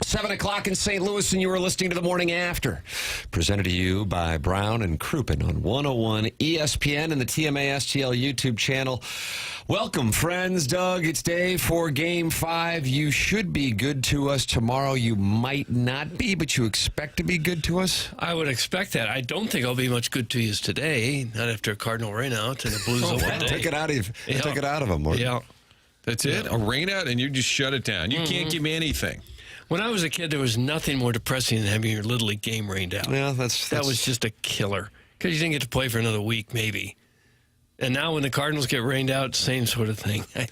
7 o'clock in St. Louis, and you are listening to The Morning After. Presented to you by Brown and Crouppen on 101 ESPN and the TMA-STL YouTube channel. Welcome, friends. Doug, it's Dave for Game 5. You should be good to us tomorrow. You might not be, but you expect to be good to us? I would expect that. I don't think I'll be much good to you today, not after a Cardinal rainout and the Blues all day. Take it out of you. Take it out of them. Morgan. Yeah. That's it? A rainout, and you just shut it down. You can't give me anything. When I was a kid, there was nothing more depressing than having your Little League game rained out. Yeah, that was just a killer because you didn't get to play for another week, maybe. And now when the Cardinals get rained out, same sort of thing. I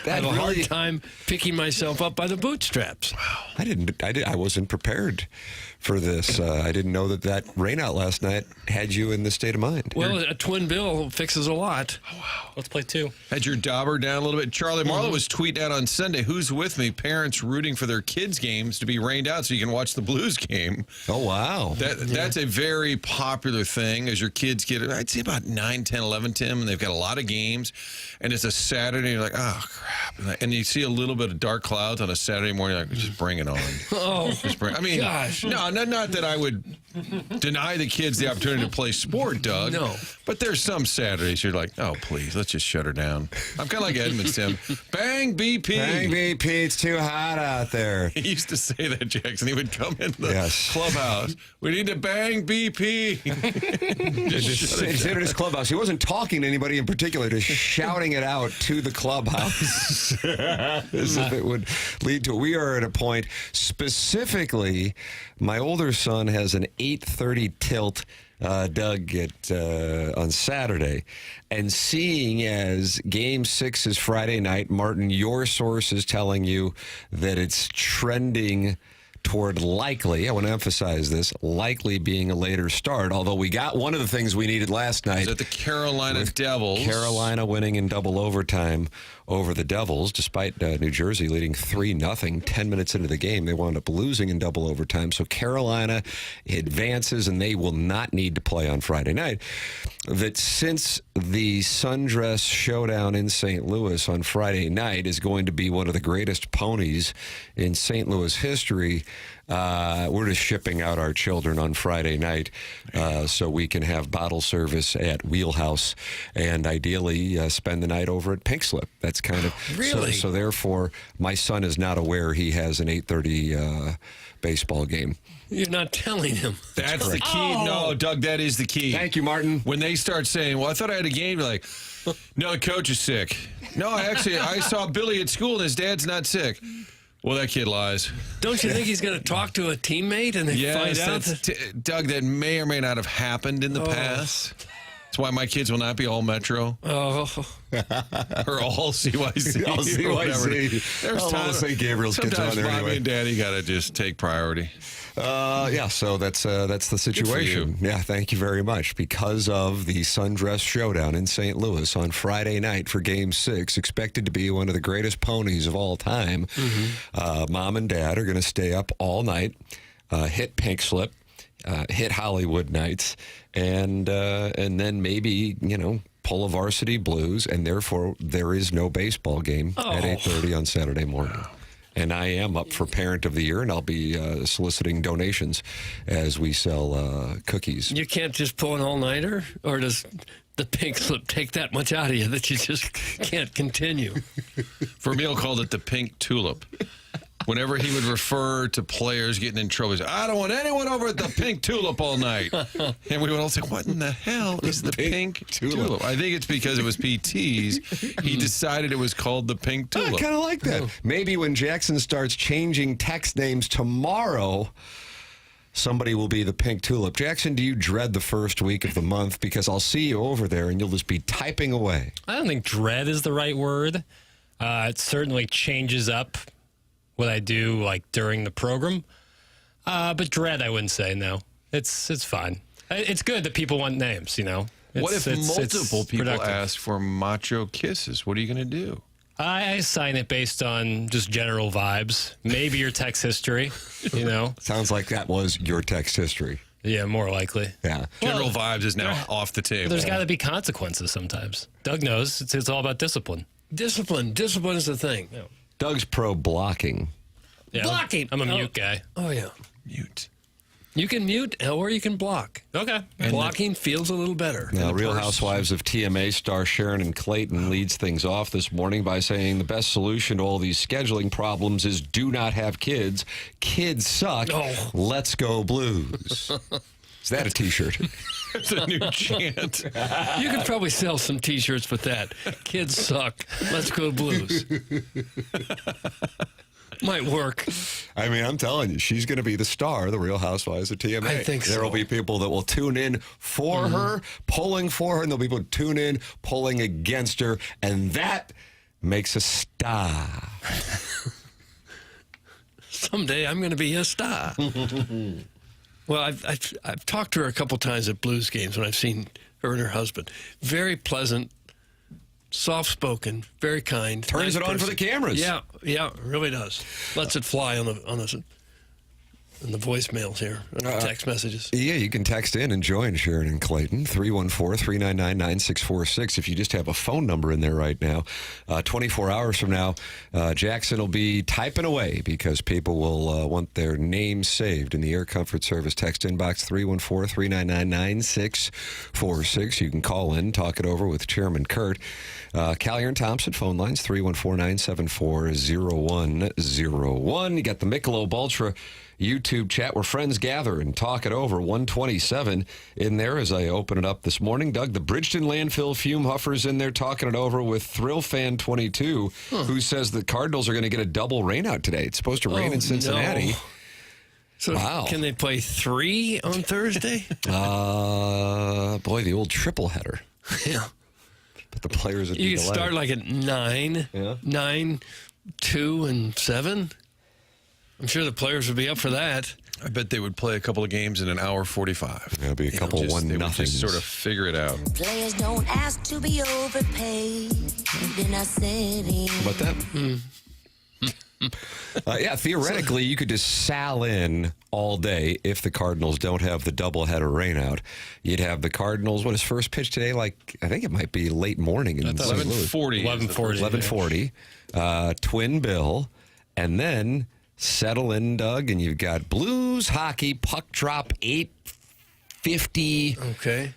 have a hard time picking myself up by the bootstraps. Wow. I wasn't prepared for this. I didn't know that rainout last night had you in this state of mind. Well, a twin bill fixes a lot. Oh, wow. Let's play two. Had your dauber down a little bit. Charlie Marlowe was tweeting out on Sunday, who's with me? Parents rooting for their kids' games to be rained out so you can watch the Blues game. Oh, wow. That's a very popular thing as your kids get, I'd say about 9, 10, 11, Tim, and they've got a lot of games. And it's a Saturday, you're like, oh, crap. And you see a little bit of dark clouds on a Saturday morning, you're like, just bring it on. Gosh. No, not that I would deny the kids the opportunity to play sport, Doug. No. But there's some Saturdays you're like, oh, please, let's just shut her down. I'm kind of like Edmonds, Tim. Bang, BP. Bang, BP. It's too hot out there. He used to say that, Jackson. He would come in the clubhouse. We need to bang BP. He's in his clubhouse. He wasn't talking to anybody in particular, just shouting it out to the clubhouse as if it would lead to. We are at a point, specifically, my older son has an 8:30 tilt, Doug, on Saturday. And seeing as Game 6 is Friday night, Martin, your source is telling you that it's trending toward likely, I want to emphasize this, likely being a later start, although we got one of the things we needed last night. Is that the Carolina Devils? Carolina winning in double overtime over the Devils, despite New Jersey leading 3-0 10 minutes into the game. They wound up losing in double overtime, so Carolina advances, and they will not need to play on Friday night. That since the Sundress Showdown in St. Louis on Friday night is going to be one of the greatest ponies in St. Louis history, we're just shipping out our children on Friday night so we can have bottle service at Wheelhouse and ideally spend the night over at Pink Slip. That's kind of really so therefore my son is not aware he has an 8:30 baseball game. You're not telling him. That's the key. No, Doug, that is the key. Thank you, Martin. When they start saying, well, I thought I had a game, you're like, no, the coach is sick. No, actually, I saw Billy at school and his dad's not sick. Well, that kid lies. Don't you think he's going to talk to a teammate and they find out? Doug, that may or may not have happened in the past. That's why my kids will not be all Metro. Oh. Or all CYC. All CYC. Or whatever. There's times St. Gabriel's kids on there Mommy anyway. and Daddy got to just take priority. So that's the situation. Yeah, thank you very much. Because of the Sundress Showdown in St. Louis on Friday night for Game 6, expected to be one of the greatest ponies of all time, Mom and Dad are going to stay up all night, hit Pink Slip, hit Hollywood Nights, and then maybe, pull a Varsity Blues, and therefore there is no baseball game at 8:30 on Saturday morning. And I am up for Parent of the Year, and I'll be soliciting donations as we sell cookies. You can't just pull an all-nighter? Or does the Pink Slip take that much out of you that you just can't continue? Vermeil called it the pink tulip. Whenever he would refer to players getting in trouble, he said, I don't want anyone over at the pink tulip all night. And we would all say, what in the hell is the pink tulip? I think it's because it was PTs. He decided it was called the pink tulip. I kind of like that. Maybe when Jackson starts changing text names tomorrow, somebody will be the pink tulip. Jackson, do you dread the first week of the month? Because I'll see you over there and you'll just be typing away. I don't think dread is the right word. It certainly changes up what I do during the program. But dread, I wouldn't say, no. It's fine. It's good that people want names, What if multiple people productive. ask for macho kisses? What are you going to do? I assign it based on just general vibes. Maybe your text history, Sounds like that was your text history. Yeah, more likely. Yeah. General vibes is now off the table. There's got to be consequences sometimes. Doug knows. It's all about discipline. Discipline. Discipline is the thing. Doug's pro blocking. Yeah, Blocking. I'm a mute guy. Oh, yeah. Mute. You can mute or you can block. Okay. Blocking feels a little better. Now, Real Housewives of TMA star Sharon and Clayton leads things off this morning by saying the best solution to all these scheduling problems is do not have kids. Kids suck. Oh. Let's go Blues. Is that a T-shirt? It's a new chant. You could probably sell some T-shirts with that. Kids suck. Let's go Blues. Might work. I mean, I'm telling you, she's going to be the star of the Real Housewives of TMA. I think so. There will be people that will tune in for her, pulling for her, and there'll be people who tune in, pulling against her, and that makes a star. Someday I'm going to be a star. Well, I've talked to her a couple times at Blues games when I've seen her and her husband. Very pleasant, soft-spoken, very kind. Turns nice it on person. for the cameras. Yeah, really does. Lets it fly on the voicemails here, on the text messages. Yeah, you can text in and join Sharon and Clayton, 314-399-9646. If you just have a phone number in there right now, 24 hours from now, Jackson will be typing away because people will want their names saved in the Air Comfort Service text inbox, 314-399-9646. You can call in, talk it over with Chairman Kurt. Callier and Thompson, phone lines, 314-974-0101. You got the Michelob Ultra YouTube chat where friends gather and talk it over. 127 in there as I open it up this morning. Doug, the Bridgeton landfill fume huffers in there talking it over with Thrill Fan 22, who says the Cardinals are going to get a double rainout today. It's supposed to rain in Cincinnati. No. So Wow. Can they play 3 on Thursday? Boy, the old triple header. Yeah. But the players would You be can delighted. start like at 9, Yeah. 9, 2, and 7. I'm sure the players would be up for that. I bet they would play a couple of games in an hour 45. There'll be a couple They would 1-0. just sort of figure it out. Players don't ask to be overpaid. They're not setting. About that? Yeah, theoretically, you could just sal in all day if the Cardinals don't have the doubleheader rainout. You'd have the Cardinals, what is first pitch today? Like, I think it might be late morning in St. Louis. 11:40. 11:40. 11:40. Twin bill. And then settle in, Doug, and you've got Blues hockey, puck drop, 8:50. Okay.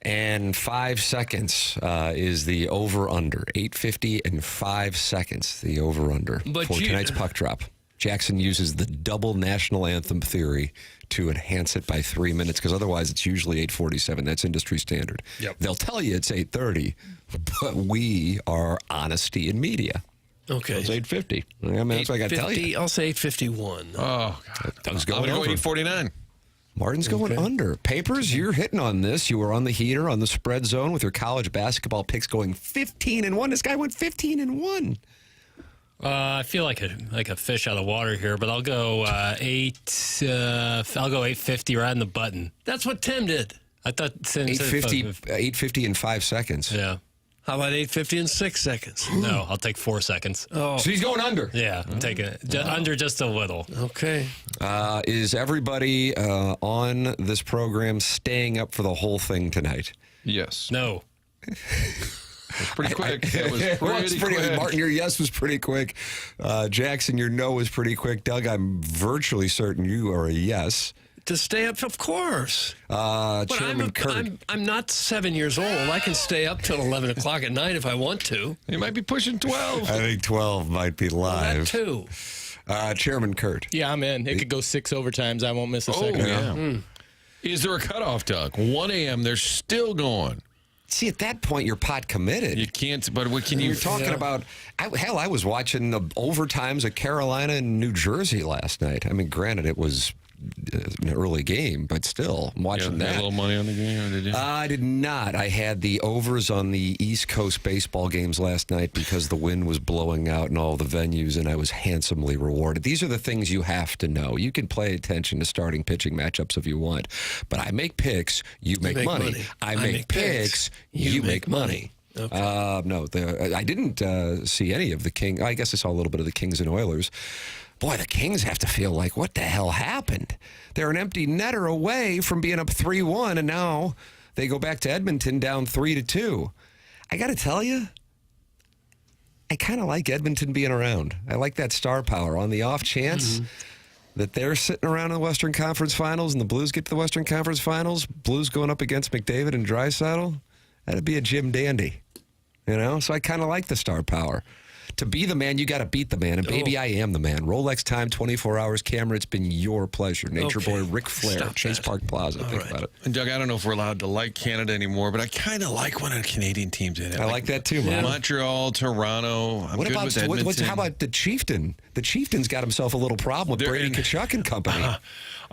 And 5 seconds is the over-under. 8:50 and 5 seconds, the over-under But for tonight's puck drop. Jackson uses the double national anthem theory to enhance it by 3 minutes, because otherwise it's usually 8:47. That's industry standard. Yep. They'll tell you it's 8:30, but we are honesty in media. Okay. It's 8:50. I mean, that's what I got to tell you. I'll say 8:51. Oh, God. Doug's I'm going going to over. go 8:49. Martin's going under. Papers, you're hitting on this. You were on the heater on the spread zone with your college basketball picks going 15-1. This guy went 15-1. I feel like a fish out of water here, but I'll go 8. I'll go 8:50 right on the button. That's what Tim did. I thought since 8:50 in 5 seconds. Yeah. How about 8:50 in 6 seconds? No, I'll take 4 seconds. Oh, So he's going under. Yeah, I'm taking it under just a little. okay. Is everybody on this program staying up for the whole thing tonight? Yes. No. Pretty quick. That was It was pretty quick. Martin, your yes was pretty quick. Jackson, your no was pretty quick. Doug, I'm virtually certain you are a yes. To stay up, of course. But Chairman Kurt. I'm not 7 years old. I can stay up till 11 o'clock at night if I want to. You might be pushing 12. I think 12 might be That live. too. Chairman Kurt. Yeah, I'm in. It could go 6 overtimes. I won't miss a second. yeah. Is there a cutoff, Doug? 1 a.m., they're still going. See, at that point, you're pot committed. You can't, but what can you... You're talking about, I was watching the overtimes at Carolina and New Jersey last night. I mean, granted, it was an early game, but still, I'm watching Had a that. little money on the game, or did you? I did not. I had the overs on the East Coast baseball games last night because the wind was blowing out in all the venues, and I was handsomely rewarded. These are the things you have to know. You can pay attention to starting pitching matchups if you want, but I make picks, you make money. I make picks, you make money. Okay. No, I didn't see any of the King. I guess I saw a little bit of the Kings and Oilers. Boy, the Kings have to feel like, what the hell happened? They're an empty netter away from being up 3-1, and now they go back to Edmonton down 3-2. I got to tell you, I kind of like Edmonton being around. I like that star power. On the off chance that they're sitting around in the Western Conference Finals and the Blues get to the Western Conference Finals, Blues going up against McDavid and Draisaitl, that'd be a Jim Dandy. So I kind of like the star power. To be the man, you got to beat the man. And baby, I am the man. Rolex time, 24 hours. Camera, it's been your pleasure. Nature Boy, Ric Flair, Stop Chase that. Park Plaza. Think right. about it. And Doug, I don't know if we're allowed to like Canada anymore, but I kind of like when a Canadian team's in it. I like that too, man. Montreal, Toronto. I'm What good about with Edmonton. how about the Chieftain? The Chieftain's got himself a little problem with They're Brady in- Tkachuk and company.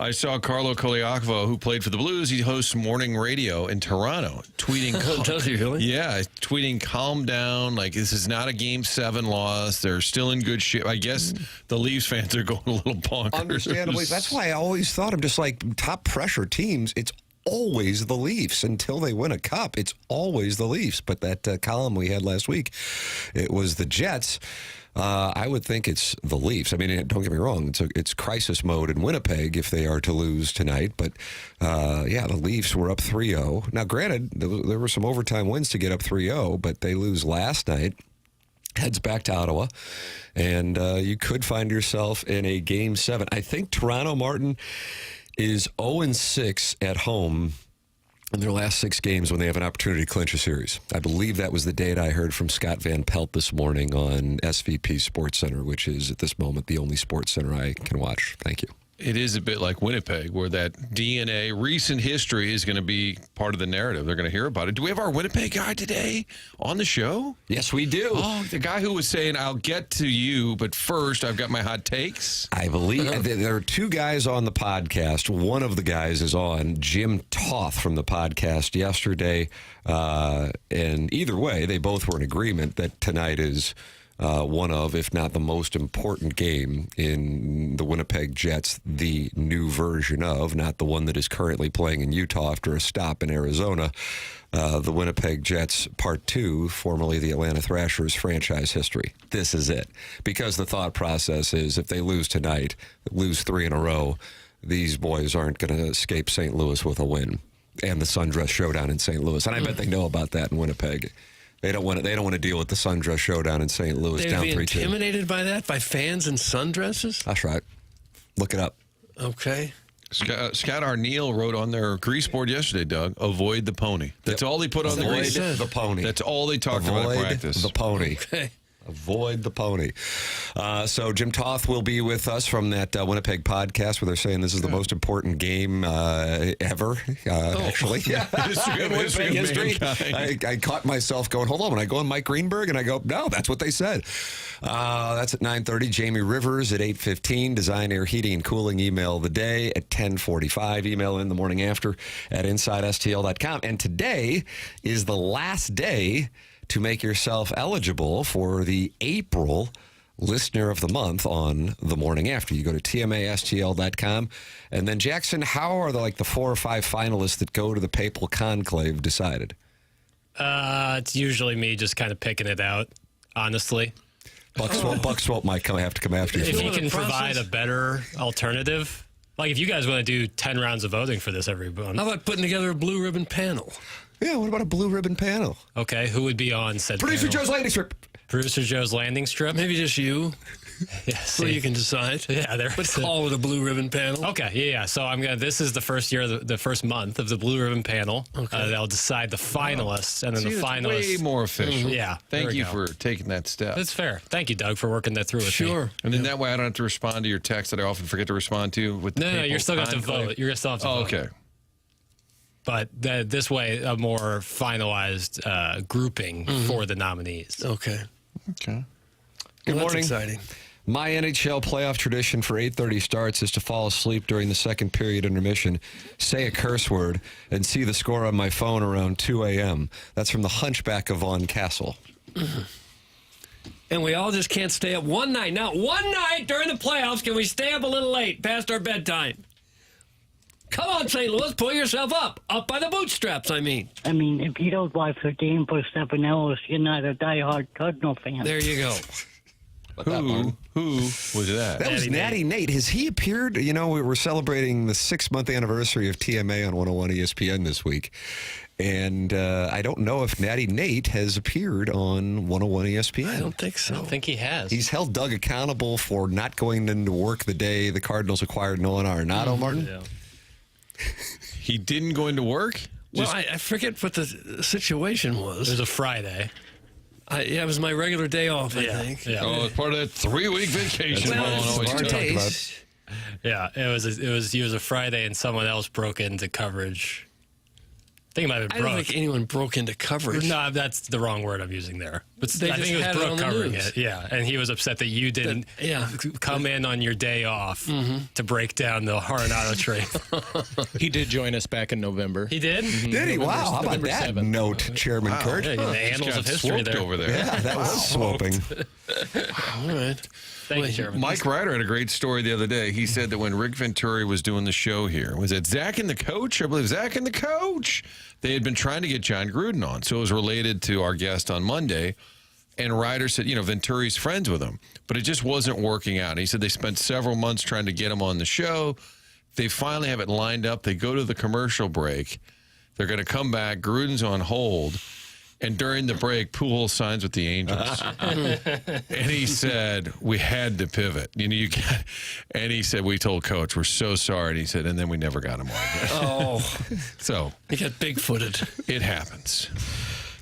I saw Carlo Koliakvo, who played for the Blues. He hosts morning radio in Toronto, tweeting. Does he really? Yeah, tweeting, calm down. Like, this is not a Game 7 loss. They're still in good shape. I guess the Leafs fans are going a little bonkers. Understandably. That's why I always thought of just like top pressure teams. It's always the Leafs until they win a cup. It's always the Leafs. But that column we had last week, it was the Jets. I would think it's the Leafs. I mean, don't get me wrong. It's crisis mode in Winnipeg if they are to lose tonight. But, the Leafs were up 3-0. Now, granted, there were some overtime wins to get up 3-0, but they lose last night. Heads back to Ottawa, and you could find yourself in a Game 7. I think Toronto, Martin, is 0-6 at home in their last 6 games when they have an opportunity to clinch a series. I believe that was the data I heard from Scott Van Pelt this morning on SVP Sports Center, which is at this moment the only sports center I can watch. Thank you. It is a bit like Winnipeg, where that DNA, recent history, is going to be part of the narrative. They're going to hear about it. Do we have our Winnipeg guy today on the show? Yes, we do. Oh, the guy who was saying, I'll get to you, but first I've got my hot takes. I believe there are 2 guys on the podcast. One of the guys is on, Jim Toth from the podcast yesterday. And either way, they both were in agreement that tonight is one of, if not the most important game in the Winnipeg Jets, the new version of, not the one that is currently playing in Utah after a stop in Arizona, the Winnipeg Jets Part 2, formerly the Atlanta Thrashers franchise history. This is it. Because the thought process is if they lose tonight, lose 3 in a row, these boys aren't going to escape St. Louis with a win. And the Sundress Showdown in St. Louis. And I bet they know about that in Winnipeg. They don't want to deal with the Sundress Showdown in St. Louis They'd down be 3-2. intimidated by that, by fans in sundresses? That's right. Look it up. Okay. Scott Arneal wrote on their grease board yesterday, Doug, avoid the pony. That's all they put on the Avoid grease. the pony. That's all they talked about in practice. The pony. Okay. Avoid the pony. So Jim Toth will be with us from that Winnipeg podcast where they're saying this is the most important game ever, actually. History of Winnipeg history. mankind. I caught myself going, hold on, when I go on Mike Greenberg, and I go, no, that's what they said. That's at 9:30. Jamie Rivers at 8:15. Design, Air, Heating, and Cooling email of the day at 10:45. Email in the morning after at InsideSTL.com. And today is the last day to make yourself eligible for the April Listener of the Month on the morning after. You go to TMASTL.com. And then, Jackson, how are the 4 or 5 finalists that go to the Papal Conclave decided? It's usually me just kind of picking it out, honestly. Buck Swope might have to come after you. If Phil. you can the process? provide a better alternative. Like, if you guys want to do 10 rounds of voting for this every month. How about putting together a blue ribbon panel? Yeah, what about a blue ribbon panel? Okay, who would be on said Producer panel? Joe's landing strip. Producer Joe's landing strip? Maybe just you, Yeah, so see. you can decide. Yeah, there. But call it a blue ribbon panel. Okay, yeah. So this is the first year, the first month of the Blue Ribbon Panel. Okay. They'll decide the finalists, and then See, the that's finalists. way more official. Yeah, Thank there we you go. for taking that step. That's fair. Thank you, Doug, for working that through with me. Sure. And then that way I don't have to respond to your text that I often forget to respond to. With the No, Papal you're still going to have to Conclave. vote. You're going to still have to Oh, vote. okay. But this way, a more finalized grouping for the nominees. Okay. Okay. Good Well, morning. That's exciting. My NHL playoff tradition for 8:30 starts is to fall asleep during the second period intermission, say a curse word, and see the score on my phone around 2 a.m. That's from the Hunchback of Vaughn Castle. And we all just can't stay up one night. Now, one night during the playoffs, can we stay up a little late, past our bedtime? Come on, St. Louis, pull yourself up. Up by the bootstraps, I mean. I mean, if you don't watch the game for 7 hours, you're not a diehard Cardinal fan. There you go. Who was that? That was Natty Nate. Has he appeared? You know, we were celebrating the 6-month anniversary of TMA on 101 ESPN this week. And I don't know if Natty Nate has appeared on 101 ESPN. I don't think so. I don't think he has. He's held Doug accountable for not going into work the day the Cardinals acquired Nolan Arenado, Martin. Yeah. He didn't go into work? Well, I forget what the situation It was. was a Friday. Yeah, it was my regular day off, I think. Yeah. Oh, it's part of that 3-week vacation. That's Vaughn right. always Smart talks talked about. about. Yeah, he was a Friday, and someone else broke into coverage. I think it might have I been don't Brooke. think anyone broke into coverage. No, that's the wrong word I'm using there. But They I think just it had was it on Brooke the covering news. it. Yeah, and he was upset that you didn't come in on your day off to break down the Arenado trade. He did join us back in November. He did? Did he? Wow, how about November that 7th. note, Chairman Kurt? Yeah, in the He's annals got of history swooped there. over there. Yeah, that was swooping. All right. Thank you, Chairman. Mike Ryder had a great story the other day. He said that when Rick Venturi was doing the show here, was it Zach and the Coach? I believe Zach and the Coach. They had been trying to get Jon Gruden on, so it was related to our guest on Monday. And Ryder said, Venturi's friends with him, but it just wasn't working out. He said they spent several months trying to get him on the show. They finally have it lined up. They go to the commercial break. They're going to come back. Gruden's on hold. And during the break, Pujols signs with the Angels. And he said, we had to pivot. And he said, we told Coach, we're so sorry. And he said, and then we never got him on. Oh, So he got big-footed. it happens.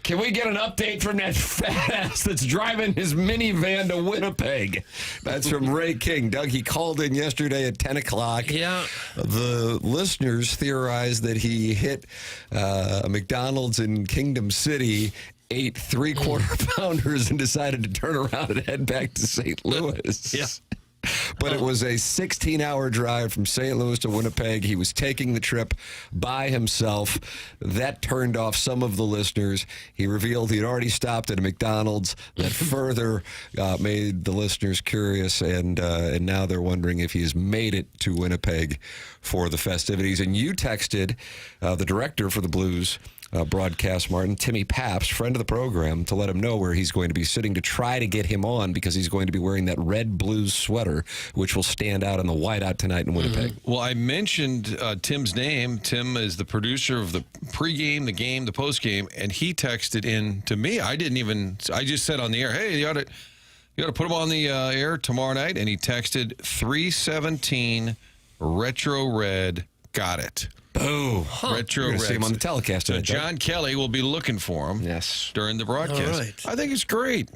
Can we get an update from that fat ass that's driving his minivan to Winnipeg? That's from Ray King. Doug, he called in yesterday at 10 o'clock. Yeah. The listeners theorized that he hit a McDonald's in Kingdom City, ate 3/4 pounders, and decided to turn around and head back to St. Louis. Yeah. But it was a 16-hour drive from St. Louis to Winnipeg. He was taking the trip by himself. That turned off some of the listeners. He revealed he'd already stopped at a McDonald's. That further made the listeners curious, and now they're wondering if he's made it to Winnipeg for the festivities. And you texted the director for the Blues broadcast, Martin, Timmy Paps, friend of the program, to let him know where he's going to be sitting to try to get him on, because he's going to be wearing that red Blues sweater, which will stand out in the whiteout tonight in Winnipeg. Well, I mentioned Tim's name. Tim is the producer of the pregame, the game, the postgame, and he texted in to me. I just said on the air, hey, you ought to put him on the air tomorrow night, and he texted 317 Retro Red, got it. Boom. Retro You're Red. gonna see him on the telecast So tonight, Doug. John Kelly will be looking for him Yes. during the broadcast. All right. I think it's great.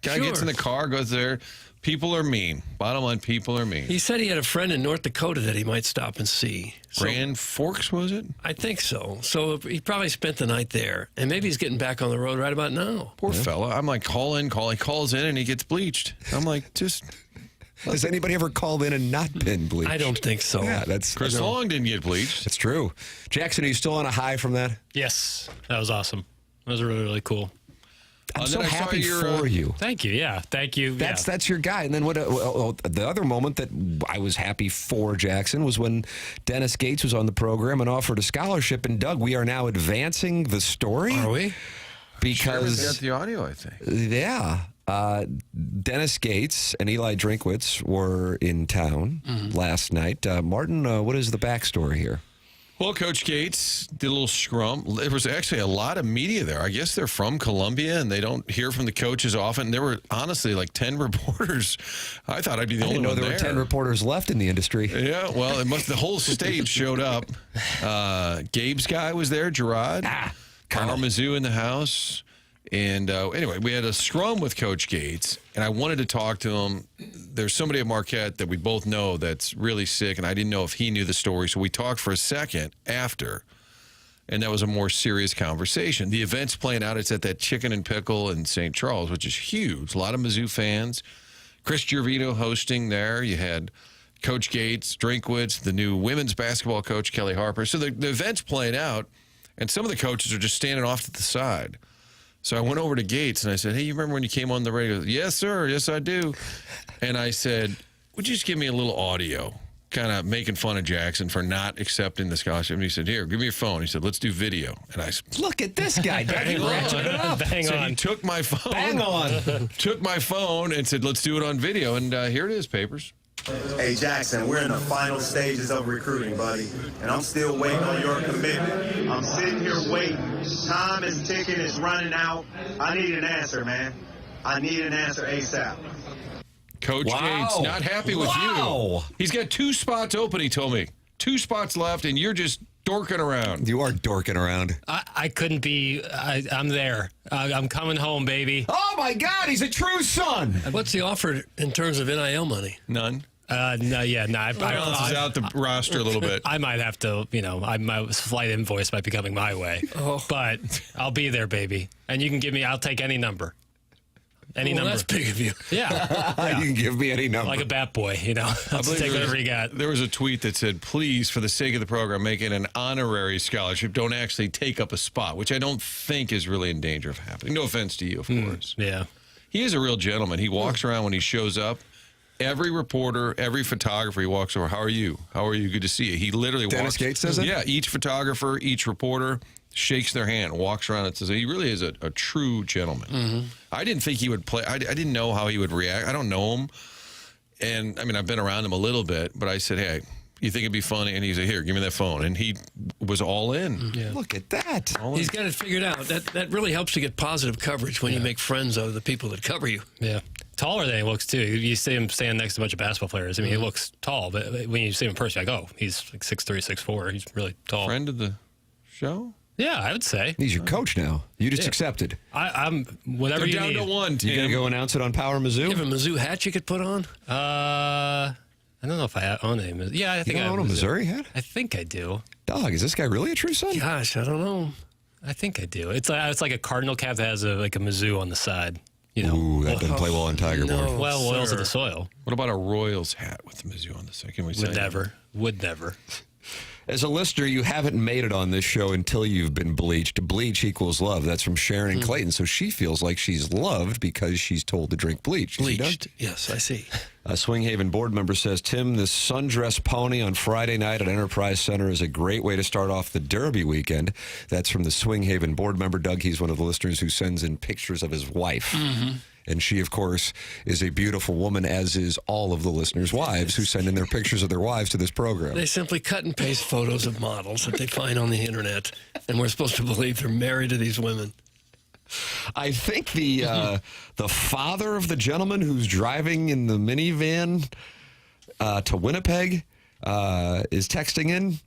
Guy gets in Sure. the car, goes there. People are mean. Bottom line, people are mean. He said he had a friend in North Dakota that he might stop and see. So Grand Forks, was it? I think so. So he probably spent the night there. And maybe he's getting back on the road right about now. Poor fella. I'm like, call in. He calls in and he gets bleached. I'm like, just... Has anybody ever called in and not been bleached? I don't think so. Yeah, that's Chris Long didn't get bleached. That's true. Jackson, are you still on a high from that? Yes, that was awesome. That was really, really cool. I'm then so I saw happy your, for you. Thank you. Yeah, thank you. That's your guy. And then the other moment that I was happy for Jackson was when Dennis Gates was on the program and offered a scholarship. And Doug, we are now advancing the story. Are we? Because Got the audio, I think. yeah, Dennis Gates and Eli Drinkwitz were in town last night. Martin, what is the backstory here? Well, Coach Gates did a little scrum. There was actually a lot of media there. I guess they're from Columbia, and they don't hear from the coaches often. There were honestly like 10 reporters. I thought I'd be the I only didn't know one there were 10 reporters left in the industry. Yeah, well, the whole stage showed up. Gabe's guy was there, Gerard. Connor Mizzou in the house. And anyway, we had a scrum with Coach Gates, and I wanted to talk to him. There's somebody at Marquette that we both know that's really sick, and I didn't know if he knew the story. So we talked for a second after, and that was a more serious conversation. The event's playing out. It's at that Chicken and Pickle in St. Charles, which is huge. A lot of Mizzou fans. Chris Gervino hosting there. You had Coach Gates, Drinkwitz, the new women's basketball coach, Kelly Harper. So the event's playing out, and some of the coaches are just standing off to the side. So I went over to Gates and I said, hey, you remember when you came on the radio? Yes, sir. Yes, I do. And I said, would you just give me a little audio, kind of making fun of Jackson for not accepting the scholarship? And he said, here, give me your phone. He said, let's do video. And I said, Look at this guy. Bang on. Bang so on. he took my phone. Bang on. Took my phone and said, let's do it on video. And here it is, Papers. Hey, Jackson, we're in the final stages of recruiting, buddy, and I'm still waiting on your commitment. I'm sitting here waiting. Time is ticking. It's running out. I need an answer, man. I need an answer ASAP. Coach Gates not happy with you. He's got 2 spots open, he told me. 2 spots left, and you're just dorking around. You are dorking around. I couldn't be. I'm there. I'm coming home, baby. Oh, my God. He's a true son. What's the offer in terms of NIL money? None. No, yeah, no. Balances out the roster a little bit. I might have to, my slight invoice might be coming my way. But I'll be there, baby. And you can give me, I'll take any number. Any number. That's big of you. Yeah. You can give me any number. Like a bat boy, I'll take whatever you got. There was a tweet that said, please, for the sake of the program, make it an honorary scholarship. Don't actually take up a spot, which I don't think is really in danger of happening. No offense to you, of course. Yeah. He is a real gentleman. He walks around when he shows up. Every reporter, every photographer, he walks over. How are you? How are you? Good to see you. He literally Dennis walks. Gates does it? Yeah, each photographer, each reporter shakes their hand, walks around and says, he really is a true gentleman. Mm-hmm. I didn't think he would play. I didn't know how he would react. I don't know him. And, I mean, I've been around him a little bit, but I said, hey, you think it'd be funny? And he said, here, give me that phone. And he was all in. Yeah. Look at that. He's got it figured out. That really helps to get positive coverage when you make friends out of the people that cover you. Yeah. Taller than he looks, too. You see him standing next to a bunch of basketball players. I mean, he looks tall, but when you see him in person, you're like, oh, he's like 6'3", 6'4". He's really tall. Friend of the show? Yeah, I would say. He's your coach now. You just accepted. I'm whatever They're you down need. to 1, Tim. You going to go announce it on Power Mizzou? You have a Mizzou hat you could put on? I don't know if I own a Mizzou. Yeah, I think You I don't own a Missouri hat? I think I do. Dog, is this guy really a true son? Gosh, I don't know. I think I do. It's like a Cardinal cap that has a Mizzou on the side. Ooh, that doesn't play well on Tiger no. board. Well, oils sir. of the soil. What about a Royals hat with the Mizzou on the side? Can we say that? Would never. As a listener, you haven't made it on this show until you've been bleached. Bleach equals love. That's from Sharon and Clayton. So she feels like she's loved because she's told to drink bleach. Is he done? Bleached. Yes, I see. A Swing Haven board member says, Tim, the sundress pony on Friday night at Enterprise Center is a great way to start off the Derby weekend. That's from the Swing Haven board member, Doug. He's one of the listeners who sends in pictures of his wife. Mm-hmm. And she, of course, is a beautiful woman, as is all of the listeners' wives who send in their pictures of their wives to this program. They simply cut and paste photos of models that they find on the internet, and we're supposed to believe they're married to these women. I think the father of the gentleman who's driving in the minivan to Winnipeg is texting in.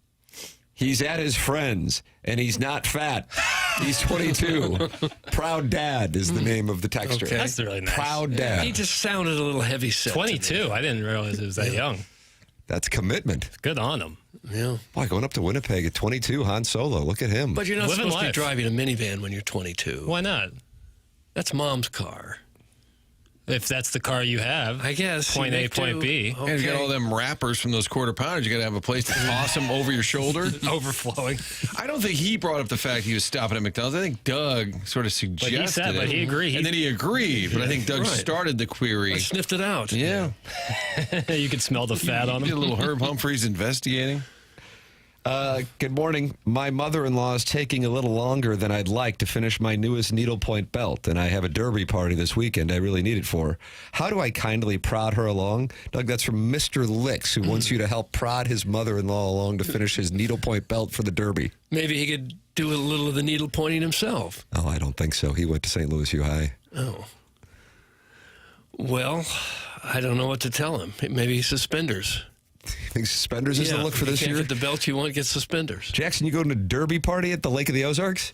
He's at his friend's, and he's not fat. He's 22. Proud Dad is the name of the texter. Okay. That's really nice. Proud Dad. He just sounded a little heavy set. 22. I didn't realize it was that young. That's commitment. Good on him. Yeah. Boy, going up to Winnipeg at 22, Han Solo. Look at him. But you're not Living supposed to be life. driving a minivan when you're 22. Why not? That's Mom's car. If that's the car you have, I guess. Point you A, make point do. B. Okay. And you got all them wrappers from those quarter pounders. You got to have a place to toss them over your shoulder. overflowing. I don't think he brought up the fact he was stopping at McDonald's. I think Doug sort of suggested but it. he agreed. And then he agreed. But I think Doug Right. started the query. I sniffed it out. Yeah. You could smell the fat on Did a him. little Herb Humphreys investigating. Good morning. My mother-in-law is taking a little longer than I'd like to finish my newest needlepoint belt, and I have a derby party this weekend I really need it for. How do I kindly prod her along? Doug, that's from Mr. Licks, who wants you to help prod his mother-in-law along to finish his needlepoint belt for the derby. Maybe he could do a little of the needle pointing himself. Oh, I don't think so. He went to St. Louis U High. Oh. Well, I don't know what to tell him. Maybe suspenders. You think suspenders is the look for this you year? can't get the belt you want, get suspenders. Jackson, you going to a derby party at the Lake of the Ozarks?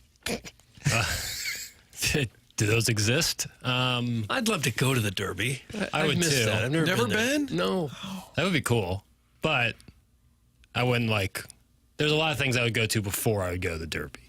Do those exist? I'd love to go to the Derby. I would miss too. that. I've never, Never been? been? No. That would be cool. But I wouldn't there's a lot of things I would go to before I would go to the Derby,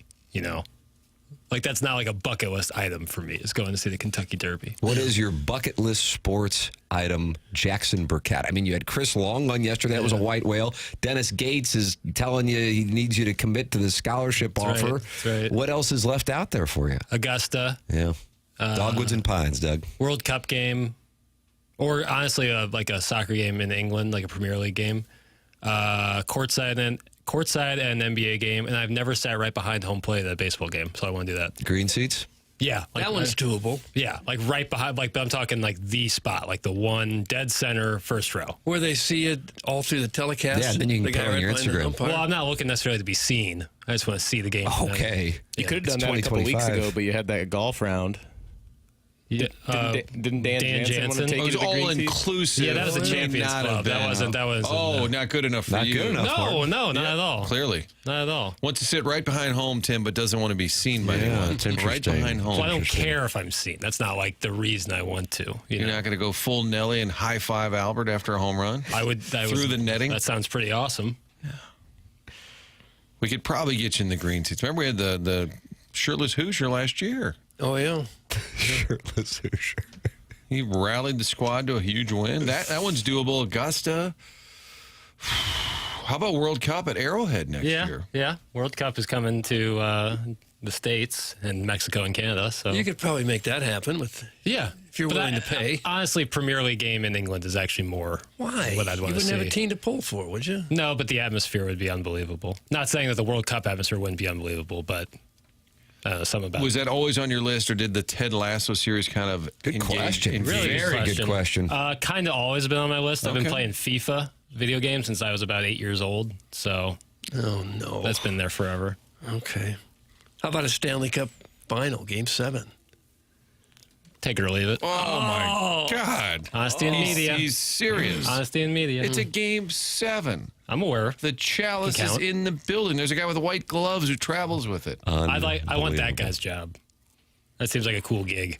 Like, that's not like a bucket list item for me, is going to see the Kentucky Derby. What is your bucket list sports item, Jackson Burkett? I mean, you had Chris Long on yesterday. That was a white whale. Dennis Gates is telling you he needs you to commit to the scholarship That's offer. right. That's right. What else is left out there for you? Augusta, Yeah. Dogwoods and Pines, Doug. World Cup game, or honestly, like a soccer game in England, like a Premier League game. Courtside and NBA game, and I've never sat right behind home plate at a baseball game, so I want to do that. Green seats? Yeah. That one's doable. Yeah, like right behind, like I'm talking like the spot, like the one dead center first row. Where they see it all through the telecast. Yeah, then you can the put guy it on your behind the Instagram. umpire. Well, I'm not looking necessarily to be seen. I just want to see the game. Okay. You could have done It's that a couple weeks 2025. ago, but you had that golf round. Yeah, Didn't Dan Jansen want to Jansen? take It you was to the all green seat? inclusive. Yeah, that was a May Champions not Club. have That been. wasn't. Oh, not good enough for Not you. good enough. No, not at all. Clearly. Not at all. Wants to sit right behind home, Tim, but doesn't want to be seen by Yeah, anyone. it's Right interesting. behind home. Well, I don't care if I'm seen. That's not like the reason I want to. You're not going to go full Nelly and high five Albert after a home run? I would Through the netting? That sounds pretty awesome. We could probably get you in the green seats. Remember we had the shirtless Hoosier last year. Oh, yeah. Shirtless Hoosier. He rallied the squad to a huge win. That one's doable. Augusta. How about World Cup at Arrowhead next year? Yeah. World Cup is coming to the States and Mexico and Canada. So You could probably make that happen with. yeah, If you're But willing to pay. Honestly, Premier League game in England is actually more Why? what I'd You want to wouldn't see. have a team to pull for, would you? No, but the atmosphere would be unbelievable. Not saying that the World Cup atmosphere wouldn't be unbelievable, but something about Was that always on your list, or did the Ted Lasso series kind of Good engage question. in Really phase? very good question. Kind of always been on my list. I've been Okay. playing FIFA video games since I was about 8 years old, so Oh, no. that's been there forever. Okay. How about a Stanley Cup final, Game 7? Take it or leave it. Oh, my God. Honesty in media. He's serious. Honesty in media. It's a Game 7. I'm aware. The chalice Can is count. in the building. There's a guy with white gloves who travels with it. I want that Unbelievable. guy's job. That seems like a cool gig.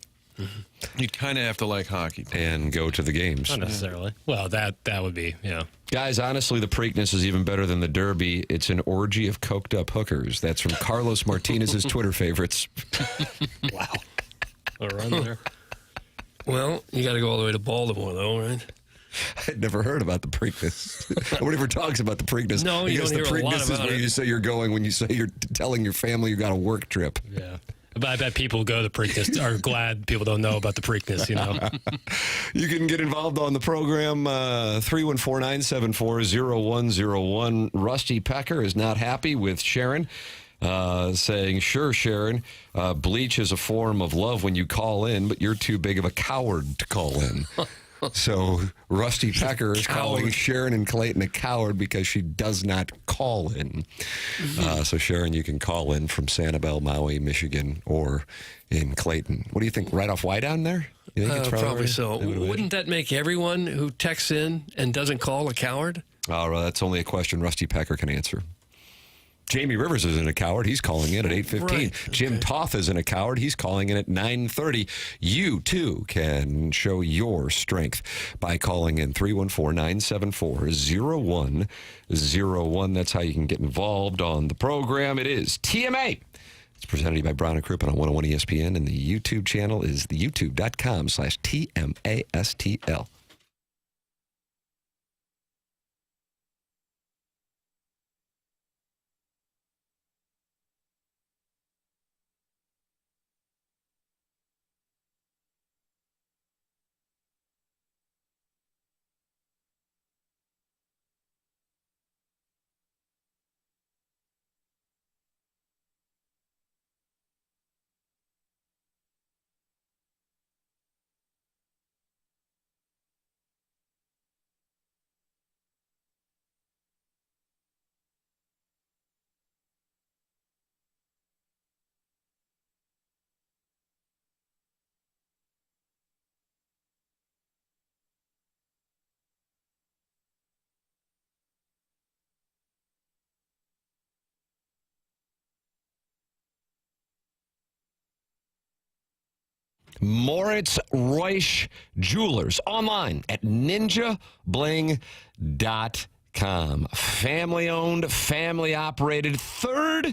You kind of have to like hockey. And go to the games. Not necessarily. Well, that would be, Guys, honestly, the Preakness is even better than the Derby. It's an orgy of coked up hookers. That's from Carlos Martinez's Twitter favorites. Wow. A run there. Well, you got to go all the way to Baltimore, though, right? I'd never heard about the Preakness. Nobody ever talks about the Preakness. No, I you guess don't the hear a lot Preakness is about where it. you say you're going when you say you're telling your family you got a work trip. Yeah. But I bet people who go to the Preakness are glad people don't know about the Preakness, You can get involved on the program, 314-974-0101. Rusty Pecker is not happy with Sharon, saying, sure, Sharon, bleach is a form of love when you call in, but you're too big of a coward to call in. So Rusty Pecker is calling Sharon and Clayton a coward because she does not call in. So Sharon, you can call in from Sanibel, Maui, Michigan, or in Clayton. What do you think? Right off Wydown there? You think it's Probably so. I would imagine. Wouldn't that make everyone who texts in and doesn't call a coward? Oh, well, that's only a question Rusty Pecker can answer. Jamie Rivers isn't a coward. He's calling in at 8:15. Right, Jim Toth isn't a coward. He's calling in at 9:30. You, too, can show your strength by calling in 314-974-0101. That's how you can get involved on the program. It is TMA. It's presented to you by Brown and Crouppen on 101 ESPN, and the YouTube channel is the youtube.com/TMASTL. Moritz Reusch Jewelers online at ninjabling.com. Family owned, family operated, third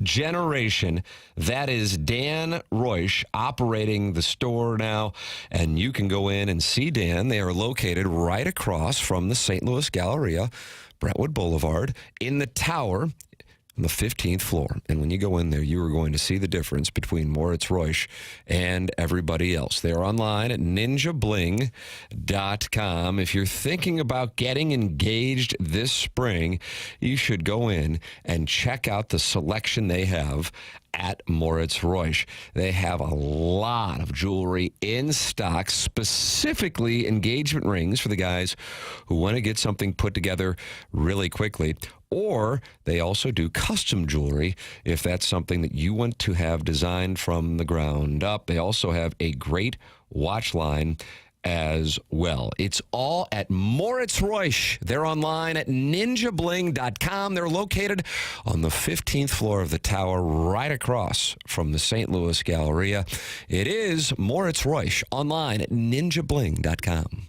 generation. That is Dan Reusch operating the store now. And you can go in and see Dan. They are located right across from the St. Louis Galleria, Brentwood Boulevard, in the tower on the 15th floor. And when you go in there, you are going to see the difference between Moritz Reusch and everybody else. They are online at ninjabling.com. If you're thinking about getting engaged this spring, you should go in and check out the selection they have at Moritz Reusch. They have a lot of jewelry in stock, specifically engagement rings for the guys who want to get something put together really quickly. Or they also do custom jewelry if that's something that you want to have designed from the ground up. They also have a great watch line as well. It's all at Moritz Reusch. They're online at ninjabling.com. They're located on the 15th floor of the tower, right across from the St. Louis Galleria. It is Moritz Reusch, online at ninjabling.com.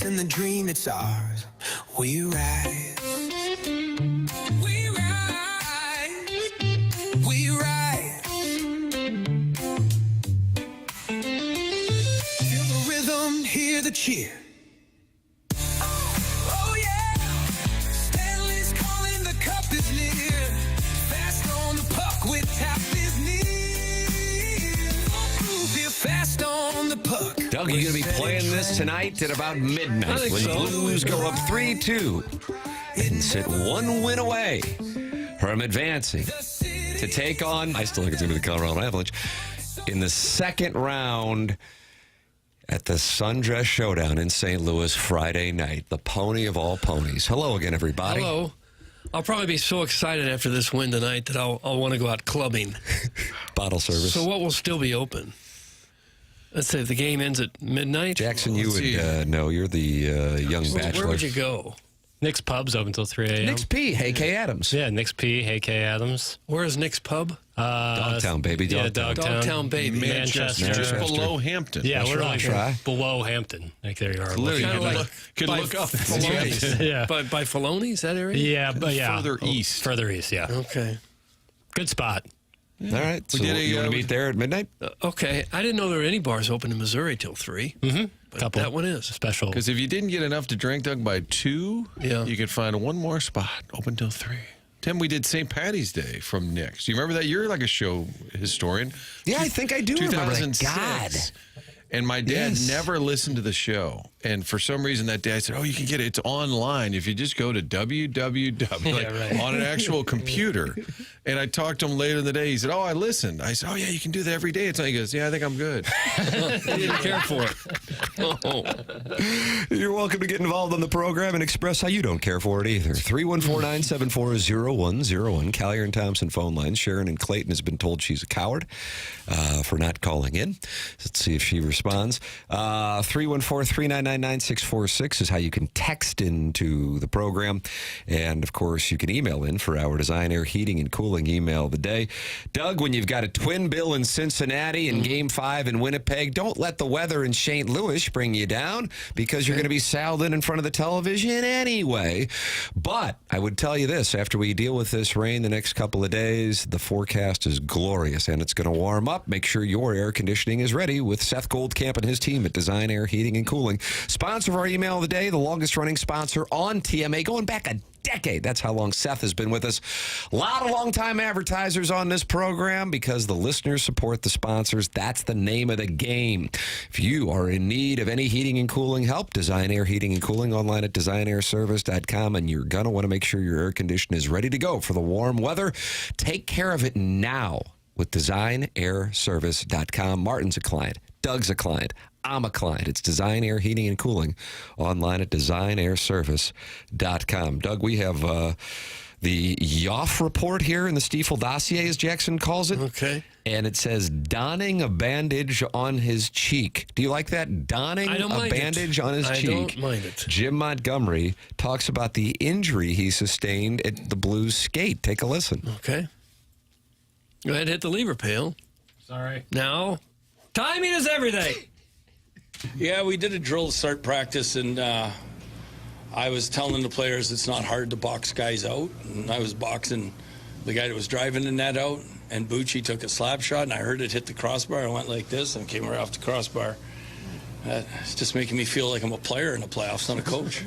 And the dream that's ours, we rise. We rise. We rise. Feel the rhythm, hear the cheer. Oh yeah. Doug, you're going to be playing this tonight at about midnight I think when so. Blues go up 3-2 and sit one win away from advancing to take on, I still think it's going to be the Colorado Avalanche, in the second round at the Sundress Showdown in St. Louis Friday night. The pony of all ponies. Hello again, everybody. Hello. I'll probably be so excited after this win tonight that I'll want to go out clubbing. Bottle service. So what will still be open? Let's say if the game ends at midnight. Jackson, you would know. You're the young bachelor. Where would you go? Nick's Pub's open until 3 a.m. Nick's P. Hey, K. Adams. Yeah, Nick's P. Hey, K. Adams. Where is Nick's Pub? Dogtown, baby. Yeah, Dogtown. Dogtown, baby. Manchester. Just below Hampton. Yeah, That's we're right. like Try. below Hampton. Like there you are. Literally, Kinda you like could by look up. Filoni's. Yeah. By Filoni's, that area? Yeah, but yeah. Further east. Further east, yeah. Okay. Good spot. All right. So We did you want to we- meet there at midnight? Okay. I didn't know there were any bars open in Missouri till 3. Mm-hmm. But Couple. that one is. Special. Because if you didn't get enough to drink, Doug, by 2, Yeah. you could find one more spot open till 3. Tim, we did St. Patty's Day from Nick's. Do you remember that? You're like a show historian. Yeah, I think I do remember that. 2006. And my dad Yes. never listened to the show. And for some reason that day I said, oh, you can get it. It's online. If you just go to www, on an actual computer. And I talked to him later in the day. He said, oh, I listened. I said, oh, yeah, you can do that every day. It's like, he goes, yeah, I think I'm good. He didn't care for it. You're welcome to get involved on the program and express how you don't care for it either. 314-974-0101. Callier and Thompson phone lines. Sharon and Clayton has been told she's a coward for not calling in. Let's see if she responds. 314-399-9646 is how you can text into the program. And, of course, you can email in for our Design Air Heating and Cooling email of the day. Doug, when you've got a twin bill in Cincinnati and Game 5 in Winnipeg, don't let the weather in St. Louis bring you down because you're going to be sailed in front of the television anyway. But I would tell you this, after we deal with this rain the next couple of days, the forecast is glorious and it's going to warm up. Make sure your air conditioning is ready with Seth Goldcamp and his team at Design Air Heating and Cooling. Sponsor of our email of the day, the longest running sponsor on TMA, going back a decade. That's how long Seth has been with us. A lot of longtime advertisers on this program because the listeners support the sponsors. That's the name of the game. If you are in need of any heating and cooling help, Design Air Heating and Cooling online at designairservice.com, and you're going to want to make sure your air conditioner is ready to go for the warm weather. Take care of it now with designairservice.com. Martin's a client. Doug's a client. I'm a client. It's Design Air Heating and Cooling online at designairservice.com. Doug, we have the Yoff report here in the Stiefel dossier, as Jackson calls it. Okay. And it says donning a bandage on his cheek. Do you like that? Donning I don't a mind it. bandage on his I cheek. don't mind it. Jim Montgomery talks about the injury he sustained at the Blues skate. Take a listen. Okay. Go ahead and hit the lever pail. Sorry. Now, timing is everything. Yeah, we did a drill to start practice, and I was telling the players it's not hard to box guys out. And I was boxing the guy that was driving the net out, and Bucci took a slap shot, and I heard it hit the crossbar. I went like this and came right off the crossbar. It's just making me feel like I'm a player in the playoffs, not a coach.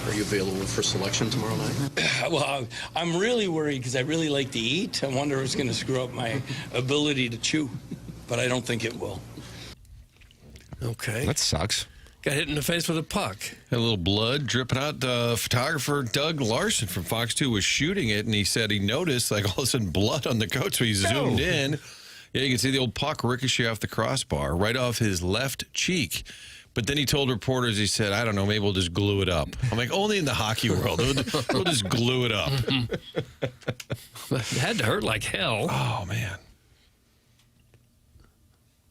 Are you available for selection tomorrow night? Well, I'm really worried because I really like to eat. I wonder if it's going to screw up my ability to chew, but I don't think it will. Okay. That sucks. Got hit in the face with a puck. Had a little blood dripping out. The photographer, Doug Larson from Fox 2, was shooting it, and he said he noticed, like, all of a sudden blood on the coat, so he zoomed in. Yeah, you can see the old puck ricochet off the crossbar right off his left cheek. But then he told reporters, he said, I don't know, maybe we'll just glue it up. I'm like, only in the hockey world. We'll just glue it up. It had to hurt like hell. Oh, man.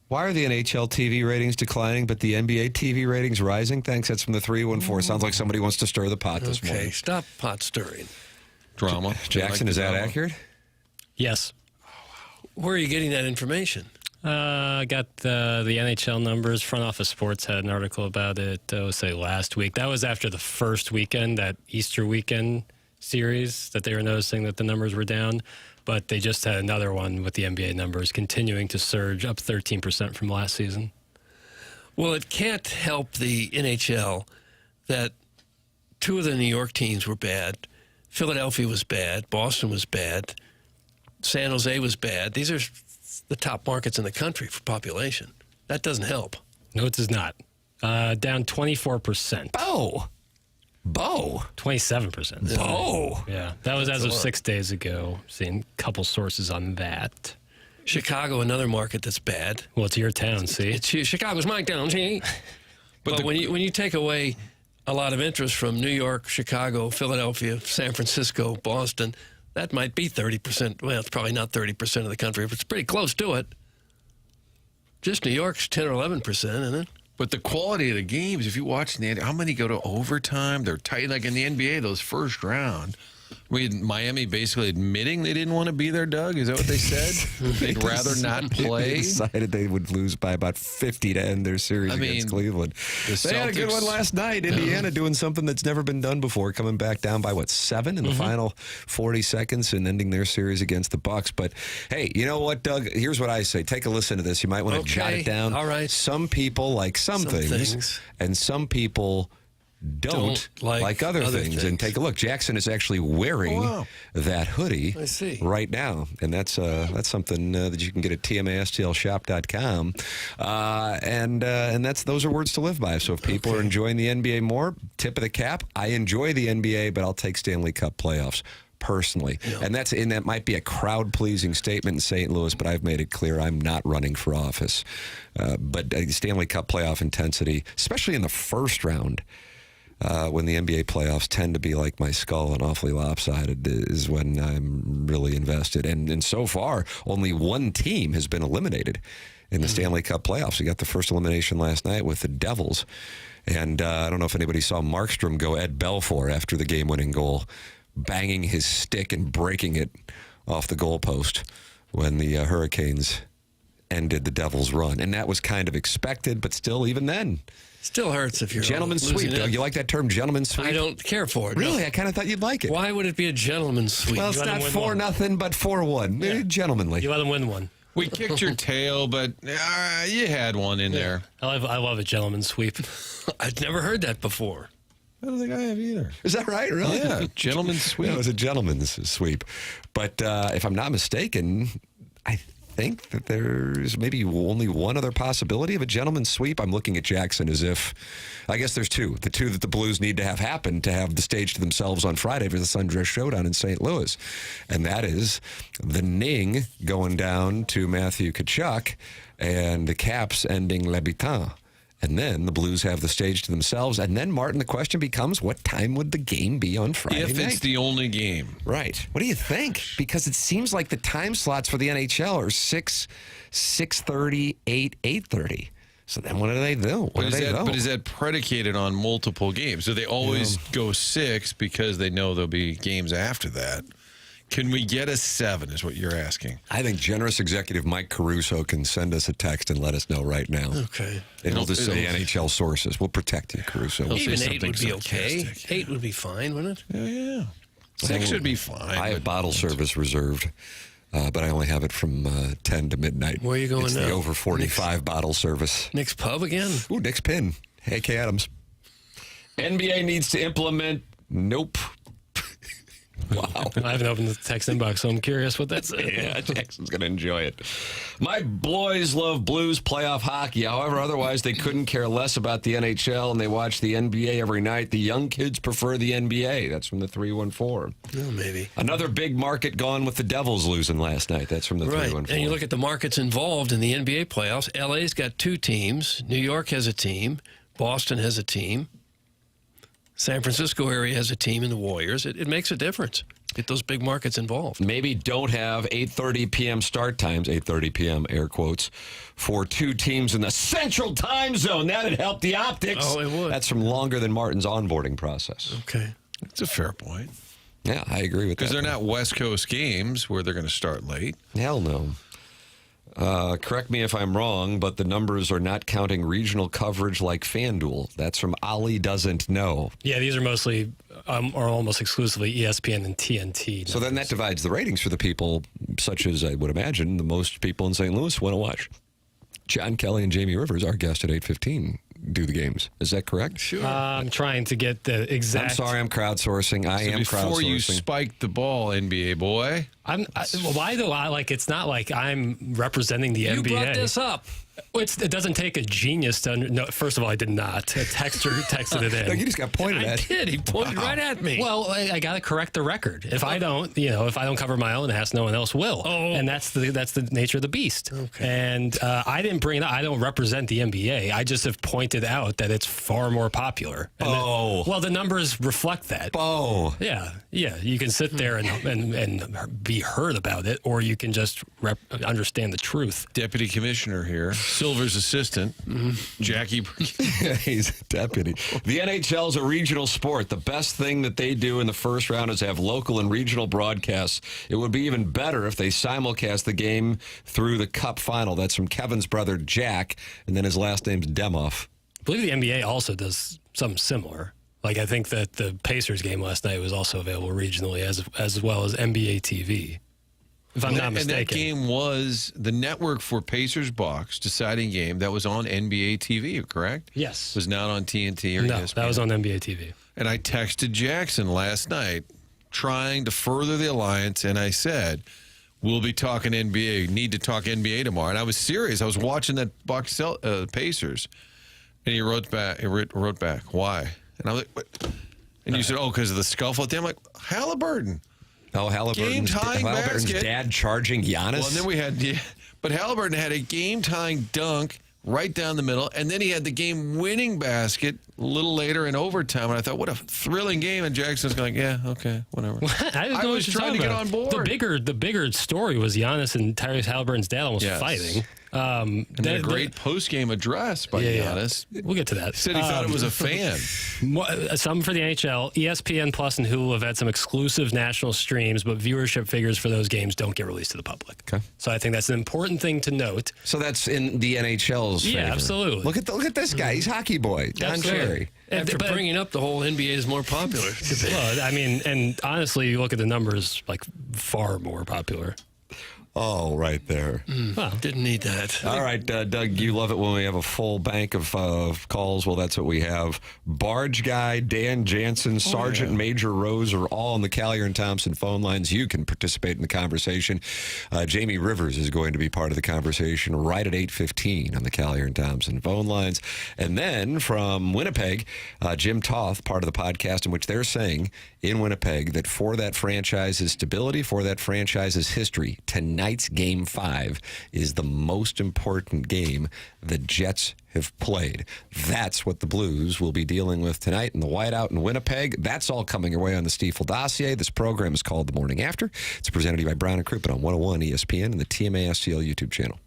Why are the NHL TV ratings declining, but the NBA TV ratings rising? Thanks. That's from the 314. Sounds like somebody wants to stir the pot this Okay, morning. stop pot stirring. Drama. Jackson, Like is that drama. accurate? Yes. Where are you getting that information? I got the NHL numbers. Front Office Sports had an article about it, say last week. That was after the first weekend, that Easter weekend series, that they were noticing that the numbers were down. But they just had another one with the NBA numbers continuing to surge, up 13% from last season. Well, it can't help the NHL that two of the New York teams were bad. Philadelphia was bad. Boston was bad. San Jose was bad. These are the top markets in the country for population. That doesn't help. No, it does not. Down 24%. Bo. 27%. Bo. Yeah, that was as of 6 days ago. Seeing a couple sources on that. Chicago, another market that's bad. Well, it's your town, see? Chicago's my town, see? But when you take away a lot of interest from New York, Chicago, Philadelphia, San Francisco, Boston, that might be 30%. Well, it's probably not 30% of the country, but it's pretty close to it. Just New York's 10 or 11%, isn't it? But the quality of the games, if you watch how many go to overtime? They're tight. Like in the NBA, those first round. Miami basically admitting they didn't want to be there, Doug? Is that what they said? They'd rather not play? They decided they would lose by about 50 to end their series against Cleveland. They had a good one last night. Indiana doing something that's never been done before, coming back down by, 7 in the final 40 seconds and ending their series against the Bucks. But, hey, you know what, Doug? Here's what I say. Take a listen to this. You might want to jot it down. All right. Some people like some things, and some people don't like other things. And take a look. Jackson is actually wearing that hoodie right now. And that's something that you can get at tmastlshop.com. And those are words to live by. So if people are enjoying the NBA more, tip of the cap. I enjoy the NBA, but I'll take Stanley Cup playoffs personally. And that might be a crowd-pleasing statement in St. Louis, but I've made it clear I'm not running for office. But Stanley Cup playoff intensity, especially in the first round, when the NBA playoffs tend to be like my skull and awfully lopsided, is when I'm really invested. And so far, only one team has been eliminated in the Stanley Cup playoffs. We got the first elimination last night with the Devils. And I don't know if anybody saw Markstrom go Ed Belfour after the game-winning goal, banging his stick and breaking it off the goalpost when the Hurricanes ended the Devils' run. And that was kind of expected, but still, even then, still hurts if you're gentleman's sweep. Doug, you like that term, gentleman's sweep? I don't care for it. Really? No. I kind of thought you'd like it. Why would it be a gentleman's sweep? Well, it's not 4-0, but 4-1. Yeah. Gentlemanly. You let him win one. We kicked your tail, but you had one in there. I love a gentleman's sweep. I'd never heard that before. I don't think I have either. Is that right? Really? Yeah, gentleman's sweep. It was a gentleman's sweep. But if I'm not mistaken, I think that there's maybe only one other possibility of a gentleman's sweep. I'm looking at Jackson as if, I guess there's two. The two that the Blues need to have happen to have the stage to themselves on Friday for the Sundress Showdown in St. Louis. And that is the Ning going down to Matthew Tkachuk and the Caps ending L'Habitant. And then the Blues have the stage to themselves. And then, Martin, the question becomes, what time would the game be on Friday night? If it's the only game. Right. What do you think? Because it seems like the time slots for the NHL are 6, 6:30, 8, 8:30. So then what do they do? But is that predicated on multiple games? Do they always go 6 because they know there'll be games after that? Can we get a 7 is what you're asking. I think generous executive Mike Caruso can send us a text and let us know right now. Okay. And he'll just say NHL sources. We'll protect you, Caruso. Even 8 would be okay. 8 would be fine, wouldn't it? Yeah. 6 should be fine. I have bottle service reserved, but I only have it from 10 to midnight. Where are you going it's now? The over 45 bottle service. Nick's Pub again? Ooh, Nick's Pin. Hey, K. Adams. NBA needs to implement. Nope. Wow. I haven't opened the text inbox, so I'm curious what that's. Yeah, Jackson's going to enjoy it. My boys love Blues playoff hockey. However, otherwise, they couldn't care less about the NHL, and they watch the NBA every night. The young kids prefer the NBA. That's from the 314. Oh, maybe. Another big market gone with the Devils losing last night. That's from the 314. And you look at the markets involved in the NBA playoffs. LA's got 2 teams. New York has a team. Boston has a team. San Francisco area has a team in the Warriors. It makes a difference. Get those big markets involved. Maybe don't have 8:30 p.m. start times, 8:30 p.m. air quotes, for 2 teams in the Central Time Zone. That'd help the optics. Oh, it would. That's from longer than Martin's onboarding process. Okay. That's a fair point. Yeah, I agree with that. Because they're not West Coast games where they're going to start late. Hell no. Correct me if I'm wrong, but the numbers are not counting regional coverage like FanDuel. That's from Ali Doesn't Know. Yeah, these are mostly, or almost exclusively ESPN and TNT. So then that divides the ratings for the people, such as I would imagine the most people in St. Louis want to watch. John Kelly and Jamie Rivers, our guest at 8:15, do the games. Is that correct? Sure. I'm trying to get the exact. I'm sorry, I'm crowdsourcing. I am crowdsourcing. Before you spiked the ball, NBA boy. Why though? It's not like I'm representing the NBA. You brought this up. It doesn't take a genius to no, first of all, I did not. A texter texted it in. No, you just got pointed I at. did. He pointed right at me. Well, I got to correct the record. If I don't, if I don't cover my own ass, no one else will. Oh. And that's the nature of the beast. Okay. And I didn't bring it up. I don't represent the NBA. I just have pointed out that it's far more popular. And well, the numbers reflect that. Oh. Yeah. You can sit there and be heard about it, or you can just understand the truth. Deputy Commissioner here, Silver's assistant, Jackie. He's a deputy. The NHL's a regional sport. The best thing that they do in the first round is have local and regional broadcasts. It would be even better if they simulcast the game through the Cup final. That's from Kevin's brother, Jack, and then his last name's Demoff. I believe the NBA also does something similar. Like, I think that the Pacers game last night was also available regionally as well as NBA TV, if I'm not mistaken. And that game was the network for Pacers Bucks deciding game that was on NBA TV, correct? Yes. It was not on TNT or No, ESPN. that was on NBA TV. And I texted Jackson last night trying to further the alliance, and I said, we'll be talking NBA, need to talk NBA tomorrow. And I was serious. I was watching that Bucks Pacers. And he wrote back, why? And I was like, what? And you said, because of the scuffle at the end. I'm like, Halliburton. Oh, Halliburton's basket. dad charging Giannis? Well, and then we had, but Halliburton had a game-tying dunk right down the middle, and then he had the game-winning basket a little later in overtime, and I thought, what a thrilling game, and Jackson's going, yeah, okay, whatever. I was trying to get on board. The bigger story was Giannis and Tyrese Halliburton's dad almost fighting. And then a great post-game address by Giannis. We'll get to that. He said he thought it was a fan. Some for the NHL. ESPN Plus and Hulu have had some exclusive national streams, but viewership figures for those games don't get released to the public. Okay. So I think that's an important thing to note. So that's in the NHL's favor. Yeah, absolutely. Look at this guy. He's hockey boy, Don Cherry. After bringing up the whole NBA is more popular debate. Well, I mean, and honestly, you look at the numbers, like far more popular. Oh, right there. Well, didn't need that. All right, Doug, you love it when we have a full bank of calls. Well, that's what we have. Barge Guy, Dan Jansen, Sergeant Major Rose are all on the Callier and Thompson phone lines. You can participate in the conversation. Jamie Rivers is going to be part of the conversation right at 8:15 on the Callier and Thompson phone lines. And then from Winnipeg, Jim Toth, part of the podcast in which they're saying in Winnipeg that for that franchise's stability, for that franchise's history, tonight's Game 5 is the most important game the Jets have played. That's what the Blues will be dealing with tonight in the whiteout in Winnipeg. That's all coming your way on the Stiefel Dossier. This program is called The Morning After. It's presented to you by Brown & Crouppen on 101 ESPN and the TMA STL YouTube channel.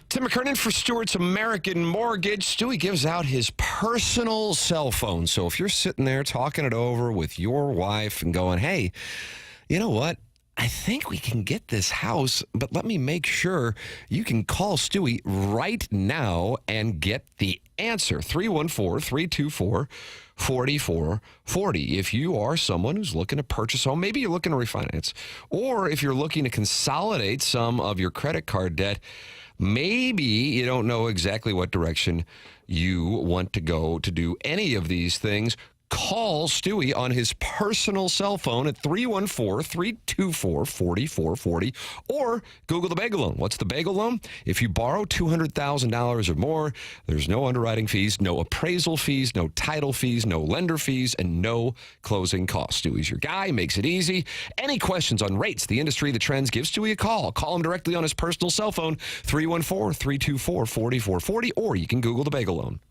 Tim McKernan for Stewart's American Mortgage. Stewie gives out his personal cell phone. So if you're sitting there talking it over with your wife and going, hey, you know what? I think we can get this house, but let me make sure, you can call Stewie right now and get the answer. 314-324-4440. If you are someone who's looking to purchase a home, maybe you're looking to refinance, or if you're looking to consolidate some of your credit card debt, maybe you don't know exactly what direction you want to go to do any of these things. Call Stewie on his personal cell phone at 314-324-4440 or Google the Bagel Loan. What's the Bagel Loan? If you borrow $200,000 or more, there's no underwriting fees, no appraisal fees, no title fees, no lender fees, and no closing costs. Stewie's your guy, makes it easy. Any questions on rates, the industry, the trends, give Stewie a call. Call him directly on his personal cell phone, 314-324-4440, or you can Google the Bagel Loan.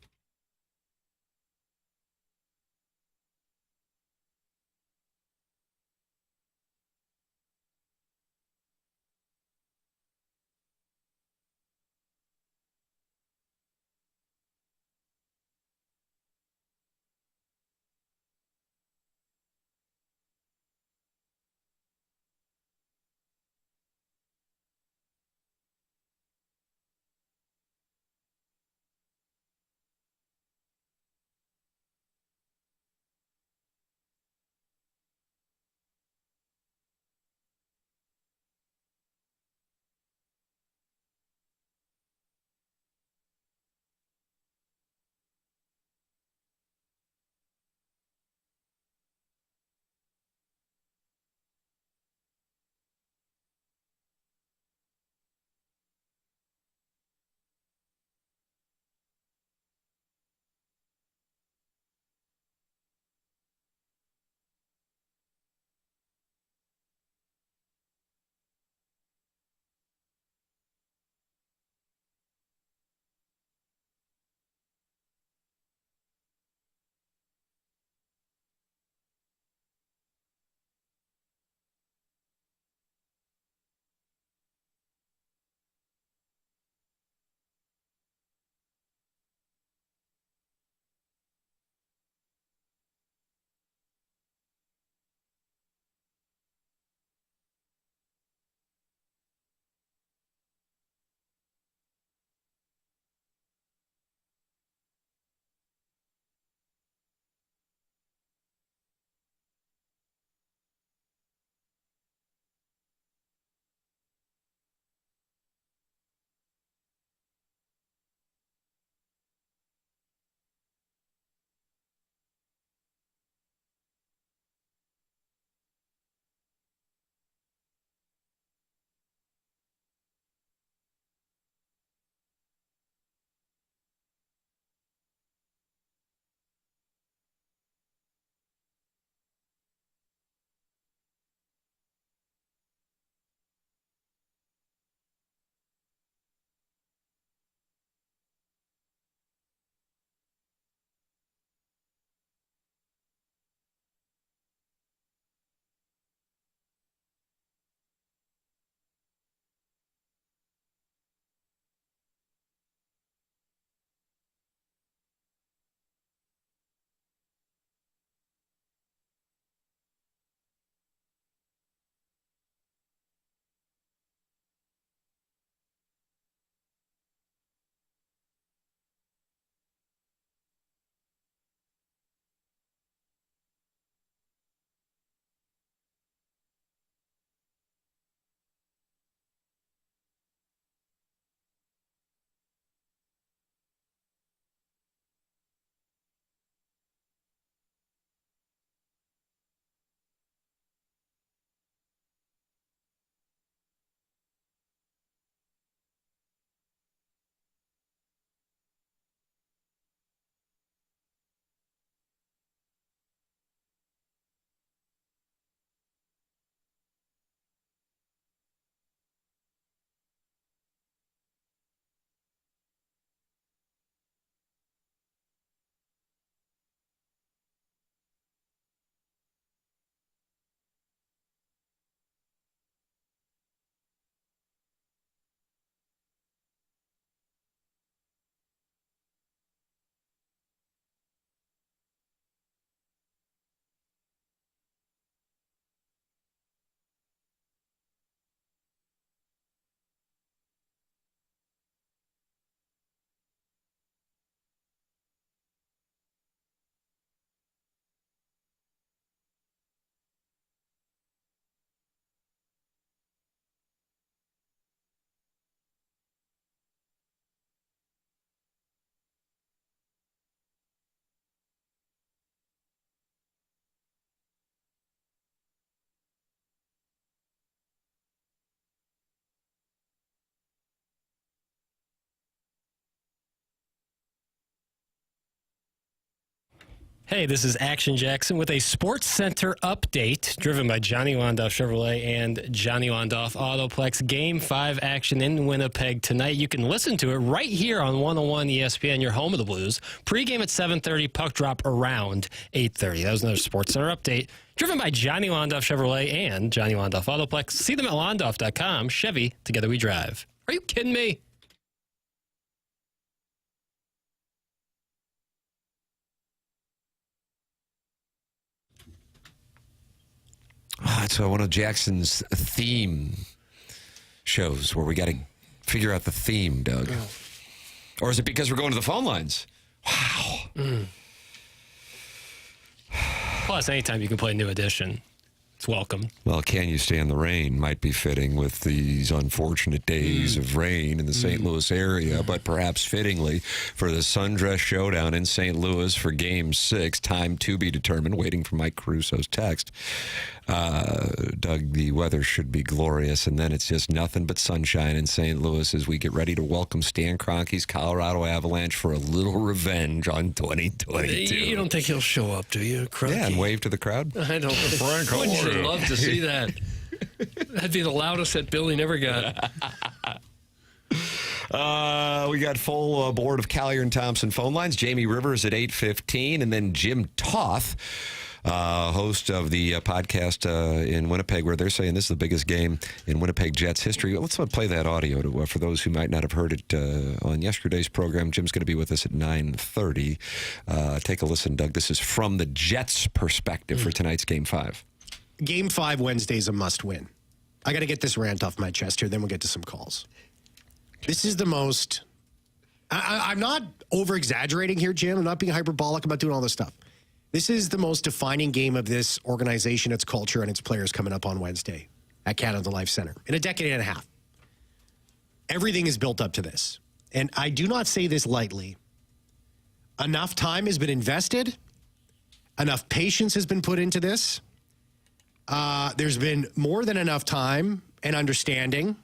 Hey, this is Action Jackson with a Sports Center update driven by Johnny Wandoff Chevrolet and Johnny Wandoff Autoplex. Game 5 action in Winnipeg tonight. You can listen to it right here on 101 ESPN, your home of the Blues. Pre-game at 7:30, puck drop around 8:30. That was another Sports Center update driven by Johnny Wandoff Chevrolet and Johnny Wandoff Autoplex. See them at Wandoff.com. Chevy, together we drive. Are you kidding me? Oh, it's one of Jackson's theme shows where we got to figure out the theme, Doug. Oh. Or is it because we're going to the phone lines? Wow. Plus, anytime you can play New Edition, it's welcome. Well, Can You Stand the Rain might be fitting with these unfortunate days of rain in the St. Louis area, but perhaps fittingly for the Sundress Showdown in St. Louis for Game 6, time to be determined, waiting for Mike Caruso's text. Doug, the weather should be glorious, and then it's just nothing but sunshine in St. Louis as we get ready to welcome Stan Kroenke's Colorado Avalanche for a little revenge on 2022. You don't think he'll show up, do you, Kroenke? Yeah, and wave to the crowd? I don't think. Wouldn't you love to see that? That'd be the loudest that Billy never got. We got full board of Collier and Thompson phone lines. Jamie Rivers at 8:15, and then Jim Toth, host of the podcast in Winnipeg, where they're saying this is the biggest game in Winnipeg Jets history. Let's play that audio for those who might not have heard it on yesterday's program. Jim's going to be with us at 9:30. Take a listen, Doug. This is from the Jets' perspective for tonight's Game 5. Game 5 Wednesday's a must-win. I got to get this rant off my chest here, then we'll get to some calls. This is the most... I'm not over-exaggerating here, Jim. I'm not being hyperbolic. I'm not doing all this stuff. This is the most defining game of this organization, its culture, and its players coming up on Wednesday at Canada Life Center in a decade and a half. Everything is built up to this. And I do not say this lightly. Enough time has been invested. Enough patience has been put into this. There's been more than enough time and understanding.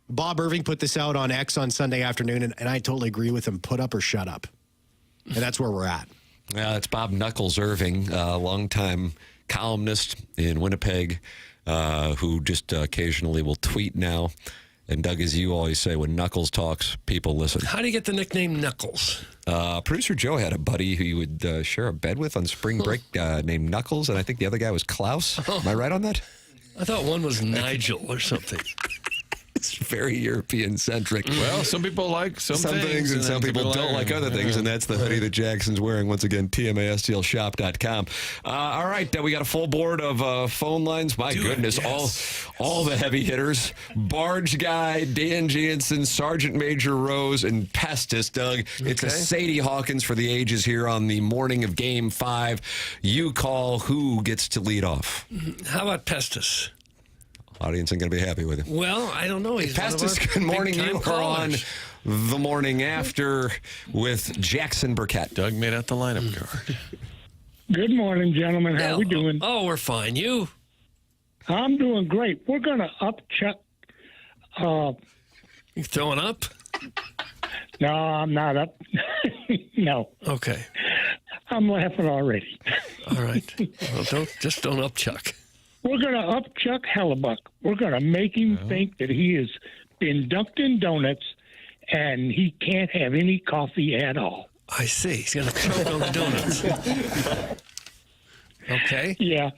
Bob Irving put this out on X on Sunday afternoon, and I totally agree with him. Put up or shut up. And that's where we're at. It's Bob Knuckles Irving, a longtime columnist in Winnipeg, who just occasionally will tweet now. And Doug, as you always say, when Knuckles talks, people listen. How do you get the nickname Knuckles? Producer Joe had a buddy who he would share a bed with on spring break named Knuckles, and I think the other guy was Klaus. Am I right on that? I thought one was Nigel or something. It's very European-centric. Well, some people like some things, and some people don't like other things, and that's the hoodie that Jackson's wearing. Once again, TMASTLshop.com. All right, we got a full board of phone lines. My goodness, yes. all the heavy hitters. Barge Guy, Dan Jansen, Sergeant Major Rose, and Pestis, Doug. It's a Sadie Hawkins for the ages here on the morning of Game 5. You call who gets to lead off. How about Pestis? Audience ain't going to be happy with him. Well, I don't know. He's Pestis, good morning. You are on the morning after with Jackson Burkett. Doug made out the lineup card. Good morning, gentlemen. How we doing? Oh, we're fine. You? I'm doing great. We're going to up Chuck. You throwing up? No, I'm not up. No. Okay. I'm laughing already. All right. Well, don't up Chuck. We're going to up Chuck Hellebuck. We're going to make him think that he has been dunked in donuts and he can't have any coffee at all. I see. He's going to choke on donuts. Okay. Yeah.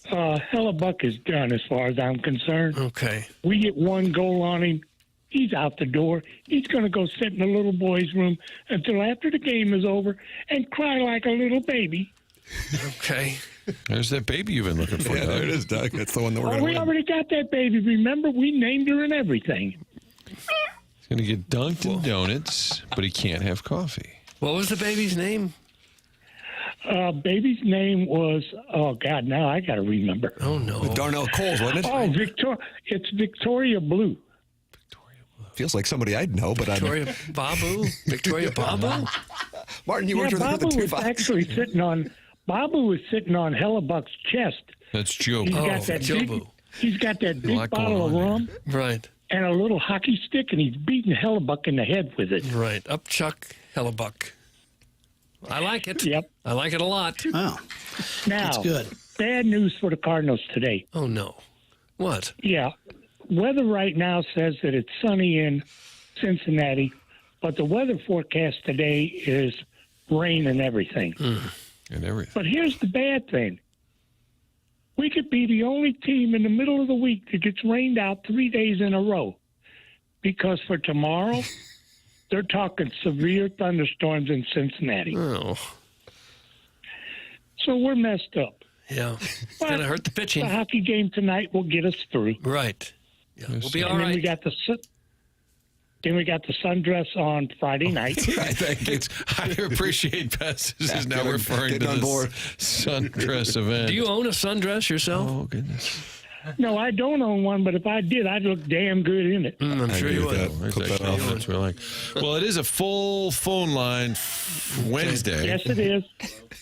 Hellebuck is done as far as I'm concerned. Okay. We get one goal on him. He's out the door. He's going to go sit in the little boy's room until after the game is over and cry like a little baby. Okay. There's that baby you've been looking for, Yeah, Doug. there it is, Doug. That's the one that we're going to We already got that baby. Remember, we named her and everything. He's going to get dunked in donuts, but he can't have coffee. What was the baby's name? Baby's name was, oh, God, now I got to remember. Oh, no. Darnell Coles, wasn't it? Oh, it's Victoria Blue. Feels like somebody I'd know, but Victoria Babu? Victoria Babu? Martin, you worked with Babu the two was actually sitting on... Babu was sitting on Hellebuck's chest. That's Joe. He's got that big bottle of rum. Right. And a little hockey stick, and he's beating Hellebuck in the head with it. Right. Up Chuck Hellebuck. I like it. Yep. I like it a lot. Oh, Now, that's good. bad news for the Cardinals today. Oh, no. What? Yeah. Weather right now says that it's sunny in Cincinnati, but the weather forecast today is rain and everything. And everything. But here's the bad thing. We could be the only team in the middle of the week that gets rained out 3 days in a row. Because for tomorrow, they're talking severe thunderstorms in Cincinnati. Oh. So we're messed up. Yeah. It's going to hurt the pitching. The hockey game tonight will get us through. Right. Yeah, we'll be all and then right. we got the sundress on Friday night. I think I appreciate Festus is now referring to this sundress event. Do you own a sundress yourself? Oh, goodness. No, I don't own one, but if I did, I'd look damn good in it. I'm sure you would. There's actually elements we like. Well, it is a full phone line Wednesday. Yes, it is.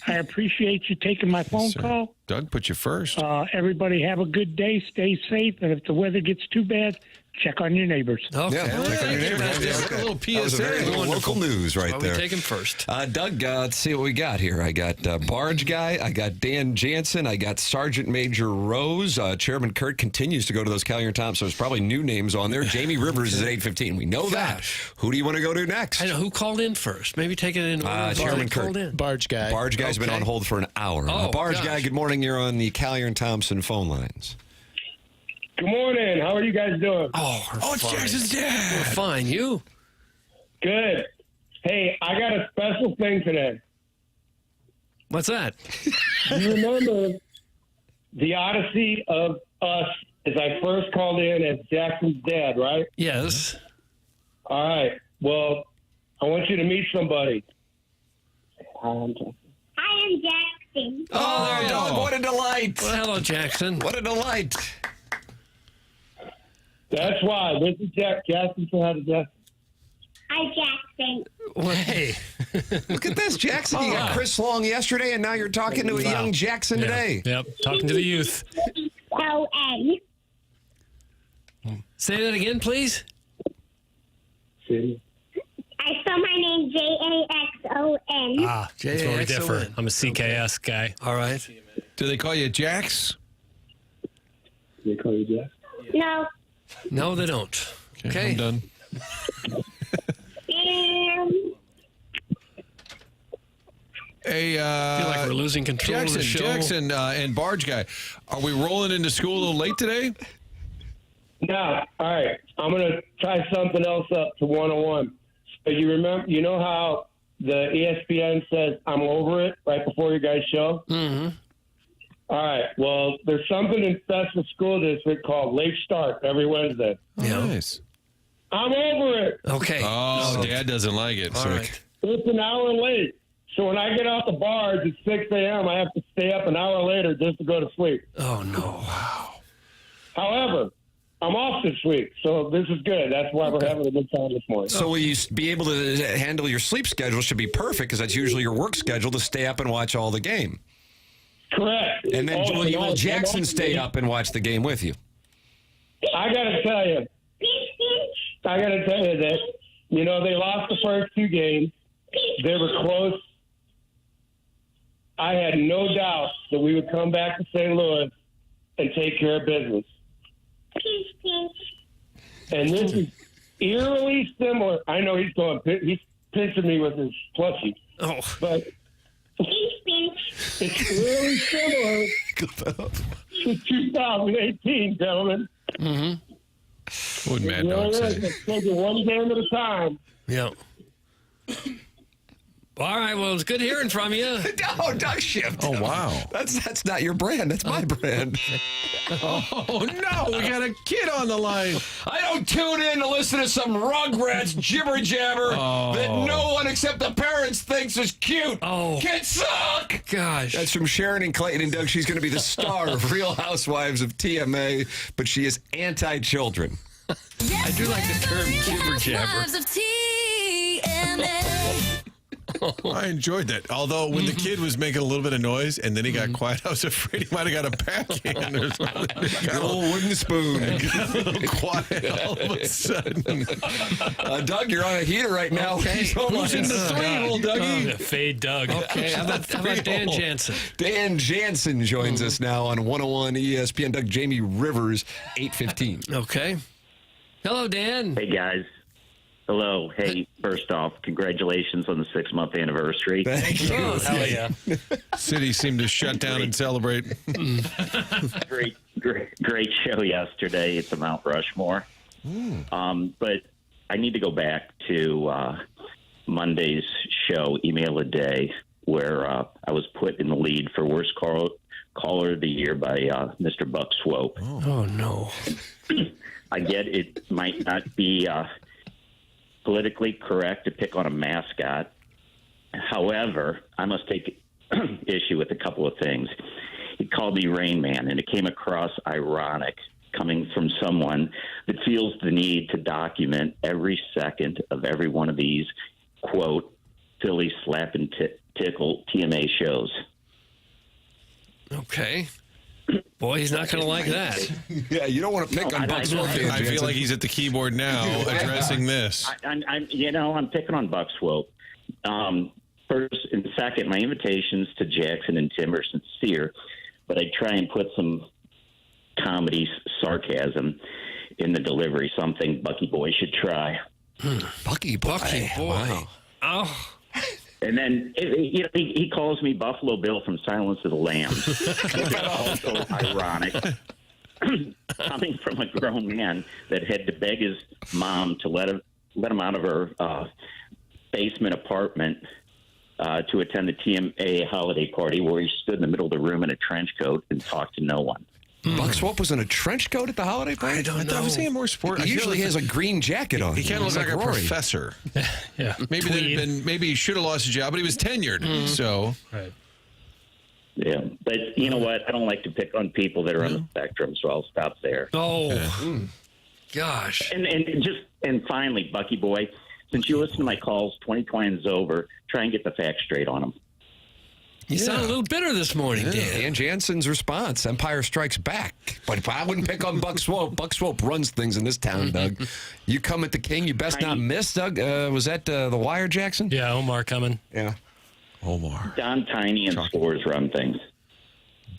I appreciate you taking my phone call. Doug, put you first. Everybody have a good day. Stay safe. And if the weather gets too bad, check on your neighbors. Okay. Yeah, check on your neighbors. A little That was a very PSA. local news right Why there. we take him first. Doug, let's see what we got here. I got Barge Guy. I got Dan Jansen. I got Sergeant Major Rose. Chairman Kurt continues to go to those Callier Thompson. So there's probably new names on there. Jamie Rivers is at 8:15. We know that. Who do you want to go to next? I know. Who called in first? Maybe take it in order. Chairman Called Kurt. in. Barge guy. Barge Guy's been on hold for an hour. Oh, Barge gosh. Guy, good morning. You're on the Callier Thompson phone lines. Good morning. How are you guys doing? Oh, it's Jackson's dad. We're fine. You? Good. Hey, I got a special thing today. What's that? You remember the Odyssey of Us as I first called in as Jackson's dad, right? Yes. All right. Well, I want you to meet somebody. I am Jackson. Oh, there you go. What a delight. Well, hello, Jackson. What a delight. That's why. This is Jackson. So how to Jackson? Hi, Jackson. Well, hey. Look at this, Jackson. You got Chris Long yesterday, and now you're talking to a young Jackson today. Yep, talking to the youth. O-N. Say that again, please. I spell my name Jaxon. Ah, that's where we differ. I'm a CKS guy. All right. Do they call you Jax? They call you Jack? No. No, they don't. Okay. I'm done. Hey, I feel like we're losing control of the show. Jackson and Barge Guy, are we rolling into school a little late today? No. All right. I'm going to try something else up to 101. So you know how the ESPN says, I'm over it right before your guys' show? Mm-hmm. All right. Well, there's something in Festus School District called Late Start every Wednesday. Yeah. Nice. I'm over it. Okay. Oh, Dad doesn't like it. All So right. It's an hour late. So when I get off the barge at 6 a.m., I have to stay up an hour later just to go to sleep. Oh, no. Wow. However, I'm off this week, so this is good. That's why we're having a good time this morning. So will you be able to handle your sleep schedule? Should be perfect because that's usually your work schedule to stay up and watch all the game. Correct. And then will Jackson stay up and watch the game with you? I got to tell you that, they lost the first two games. They were close. I had no doubt that we would come back to St. Louis and take care of business. And this is eerily similar. I know he's pinching me with his plushie. Oh. But it's really similar to 2018, gentlemen. Mm-hmm. What would Mad Dog say? Take it one game at a time. Yeah. All right. Well, it's good hearing from you. Oh, Doug shift. Oh, wow. That's not your brand. That's my brand. Oh, no. We got a kid on the line. I don't tune in to listen to some Rugrats jibber jabber that no one except the parents thinks is cute. Oh. Kids suck. Gosh. That's from Sharon and Clayton and Doug. She's going to be the star of Real Housewives of TMA, but she is anti-children. I do like the term jibber jabber. Housewives of TMA. I enjoyed that. Although when the kid was making a little bit of noise and then he got quiet, I was afraid he might have got a backhand or something. He got a little wooden spoon. Got a little quiet all of a sudden. Doug, you're on a heater right now. Okay. Who's in the three-hole, Dougie? Fade Doug. Okay, how about Dan Jansen? Dan Jansen joins us now on 101 ESPN. Doug, Jamie Rivers, 8:15. Okay. Hello, Dan. Hey, guys. Hello. Hey, first off, congratulations on the 6-month anniversary. Thank you. Oh, hell yeah. City seemed to shut down and celebrate. Great show yesterday at the Mount Rushmore. But I need to go back to Monday's show, Email a Day, where I was put in the lead for worst caller of the year by Mr. Buck Swope. Oh, no. I get it might not be politically correct to pick on a mascot. However, I must take issue with a couple of things. He called me Rain Man, and it came across ironic coming from someone that feels the need to document every second of every one of these, quote, Philly slap and tickle TMA shows. Okay. Boy, he's not going to like that. Yeah, you don't want to pick on Buck Swope. I feel like he's at the keyboard now addressing this. I'm picking on Buck Swope. First and second, my invitations to Jackson and Tim are sincere, but I try and put some comedy sarcasm in the delivery, something Bucky Boy should try. Bucky Boy. Wow. Oh. And then he calls me Buffalo Bill from Silence of the Lambs. Also ironic, coming from a grown man that had to beg his mom to let him out of her basement apartment to attend the TMA holiday party, where he stood in the middle of the room in a trench coat and talked to no one. Buck Swope was in a trench coat at the holiday party? I don't know. I was thinking more sport. He usually has a green jacket on. He kind of looks like a Rory. professor. Yeah. Maybe he should have lost his job, but he was tenured. So. Right. Yeah, but you know what? I don't like to pick on people that are on the spectrum, so I'll stop there. Oh, gosh. And finally, Bucky Boy, since you listen to my calls 2020 is over, try and get the facts straight on them. You sound a little bitter this morning, Dan. Dan Jansen's response, Empire Strikes Back. But I wouldn't pick on Buck Swope. Buck Swope runs things in this town, Doug. You come at the king, you best not miss, Doug. Was that The Wire, Jackson? Yeah, Omar coming. Yeah. Omar. Don Tiny and Scores run things.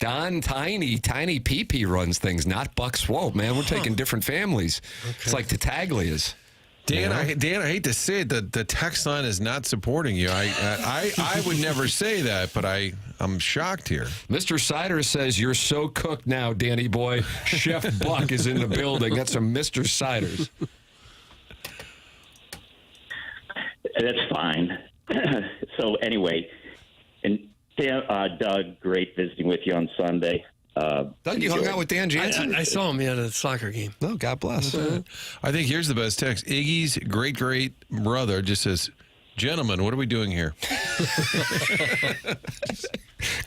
Don Tiny PP runs things, not Buck Swope, man. We're taking different families. Okay. It's like Tattaglia's. Dan, I hate to say it, the text line is not supporting you. I would never say that, but I'm shocked here. Mr. Siders says, you're so cooked now, Danny boy. Chef Buck is in the building. That's from Mr. Siders. That's fine. So anyway, and Doug, great visiting with you on Sunday. Doug, you hung out with Dan Jansen? I saw him at a soccer game. Oh, God bless. I think here's the best text. Iggy's great brother just says, gentlemen, what are we doing here?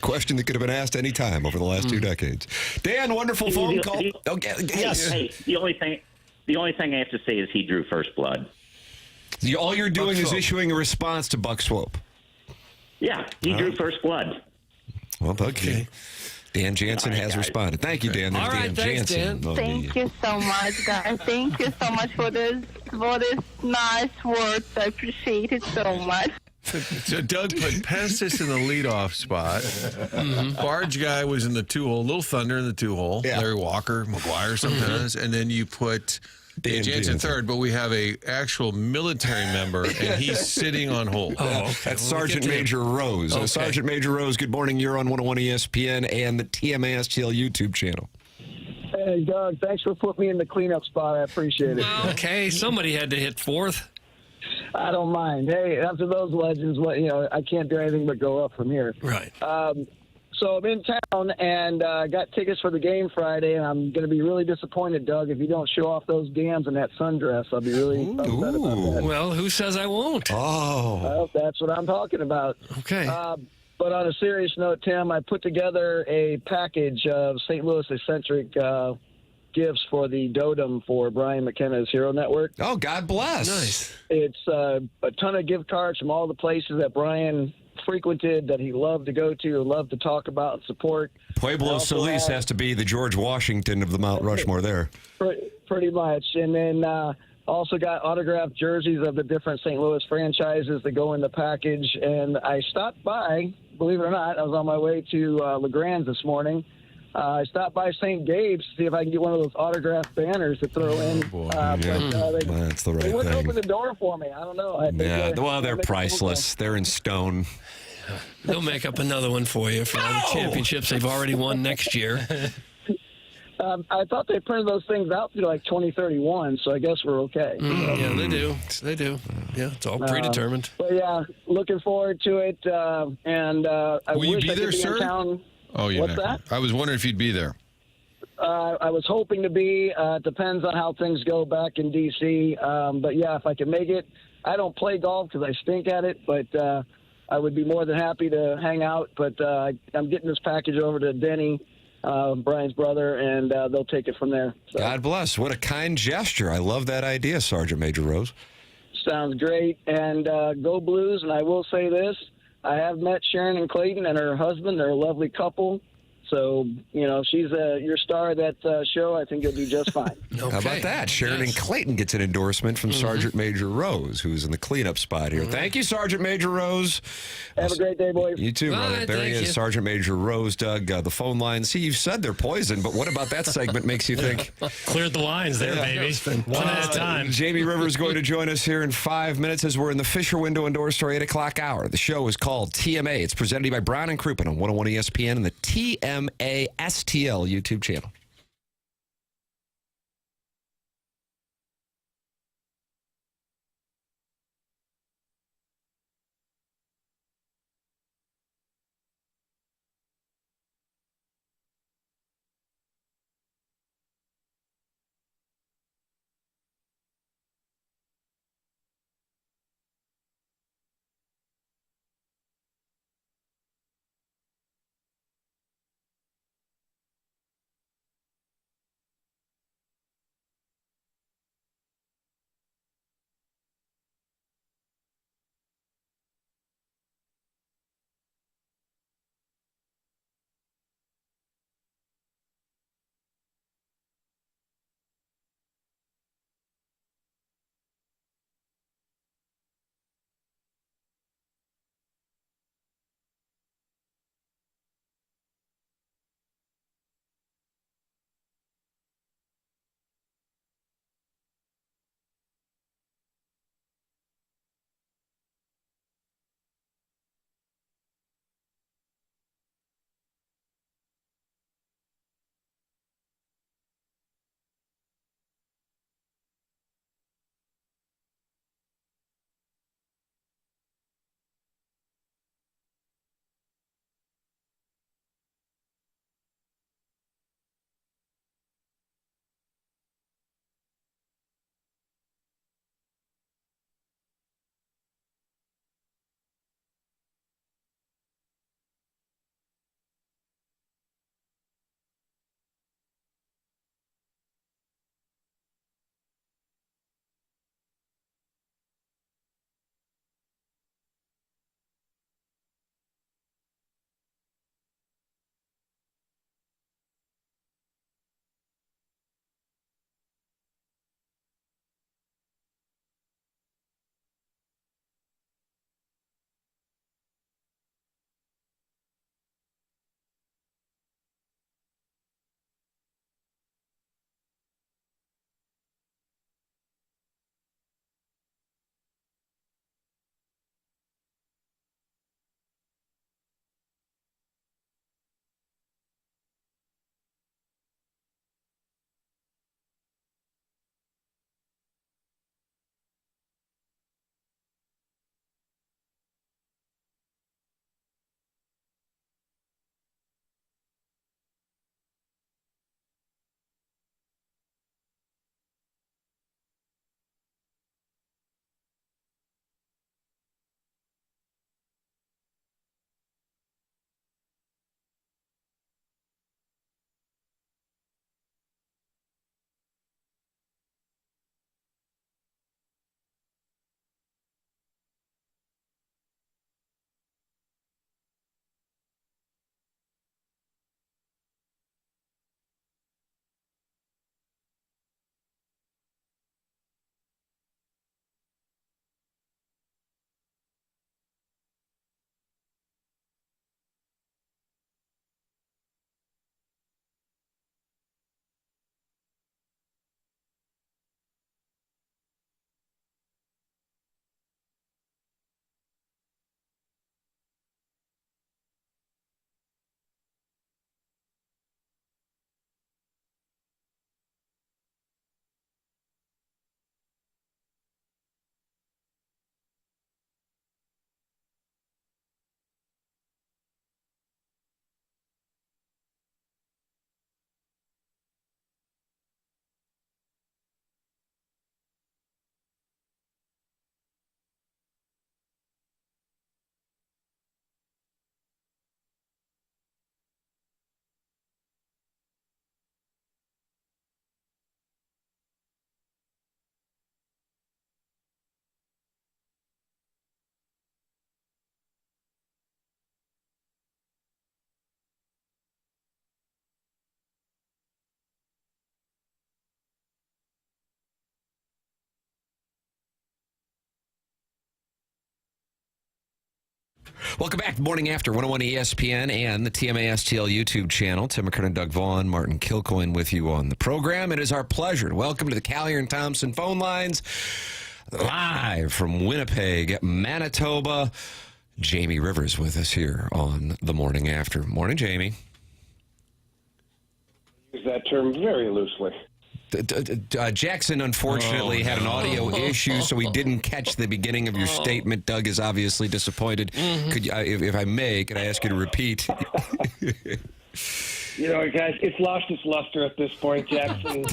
Question that could have been asked any time over the last 2 decades. Dan, wonderful phone call. Yes. Hey, the only thing I have to say is he drew first blood. All you're doing is issuing a response to Buck Swope. Yeah, he drew first blood. Well, Buck, Dan Jansen has responded. Thank you, Dan. All right, thanks, Dan. Thank you so much, guys. Thank you so much for this nice words. I appreciate it so much. So Doug put Pestis in the leadoff spot. Barge guy was in the 2-hole. Little Thunder in the 2-hole. Yeah. Larry Walker, McGuire sometimes. And then you put Dan Jansen third, but we have a actual military member, and he's sitting on hold. Oh, okay. That's Sergeant Major Rose. Okay. Sergeant Major Rose, good morning. You're on 101 ESPN and the TMASTL YouTube channel. Hey, Doug, thanks for putting me in the cleanup spot. I appreciate it. Okay, somebody had to hit fourth. I don't mind. Hey, after those legends, I can't do anything but go up from here. Right. So I'm in town and got tickets for the game Friday, and I'm going to be really disappointed, Doug, if you don't show off those gams and that sundress. I'll be really upset about that. Well, who says I won't? Oh. Well, that's what I'm talking about. Okay. But on a serious note, Tim, I put together a package of St. Louis eccentric gifts for the Dotem for Brian McKenna's Hero Network. Oh, God bless. Nice. It's a ton of gift cards from all the places that Brian frequented, that he loved to go to, loved to talk about and support. Pueblo Solis has to be the George Washington of the Mount Rushmore there. Pretty much. And then also got autographed jerseys of the different St. Louis franchises that go in the package. And I stopped by, believe it or not, I was on my way to LeGrand's this morning. I stopped by St. Gabe's to see if I can get one of those autographed banners to throw in. That's the right they wouldn't thing. open the door for me. I don't know. Well, they're priceless. They're in stone. They'll make up another one for you for all the championships they've already won next year. I thought they printed those things out through like 2031, so I guess we're okay. Yeah, they do. They do. Yeah, it's all predetermined. But yeah, looking forward to it. And I Will you wish be I there, could be sir? in town. Oh, you're What's not. that? I was wondering if you'd be there. I was hoping to be. It depends on how things go back in D.C. But yeah, if I can make it. I don't play golf because I stink at it, but I would be more than happy to hang out. But I'm getting this package over to Denny, Brian's brother, and they'll take it from there. So. God bless. What a kind gesture. I love that idea, Sergeant Major Rose. Sounds great. And go Blues. And I will say this. I have met Sharon and Clayton and her husband. They're a lovely couple. So, she's your star of that show. I think you'll do just fine. How about that? Sharon and Clayton gets an endorsement from Sergeant Major Rose, who's in the cleanup spot here. Thank you, Sergeant Major Rose. Have a great day, boys. You too, brother. There he is, Sergeant Major Rose. Doug, the phone line. See, you've said they're poison, but what about that segment makes you think? Cleared the lines there, baby. One at a time. Jamie Rivers is going to join us here in 5 minutes as we're in the Fisher Window and Door Store 8 o'clock hour. The show is called TMA. It's presented by Brown and Crouppen on 101 ESPN and the TMA STL YouTube channel. Welcome back. Morning After 101 ESPN and the TMASTL YouTube channel. Tim McKernan, Doug Vaughn, Martin Kilcoyne with you on the program. It is our pleasure to welcome to the Callier and Thompson phone lines, live from Winnipeg, Manitoba, Jamie Rivers with us here on the Morning After. Morning, Jamie. Use that term very loosely. Jackson, unfortunately, had an audio issue, so we didn't catch the beginning of your statement. Doug is obviously disappointed. Could you, if I may, could I ask you to repeat? You know, guys, it's lost its luster at this point, Jackson.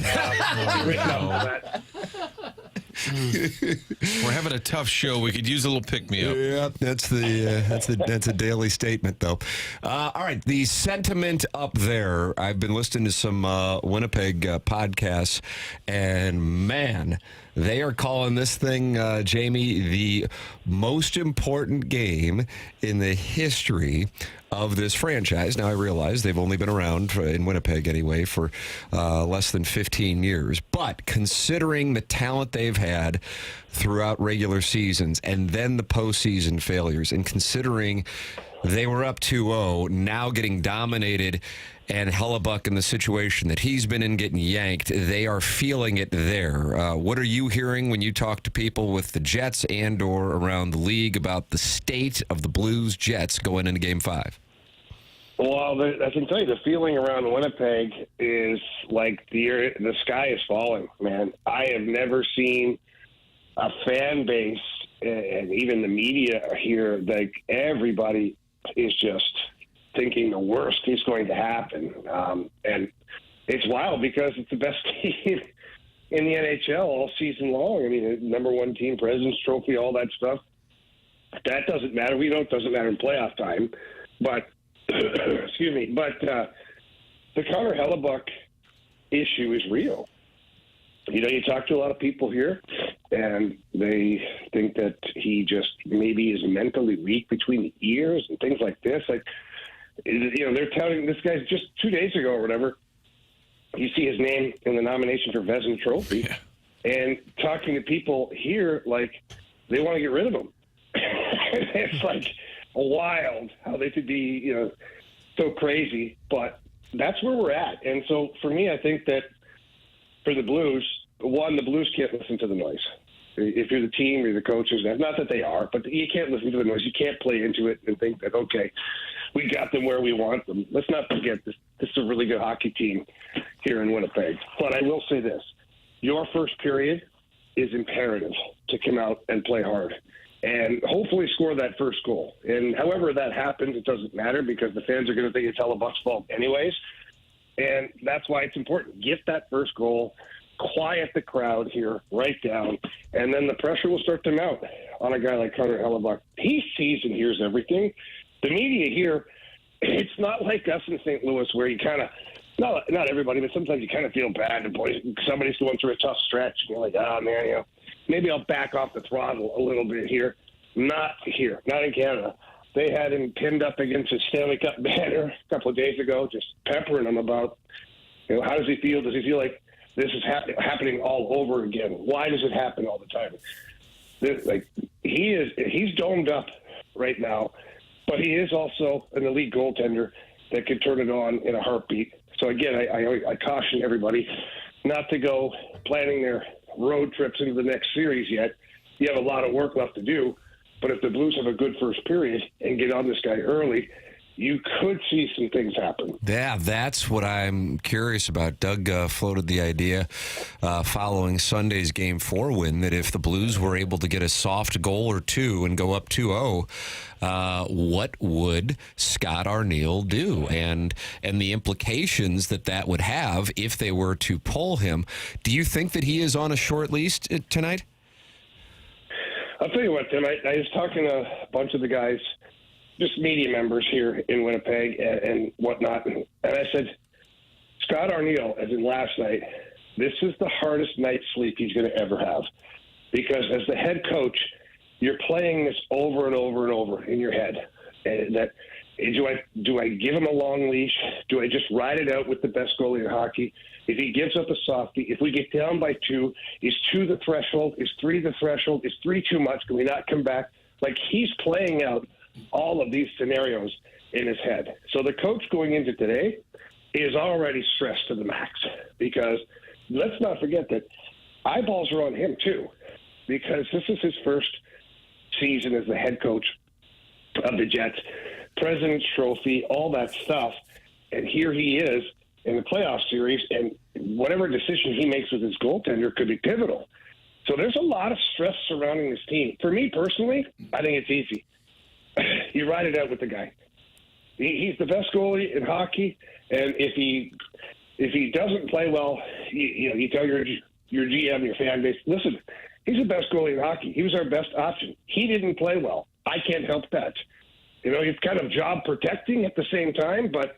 We're having a tough show. We could use a little pick-me-up. Yeah, that's a daily statement, though. All right, the sentiment up there. I've been listening to some Winnipeg podcasts, and man, they are calling this thing, Jamie, the most important game in the history of this franchise. Now, I realize they've only been around, in Winnipeg anyway, for less than 15 years. But considering the talent they've had throughout regular seasons and then the postseason failures, and considering they were up 2-0, now getting dominated, and Hellebuck in the situation that he's been in getting yanked, they are feeling it there. What are you hearing when you talk to people with the Jets and or around the league about the state of the Blues Jets going into Game 5? Well, I can tell you the feeling around Winnipeg is like the sky is falling, man. I have never seen a fan base and even the media here, like everybody is just thinking the worst is going to happen. And it's wild because it's the best team in the NHL all season long. I mean, number one team, President's Trophy, all that stuff. That doesn't matter. We know it doesn't matter in playoff time. But, excuse me, but the Connor Hellebuck issue is real. You know, you talk to a lot of people here, and they think that he just maybe is mentally weak between the ears and things like this. Like, you know, they're touting this guy's just 2 days ago or whatever. You see his name in the nomination for Vezina Trophy, and talking to people here, like they want to get rid of him. It's like wild how they could be, you know, so crazy, but that's where we're at. And so for me, I think that for the Blues, one, the Blues can't listen to the noise. If you're the team or the coaches, not that they are, but you can't listen to the noise. You can't play into it and think that, okay, we got them where we want them. Let's not forget this. This is a really good hockey team here in Winnipeg. But I will say this. Your first period is imperative to come out and play hard and hopefully score that first goal. And however that happens, it doesn't matter because the fans are going to think it's Hellebuck's fault anyways. And that's why it's important. Get that first goal, quiet the crowd here, right down, and then the pressure will start to mount on a guy like Connor Hellebuck. He sees and hears everything. The media here, it's not like us in St. Louis where you kind of, not everybody, but sometimes you kind of feel bad. Somebody's going through a tough stretch, and you're like, oh, man, you know, maybe I'll back off the throttle a little bit here. Not here, not in Canada. They had him pinned up against his Stanley Cup banner a couple of days ago, just peppering him about, you know, how does he feel? Does he feel like this is happening all over again? Why does it happen all the time? He's domed up right now, but he is also an elite goaltender that could turn it on in a heartbeat. So again, I caution everybody not to go planning their road trips into the next series yet. You have a lot of work left to do, but if the Blues have a good first period and get on this guy early, you could see some things happen. Yeah, that's what I'm curious about. Doug floated the idea following Sunday's Game 4 win that if the Blues were able to get a soft goal or two and go up 2-0, what would Scott Arniel do? And the implications that would have if they were to pull him. Do you think that he is on a short leash tonight? I'll tell you what, Tim, I was talking to a bunch of the guys, just media members here in Winnipeg and whatnot, and I said, Scott Arniel, as in last night, this is the hardest night's sleep he's going to ever have. Because as the head coach, you're playing this over and over and over in your head. And that do I give him a long leash? Do I just ride it out with the best goalie in hockey? If he gives up a softie, if we get down by 2, is 2 the threshold? Is 3 the threshold? Is 3 too much? Can we not come back? Like, he's playing out all of these scenarios in his head. So the coach going into today is already stressed to the max, because let's not forget that eyeballs are on him too, because this is his first season as the head coach of the Jets, President's Trophy, all that stuff. And here he is in the playoff series, and whatever decision he makes with his goaltender could be pivotal. So there's a lot of stress surrounding this team. For me personally, I think it's easy. You ride it out with the guy. He's the best goalie in hockey, and if he doesn't play well, you tell your GM, your fan base, listen, he's the best goalie in hockey. He was our best option. He didn't play well. I can't help that. He's kind of job protecting at the same time, but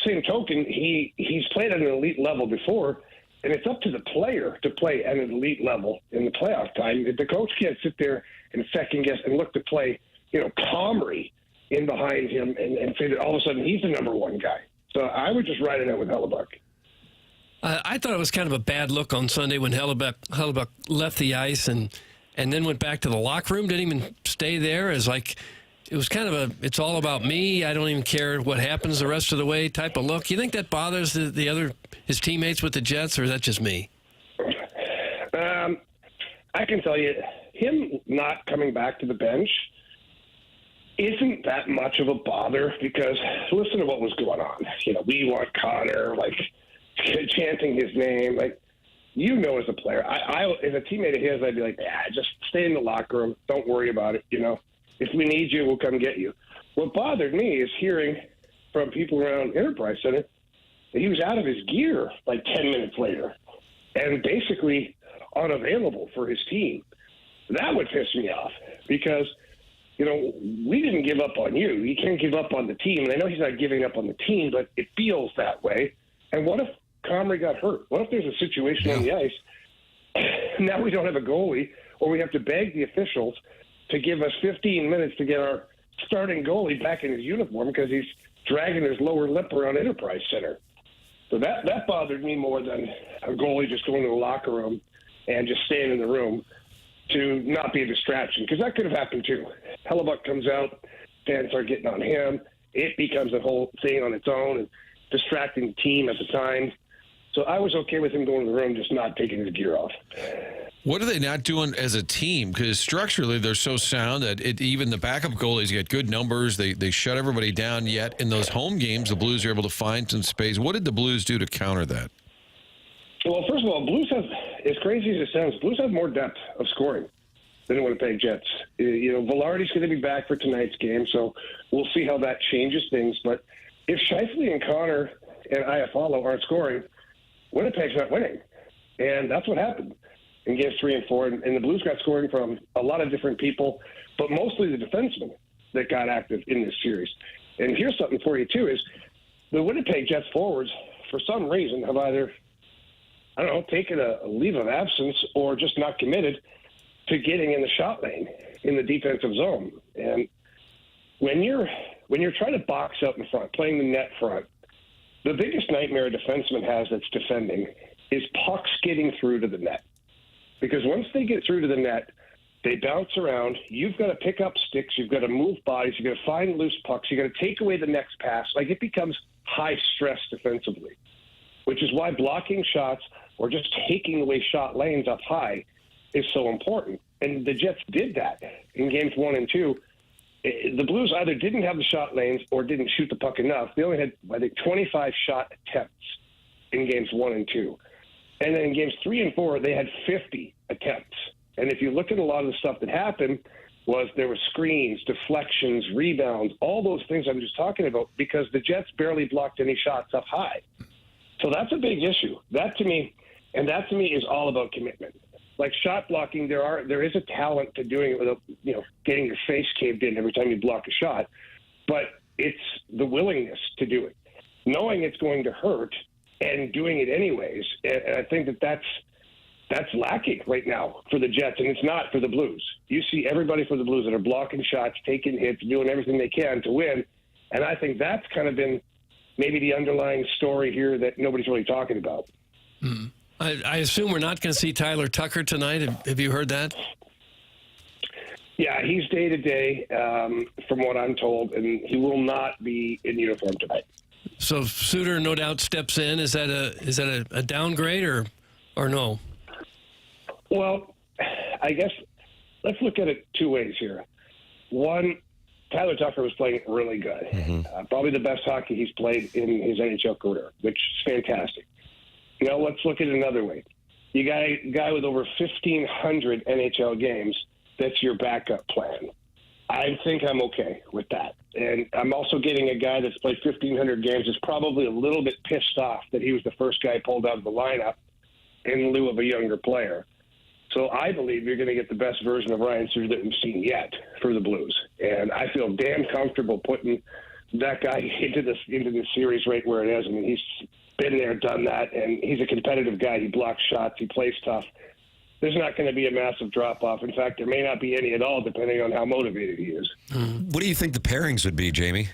same token, he's played at an elite level before, and it's up to the player to play at an elite level in the playoff time. The coach can't sit there and second guess and look to play, Comrie in behind him and say that all of a sudden he's the number one guy. So I would just ride it out with Hellebuyck. I thought it was kind of a bad look on Sunday when Hellebuyck left the ice and then went back to the locker room, didn't even stay there. It was kind of it's all about me. I don't even care what happens the rest of the way type of look. You think that bothers his teammates with the Jets, or is that just me? I can tell you, him not coming back to the bench isn't that much of a bother, because listen to what was going on. We want Connor, chanting his name, as a player. I as a teammate of his, I'd be like, just stay in the locker room. Don't worry about it. If we need you, we'll come get you. What bothered me is hearing from people around Enterprise Center that he was out of his gear 10 minutes later and basically unavailable for his team. That would piss me off, because we didn't give up on you. You can't give up on the team. And I know he's not giving up on the team, but it feels that way. And what if Comrie got hurt? What if there's a situation on the ice? Now we don't have a goalie, or we have to beg the officials to give us 15 minutes to get our starting goalie back in his uniform because he's dragging his lower lip around Enterprise Center. So that bothered me more than a goalie just going to the locker room and just staying in the room to not be a distraction, because that could have happened too. Hellebuyck comes out, fans start getting on him. It becomes a whole thing on its own and distracting the team at the time. So I was okay with him going to the room, just not taking his gear off. What are they not doing as a team? Because structurally, they're so sound that even the backup goalies get good numbers. They shut everybody down. Yet in those home games, the Blues are able to find some space. What did the Blues do to counter that? Well, first of all, Blues have, as crazy as it sounds, Blues have more depth of scoring than the Winnipeg Jets. Velarde's going to be back for tonight's game, so we'll see how that changes things. But if Scheifele and Connor and Iafallo aren't scoring, Winnipeg's not winning. And that's what happened in games 3 and 4. And the Blues got scoring from a lot of different people, but mostly the defensemen that got active in this series. And here's something for you, too, is the Winnipeg Jets forwards, for some reason, have either, taken a leave of absence or just not committed to getting in the shot lane in the defensive zone. And when you're trying to box up in front, playing the net front, the biggest nightmare a defenseman has that's defending is pucks getting through to the net. Because once they get through to the net, they bounce around. You've got to pick up sticks. You've got to move bodies. You've got to find loose pucks. You've got to take away the next pass. It becomes high stress defensively, which is why blocking shots or just taking away shot lanes up high is so important. And the Jets did that in games 1 and 2. The Blues either didn't have the shot lanes or didn't shoot the puck enough. They only had, 25 shot attempts in games 1 and 2. And then in games 3 and 4, they had 50 attempts. And if you look at a lot of the stuff that happened, there were screens, deflections, rebounds, all those things I'm just talking about, because the Jets barely blocked any shots up high. So that's a big issue. That to me is all about commitment. Shot blocking, there is a talent to doing it without getting your face caved in every time you block a shot, but it's the willingness to do it, knowing it's going to hurt and doing it anyways. And I think that's lacking right now for the Jets, and it's not for the Blues. You see everybody for the Blues that are blocking shots, taking hits, doing everything they can to win, and I think that's kind of been maybe the underlying story here that nobody's really talking about. Mm. I assume we're not going to see Tyler Tucker tonight. Have you heard that? Yeah, he's day-to-day, from what I'm told, and he will not be in uniform tonight. So Suter, no doubt, steps in. Is that a downgrade or no? Well, I guess let's look at it two ways here. One, Tyler Tucker was playing really good. Probably the best hockey he's played in his NHL career, which is fantastic. Now let's look at it another way. You got a guy with over 1,500 NHL games. That's your backup plan. I think I'm okay with that. And I'm also getting a guy that's played 1,500 games is probably a little bit pissed off that he was the first guy pulled out of the lineup in lieu of a younger player. So I believe you're going to get the best version of Ryan Suter that we've seen yet for the Blues. And I feel damn comfortable putting that guy into the series right where it is. I mean, he's been there, done that, and he's a competitive guy. He blocks shots. He plays tough. There's not going to be a massive drop-off. In fact, there may not be any at all, depending on how motivated he is. What do you think the pairings would be, Jamie?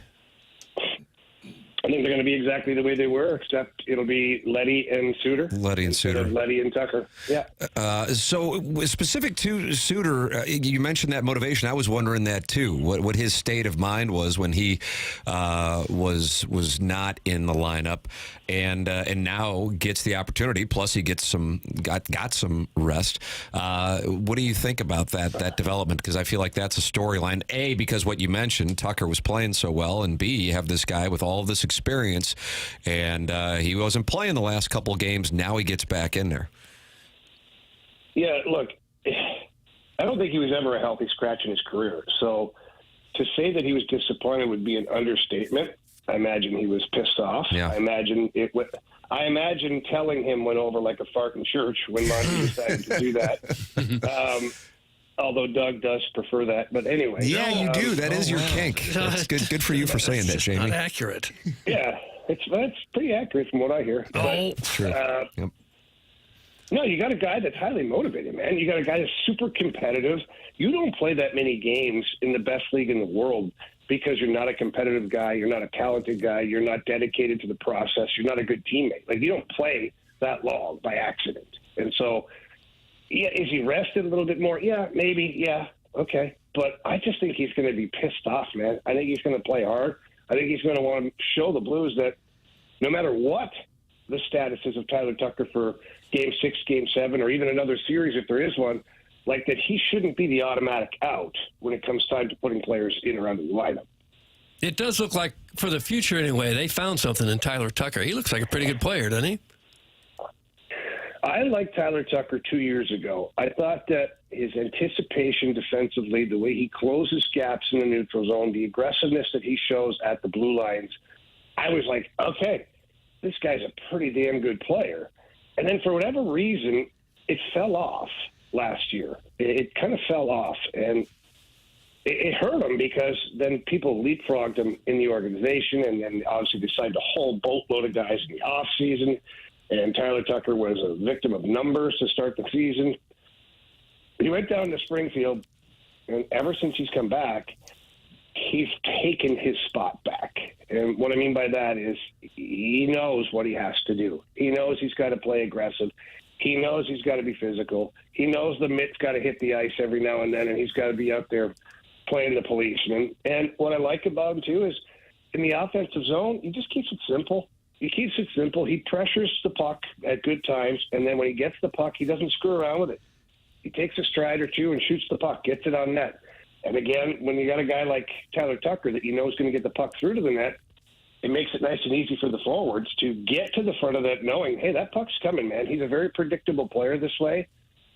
I think they're going to be exactly the way they were, except it'll be Leddy and Suter. Leddy and Suter. Leddy and Tucker. Yeah. So specific to Suter, you mentioned that motivation. I was wondering that too. What his state of mind was when he was not in the lineup, and now gets the opportunity. Plus, he gets got some rest. What do you think about that development? Because I feel like that's a storyline. A, because what you mentioned, Tucker was playing so well, and B, you have this guy with all of this experience, and he wasn't playing the last couple of games. Now he gets back in there. Yeah, look, I don't think he was ever a healthy scratch in his career. So to say that he was disappointed would be an understatement. I imagine he was pissed off. Yeah. I imagine telling him went over like a fart in church when Monty decided to do that. Although Doug does prefer that, but anyway. Yeah, you do. That is your kink. That's good. Good for you for saying that, Jamie. Not accurate. Yeah, that's pretty accurate from what I hear. Oh, true. Yep. No, you got a guy that's highly motivated, man. You got a guy that's super competitive. You don't play that many games in the best league in the world because you're not a competitive guy, you're not a talented guy, you're not dedicated to the process, you're not a good teammate. Like, you don't play that long by accident. And so, yeah, is he rested a little bit more? Yeah, maybe. Yeah, okay. But I just think he's going to be pissed off, man. I think he's going to play hard. I think he's going to want to show the Blues that no matter what the status is of Tyler Tucker for Game 6, Game 7, or even another series if there is one, like that he shouldn't be the automatic out when it comes time to putting players in around the lineup. It does look like, for the future anyway, they found something in Tyler Tucker. He looks like a pretty good player, doesn't he? I liked Tyler Tucker 2 years ago. I thought that his anticipation defensively, the way he closes gaps in the neutral zone, the aggressiveness that he shows at the blue lines, I was like, okay, this guy's a pretty damn good player. And then for whatever reason, it fell off last year. It kind of fell off, and it hurt him because then people leapfrogged him in the organization, and then obviously they signed a whole boatload of guys in the offseason. And Tyler Tucker was a victim of numbers to start the season. He went down to Springfield, and ever since he's come back, he's taken his spot back. And what I mean by that is he knows what he has to do. He knows he's got to play aggressive. He knows he's got to be physical. He knows the mitt's got to hit the ice every now and then, and he's got to be out there playing the policeman. And what I like about him, too, is in the offensive zone, he just keeps it simple. He keeps it simple. He pressures the puck at good times, and then when he gets the puck, he doesn't screw around with it. He takes a stride or two and shoots the puck, gets it on net. And again, when you got a guy like Tyler Tucker that you know is going to get the puck through to the net, it makes it nice and easy for the forwards to get to the front of that knowing, hey, that puck's coming, man. He's a very predictable player this way,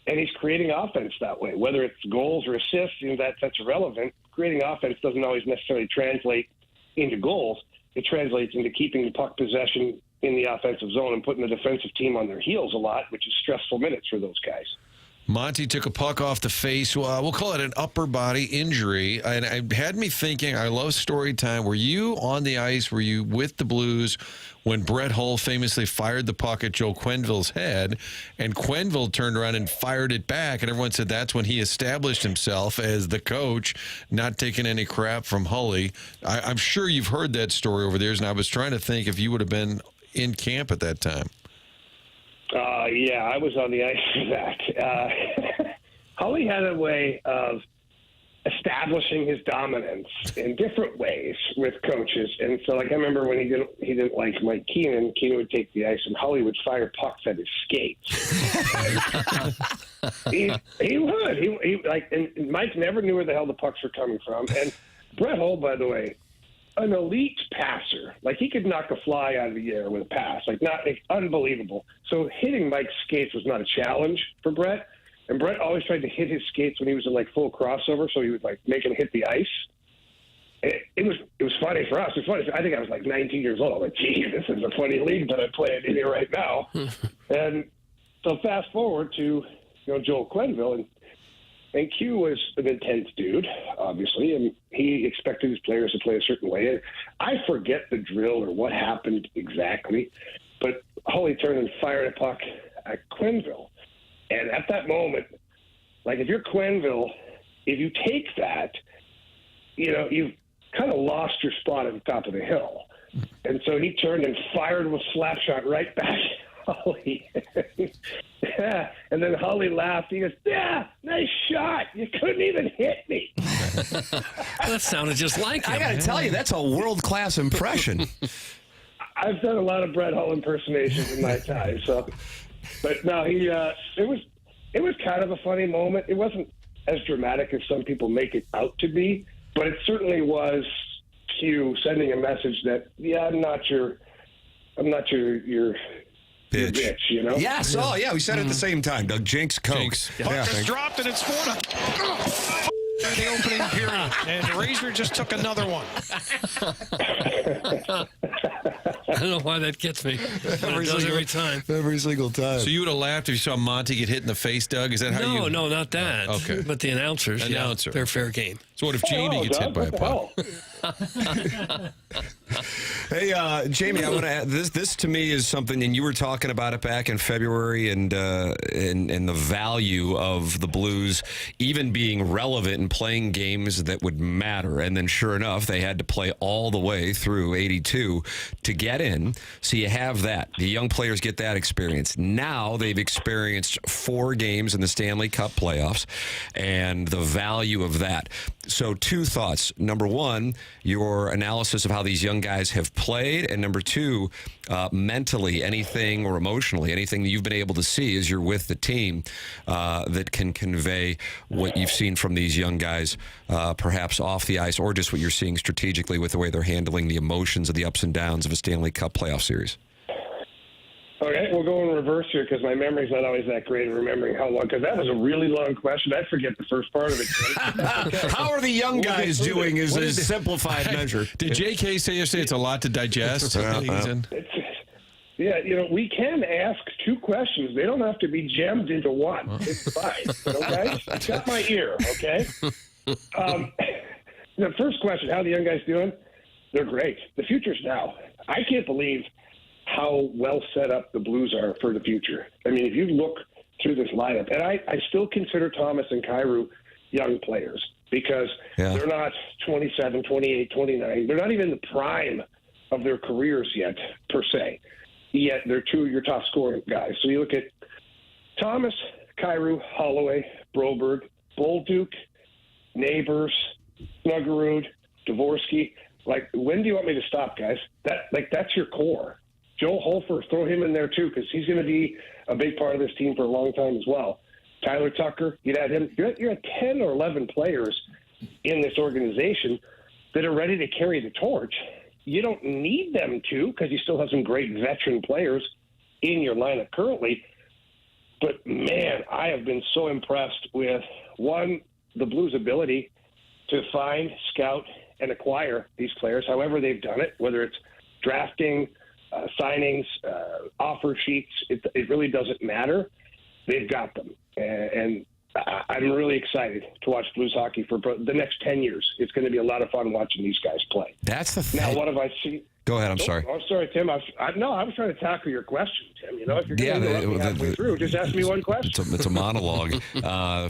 and he's creating offense that way. Whether it's goals or assists, that's irrelevant. Creating offense doesn't always necessarily translate into goals. It translates into keeping the puck possession in the offensive zone and putting the defensive team on their heels a lot, which is stressful minutes for those guys. Monty took a puck off the face. We'll call it an upper body injury. And it had me thinking, I love story time. Were you on the ice? Were you with the Blues when Brett Hull famously fired the puck at Joe Quenneville's head, and Quenneville turned around and fired it back, and everyone said that's when he established himself as the coach, not taking any crap from Hully. I'm sure you've heard that story over the years, and I was trying to think if you would have been in camp at that time. Yeah, I was on the ice for that. Hully had a way of, establishing his dominance in different ways with coaches. And so, like, I remember when he didn't like Mike Keenan would take the ice and Holly would fire pucks at his skates. he would. He like, and Mike never knew where the hell the pucks were coming from. And Brett Hull, by the way, an elite passer. Like, he could knock a fly out of the air with a pass. Like, unbelievable. So hitting Mike's skates was not a challenge for Brett. And Brett always tried to hit his skates when he was in, like, full crossover, so he would, like, make him hit the ice. It was funny for us. It was funny. I think I was, like, 19 years old. I'm like, gee, this is a funny league that I play in here right now. And so fast forward to, Joel Quenneville, and Q was an intense dude, obviously, and he expected his players to play a certain way. And I forget the drill or what happened exactly, but Holly turned and fired a puck at Quenneville. And at that moment, like, if you're Quenneville, if you take that, you've kind of lost your spot at the top of the hill. And so he turned and fired a slap shot right back at Holly. Yeah. And then Holly laughed. He goes, yeah, nice shot. You couldn't even hit me. That sounded just like him. I got to tell you, that's a world-class impression. I've done a lot of Brett Hull impersonations in my time, so... But no, it was kind of a funny moment. It wasn't as dramatic as some people make it out to be, but it certainly was Q sending a message that, I'm not your bitch, Yes. Oh, yeah. We said it at the same time. Doug Jinx, Coke. Puck is dropped and it's Florida. In the opening period, and Razor just took another one. I don't know why that gets me. Every time. Every single time. So you would have laughed if you saw Monty get hit in the face, Doug? Is that how you... No, not that. Okay. But the announcers, they're fair game. So what if Jamie gets hit by a puck? Hey, Jamie, I want to add, this to me is something, and you were talking about it back in February, and the value of the Blues even being relevant and playing games that would matter. And then sure enough, they had to play all the way through 82 to get in. So you have that. The young players get that experience. Now they've experienced 4 games in the Stanley Cup playoffs and the value of that. So 2 thoughts. Number 1, your analysis of how these young guys have played. And number 2, mentally, anything or emotionally, anything that you've been able to see as you're with the team that can convey what you've seen from these young guys, perhaps off the ice, or just what you're seeing strategically with the way they're handling the emotions of the ups and downs of a Stanley Cup playoff series. Okay, we'll go in reverse here because my memory's not always that great of remembering how long, because that was a really long question. I forget the first part of it. How are the young guys doing is a simplified measure. Did JK say yesterday it's a lot to digest? Yeah, we can ask 2 questions. They don't have to be jammed into one. It's fine. Okay? Got my ear, okay? The first question, how are the young guys doing? They're great. The future's now. I can't believe how well set up the Blues are for the future. I mean, if you look through this lineup, and I still consider Thomas and Kyrou young players because they're not 27, 28, 29. They're not even the prime of their careers yet, per se. Yet they're 2 of your top scoring guys. So you look at Thomas, Kyrou, Holloway, Broberg, Bolduc, Neighbors, Snuggerud, Dvorsky. Like, when do you want me to stop, guys? That's your core. Joe Holfer, throw him in there too, because he's going to be a big part of this team for a long time as well. Tyler Tucker, you'd add him. You're at 10 or 11 players in this organization that are ready to carry the torch. You don't need them to, because you still have some great veteran players in your lineup currently. But, man, I have been so impressed with, one, the Blues' ability to find, scout, and acquire these players, however they've done it, whether it's drafting, signings, offer sheets. It really doesn't matter. They've got them. And I'm really excited to watch Blues hockey for the next 10 years. It's going to be a lot of fun watching these guys play. That's the thing. Now, what have I seen? Go ahead. I'm sorry. I'm sorry, Tim. I was trying to tackle your question, Tim. If you're going to interrupt me halfway through, just ask me one question. It's a monologue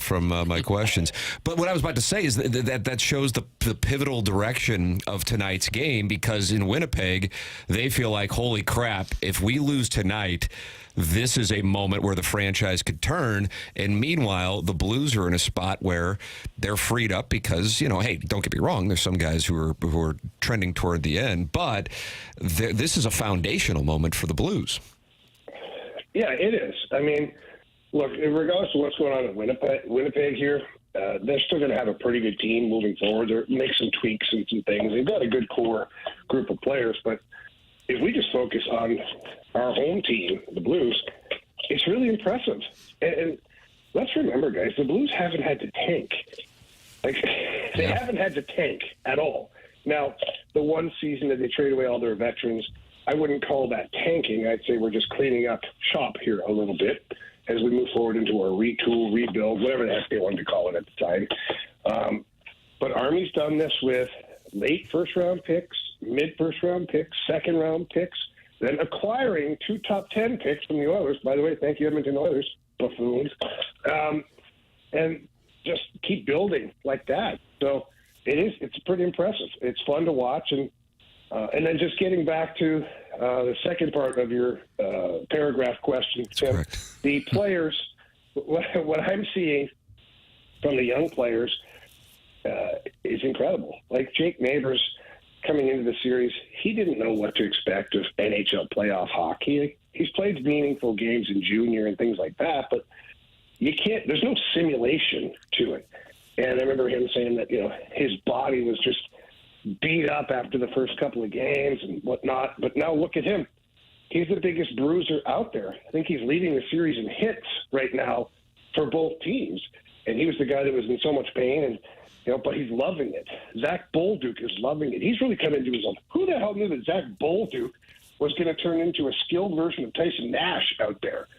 from my questions. But what I was about to say is that shows the pivotal direction of tonight's game, because in Winnipeg, they feel like, holy crap, if we lose tonight, this is a moment where the franchise could turn. And meanwhile, the Blues are in a spot where they're freed up because, hey, don't get me wrong, there's some guys who are trending toward the end, but this is a foundational moment for the Blues. Yeah, it is. I mean, look, regardless of what's going on in Winnipeg here, they're still going to have a pretty good team moving forward. They're make some tweaks and some things. They've got a good core group of players, but if we just focus on our home team, the Blues, it's really impressive. And let's remember, guys, the Blues haven't had to tank. They haven't had to tank at all. Now, the one season that they trade away all their veterans, I wouldn't call that tanking. I'd say we're just cleaning up shop here a little bit as we move forward into our retool, rebuild, whatever the heck they wanted to call it at the time. But Army's done this with late first-round picks, mid-first-round picks, second-round picks, then acquiring 2 top 10 picks from the Oilers. By the way, thank you, Edmonton Oilers, buffoons. And just keep building like that. So it's pretty impressive. It's fun to watch. And then just getting back to the second part of your paragraph question, Tim, the players, what I'm seeing from the young players is incredible. Like Jake Neighbors coming into the series, he didn't know what to expect of NHL playoff hockey. He's played meaningful games in junior and things like that, but there's no simulation to it. And I remember him saying that, his body was just beat up after the first couple of games and whatnot. But now look at him. He's the biggest bruiser out there. I think he's leading the series in hits right now for both teams. And he was the guy that was in so much pain, and but he's loving it. Zach Bolduc is loving it. He's really come into his own. Who the hell knew that Zach Bolduc was going to turn into a skilled version of Tyson Nash out there?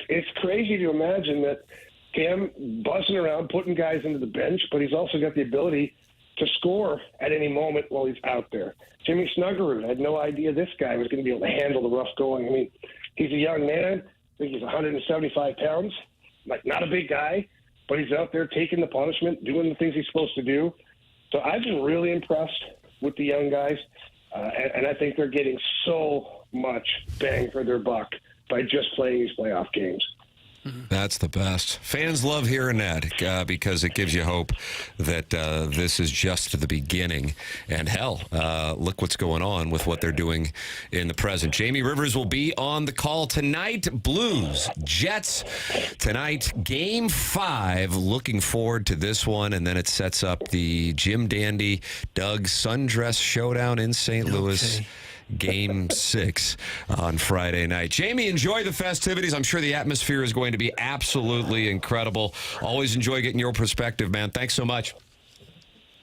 It's crazy to imagine that him buzzing around, putting guys into the bench, but he's also got the ability to score at any moment while he's out there. Jimmy Snuggerud, I had no idea this guy was going to be able to handle the rough going. I mean, he's a young man. I think he's 175 pounds. Not a big guy, but he's out there taking the punishment, doing the things he's supposed to do. So I've been really impressed with the young guys, and I think they're getting so much bang for their buck by just playing these playoff games. That's the best. Fans love hearing that because it gives you hope that this is just the beginning. And hell, look what's going on with what they're doing in the present. Jamie Rivers will be on the call tonight. Blues, Jets tonight, Game 5. Looking forward to this one. And then it sets up the Jim Dandy, Doug Sundress showdown in St. Louis. Game 6 on Friday night. Jamie, enjoy the festivities. I'm sure the atmosphere is going to be absolutely incredible. Always enjoy getting your perspective, man. Thanks so much.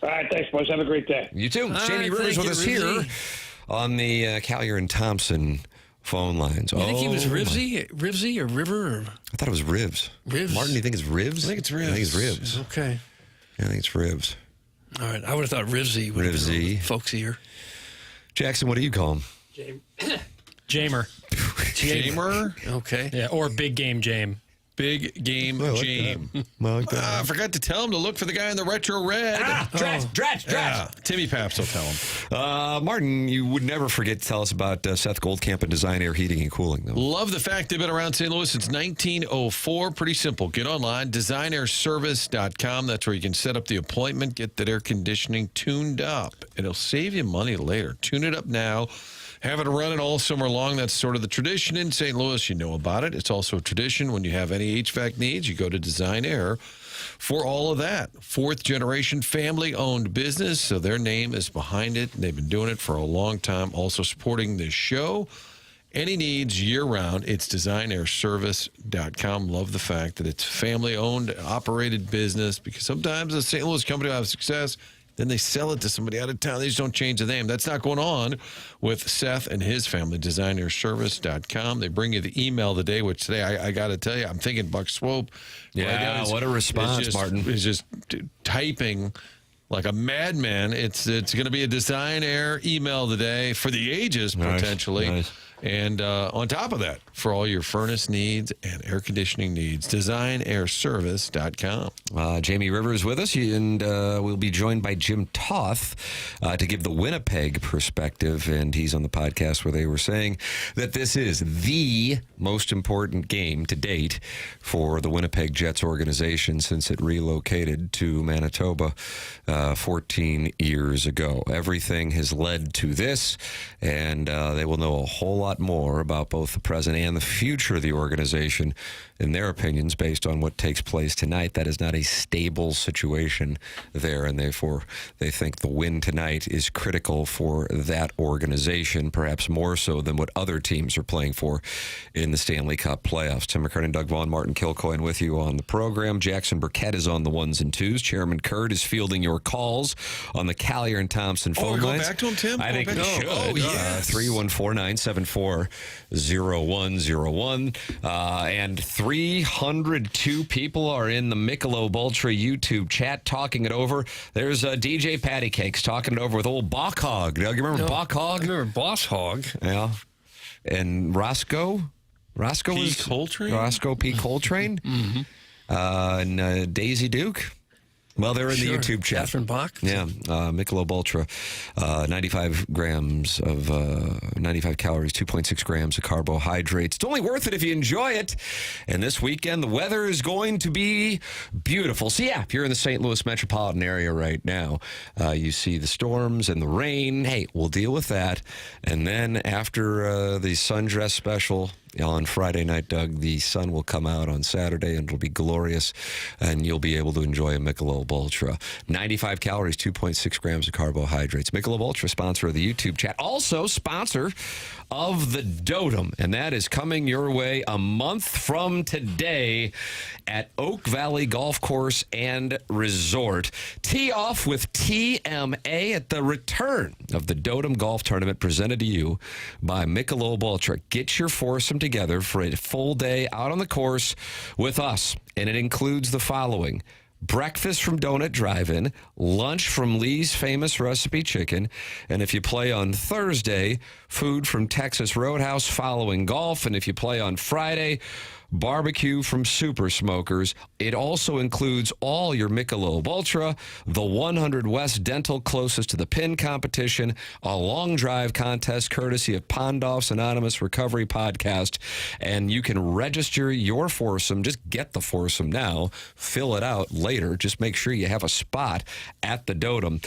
All right, thanks, boys. Have a great day. You too. Jamie Rivers with us here on the Callier and Thompson phone lines. You think he was Rivsy or River? Or? I thought it was Rivs. Rivs? Martin, do you think it's Rivs? I think it's Rivs. I think it's Rivs. Okay. Yeah, I think it's Rivs. All right. I would have thought Rivsy would have been folksier. Jackson, what do you call him? Jamer. Jamer? Okay. Yeah, or Big Game Jame. Big Game Jame. I forgot to tell him to look for the guy in the retro red. Dratch. Yeah, Timmy Paps will tell him. Martin, you would never forget to tell us about Seth Goldcamp and Design Air Heating and Cooling, though. Love the fact they've been around St. Louis since 1904. Pretty simple. Get online, designairservice.com. That's where you can set up the appointment, get that air conditioning tuned up. It'll save you money later. Tune it up now. Have it running all summer long. That's sort of the tradition in St. Louis. You know about it. It's also a tradition when you have any HVAC needs, you go to Design Air for all of that. 4th-generation family-owned business, so their name is behind it. They've been doing it for a long time, also supporting this show. Any needs year-round, it's designairservice.com. Love the fact that it's family-owned, operated business, because sometimes a St. Louis company will have success, then they sell it to somebody out of town. They just don't change the name. That's not going on with Seth and his family, designairservice.com. They bring you the email of the day, which today, I got to tell you, I'm thinking Buck Swope. Yeah, what a response, Martin. He's just typing like a madman. It's going to be a Design Air email today for the ages, potentially. Nice. And on top of that, for all your furnace needs and air conditioning needs, designairservice.com. Jamie Rivers with us, and we'll be joined by Jim Toth to give the Winnipeg perspective. And he's on the podcast where they were saying that this is the most important game to date for the Winnipeg Jets organization since it relocated to Manitoba 14 years ago. Everything has led to this, and they will know a whole lot more about both the present and the future of the organization in their opinions based on what takes place tonight. That is not a stable situation there, and therefore they think the win tonight is critical for that organization, perhaps more so than what other teams are playing for in the Stanley Cup playoffs. Tim McKernan, Doug Vaughn, Martin Kilcoyne with you on the program. Jackson Burkett is on the ones and twos. Chairman Kurt is fielding your calls on the Callier and Thompson phone we're lines. going back to him, Tim? I think we should. Oh, yes. 314-974-0101. And 302 people are in the Michelob Ultra YouTube chat talking it over. There's DJ Patty Cakes talking it over with old Bach Hog. Doug, you remember Bach Hog? I remember Boss Hog. Yeah. And Roscoe P. Coltrane? Roscoe P. Coltrane. Mm-hmm. And Daisy Duke. Well, they're in the YouTube chat. Catherine Bach. Yeah, Michelob Ultra, 95 grams of 95 calories, 2.6 grams of carbohydrates. It's only worth it if you enjoy it. And this weekend, the weather is going to be beautiful. So, yeah, if you're in the St. Louis metropolitan area right now, you see the storms and the rain. Hey, we'll deal with that. And then after the sundress special on Friday night, Doug, the sun will come out on Saturday, and it'll be glorious, and you'll be able to enjoy a Michelob Ultra. 95 calories, 2.6 grams of carbohydrates. Michelob Ultra, sponsor of the YouTube chat. Also, sponsor of the Dotem, and that is coming your way a month from today at Oak Valley Golf Course and Resort. Tee off with TMA at the return of the Dotem Golf Tournament presented to you by Michelob Ultra. Get your foursome together for a full day out on the course with us, and it includes the following: breakfast from Donut Drive-In, lunch from Lee's Famous Recipe Chicken, and if you play on Thursday, food from Texas Roadhouse following golf, and if you play on Friday, barbecue from Super Smokers. It also includes all your Michelob Ultra, the 100 West Dental closest to the pin competition, a long drive contest courtesy of Pondoff's Anonymous Recovery Podcast, and you can register your foursome. Just get the foursome now, fill it out later. Just make sure you have a spot at the Dotem.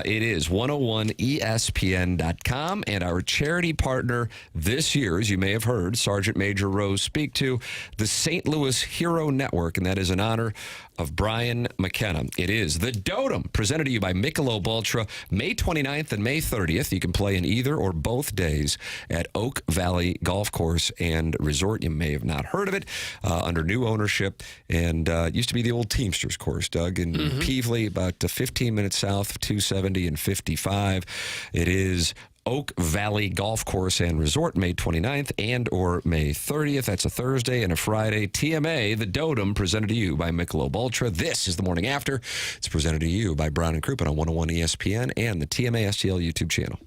It is 101ESPN.com, and our charity partner this year, as you may have heard Sergeant Major Rose speak to, the St. Louis Hero Network, and that is in honor of Brian McKenna. It is the Dotem, presented to you by Michelob Ultra, May 29th and May 30th. You can play in either or both days at Oak Valley Golf Course and Resort. You may have not heard of it, under new ownership, and it used to be the old Teamsters course, Doug, in Peevely, about 15 minutes south of 270 and 55. It is Oak Valley Golf Course and Resort, May 29th and or May 30th. That's a Thursday and a Friday. TMA, the Dotem, presented to you by Michelob Ultra. This is the morning after. It's presented to you by Brown and Crouppen on 101 ESPN and the TMA STL YouTube channel.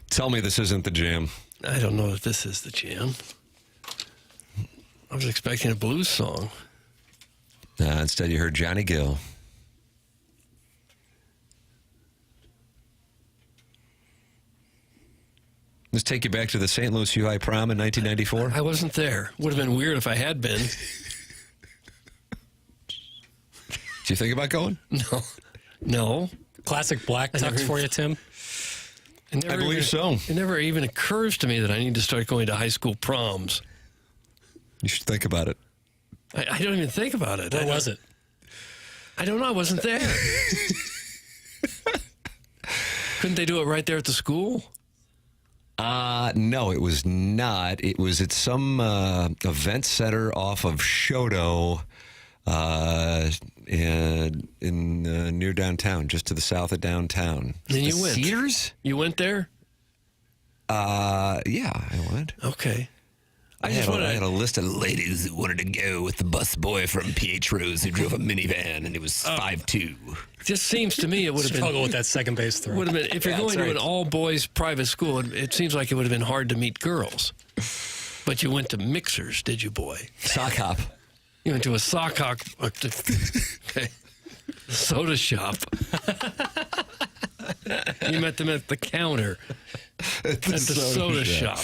Tell me this isn't the jam. I don't know if this is the jam. I was expecting a blues song. Instead, you heard Johnny Gill. Let's take you back to the St. Louis UI prom in 1994. I wasn't there. Would have been weird if I had been. Do you think about going? No. Classic black tux for you, Tim? I believe so. It never even occurs to me that I need to start going to high school proms. You should think about it. I don't even think about it. Where was it? I don't know. I wasn't there. Couldn't they do it right there at the school? No, it was not. It was at some event center off of Shodo in near downtown, just to the south of downtown. Then you went. Cedars? You went there? Yeah, I went. Okay. I had a list of ladies who wanted to go with the bus boy from Pietro's who drove a minivan, and it was 5'2". Just seems to me it would have been struggle with that second base throw. Would have been if you're going to an all boys private school. It seems like it would have been hard to meet girls. But you went to mixers, did you, boy? Sock hop. You went to a sock hop, soda shop. You met them at the counter at the soda shop.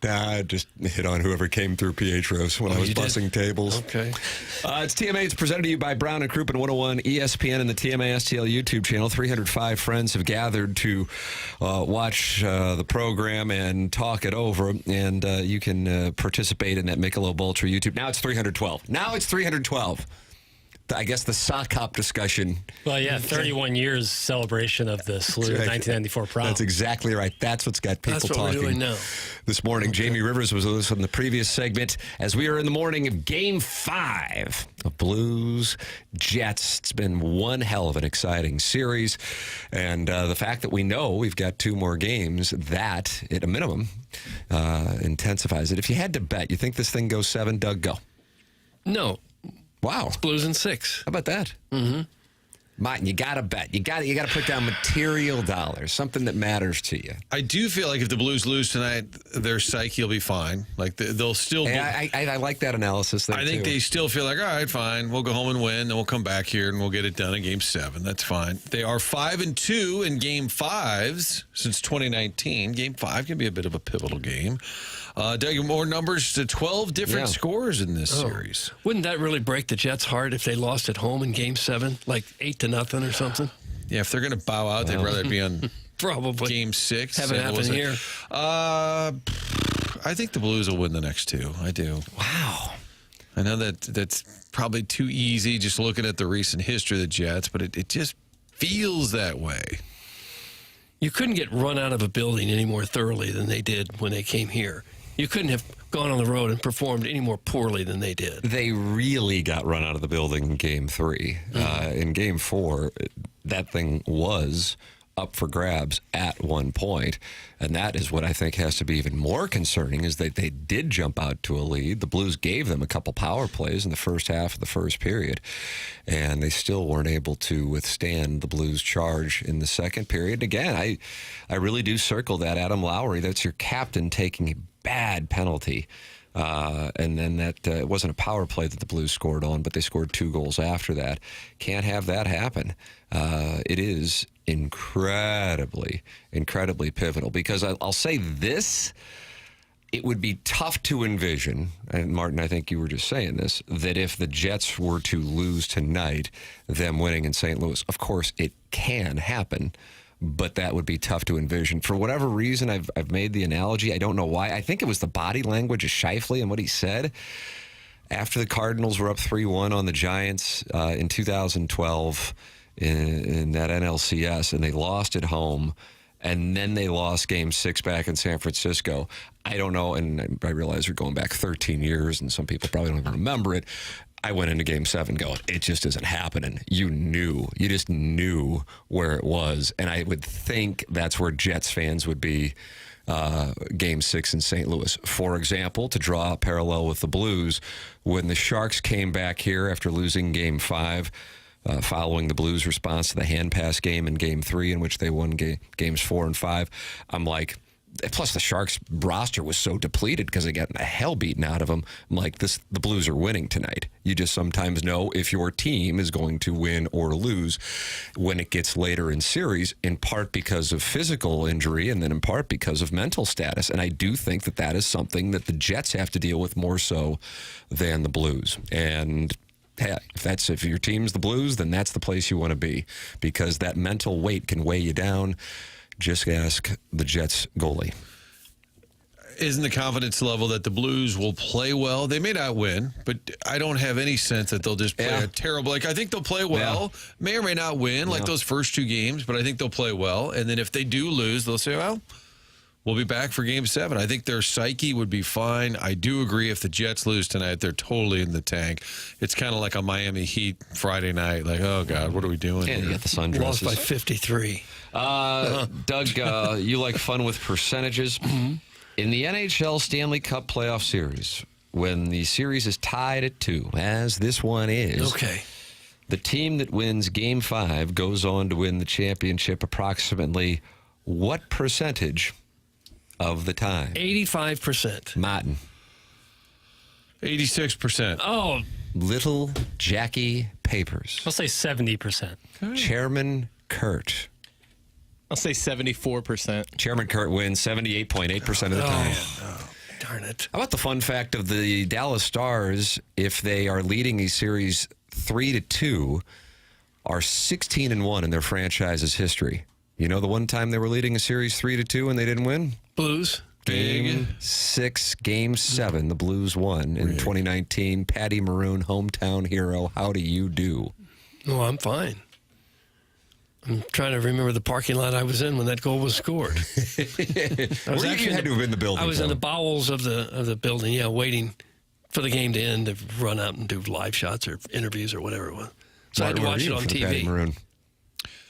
Nah, I just hit on whoever came through Pietro's when I was bussing tables. Okay. It's TMA. It's presented to you by Brown and Crouppen 101 ESPN and the TMA STL YouTube channel. 305 friends have gathered to watch the program and talk it over. And you can participate in that Michelob Ultra YouTube. Now it's 312. I guess the sock hop discussion. Well, yeah, 31 years celebration of the SLU 1994 prom. That's exactly right. That's what's got people talking. That's what we're doing now. This morning, Jamie Rivers was with us on the previous segment as we are in the morning of Game 5 of Blues Jets. It's been one hell of an exciting series. And the fact that we know we've got 2 more games, that, at a minimum, intensifies it. If you had to bet, you think this thing goes 7, Doug, go. No. Wow. It's Blues in 6. How about that? Mm-hmm. Martin, you got to bet. You got to put down material dollars, something that matters to you. I do feel like if the Blues lose tonight, their psyche will be fine. Like they'll still. I like that analysis. I think they still feel like, all right, fine, we'll go home and win, then we'll come back here and we'll get it done in Game 7. That's fine. They are 5-2 in Game 5s since 2019. Game 5 can be a bit of a pivotal game. Doug, more numbers to 12 different scores in this series. Wouldn't that really break the Jets' heart if they lost at home in Game 7, like 8-0 or something? Yeah, if they're going to bow out, they'd rather be on probably Game 6. Have it happen here. I think the Blues will win the next 2. I do. Wow. I know that's probably too easy just looking at the recent history of the Jets, but it just feels that way. You couldn't get run out of a building any more thoroughly than they did when they came here. You couldn't have gone on the road and performed any more poorly than they did. They really got run out of the building in Game 3. In Game 4, that thing was up for grabs at one point, and that is what I think has to be even more concerning is that they did jump out to a lead. The Blues gave them a couple power plays in the first half of the first period, and they still weren't able to withstand the Blues charge in the second period. Again, I really do circle that. Adam Lowry, that's your captain, taking a bad penalty. And then that it wasn't a power play that the Blues scored on, but they scored 2 goals after that. Can't have that happen. It is incredibly pivotal because I'll say this. It would be tough to envision, and Martin, I think you were just saying this, that if the Jets were to lose tonight, them winning in St. Louis, of course it can happen, but that would be tough to envision. For whatever reason, I've made the analogy. I don't know why. I think it was the body language of Scheifele and what he said after the Cardinals were up 3-1 on the Giants in 2012 in that NLCS, and they lost at home, and then they lost Game 6 back in San Francisco. I don't know, and I realize we're going back 13 years, and some people probably don't even remember it. I went into Game 7 going, it just isn't happening. You just knew where it was. And I would think that's where Jets fans would be Game 6 in St. Louis. For example, to draw a parallel with the Blues, when the Sharks came back here after losing Game 5, following the Blues' response to the hand pass game in Game 3, in which they won games 4 and 5. I'm like, plus the Sharks roster was so depleted because they got the hell beaten out of them. I'm like, the Blues are winning tonight. You just sometimes know if your team is going to win or lose when it gets later in series, in part because of physical injury and then in part because of mental status. And I do think that is something that the Jets have to deal with more so than the Blues. And hey, if your team's the Blues, then that's the place you want to be, because that mental weight can weigh you down. Just ask the Jets goalie. Isn't the confidence level that the Blues will play well? They may not win, but I don't have any sense that they'll just play a terrible. Like, I think they'll play well. May or may not win, like those first 2 games, but I think they'll play well. And then if they do lose, they'll say, well, we'll be back for Game 7. I think their psyche would be fine. I do agree if the Jets lose tonight, they're totally in the tank. It's kind of like a Miami Heat Friday night. Like, oh, God, what are we doing here? You got the sundresses. Lost by 53. Doug, you like fun with percentages. Mm-hmm. In the NHL Stanley Cup playoff series, when the series is tied at 2, as this one is, the team that wins Game 5 goes on to win the championship approximately what percentage of the time? 85%. Martin. 86%. Oh. Little Jackie Papers. I'll say 70%. Chairman Kurt. I'll say 74%. Chairman Kurt wins 78.8% of the time. Oh, darn it. How about the fun fact of the Dallas Stars, if they are leading a series 3-2, are 16-1 in their franchise's history. You know the one time they were leading a series 3-2 and they didn't win? Blues. Game 6, Game 7, the Blues won in 2019. Patty Maroon, hometown hero. How do you do? Oh, I'm fine. I'm trying to remember the parking lot I was in when that goal was scored. You had to have been in the building. I was in the bowels of the building, waiting for the game to end to run out and do live shots or interviews or whatever it was. So I had to watch it on TV. Patty Maroon?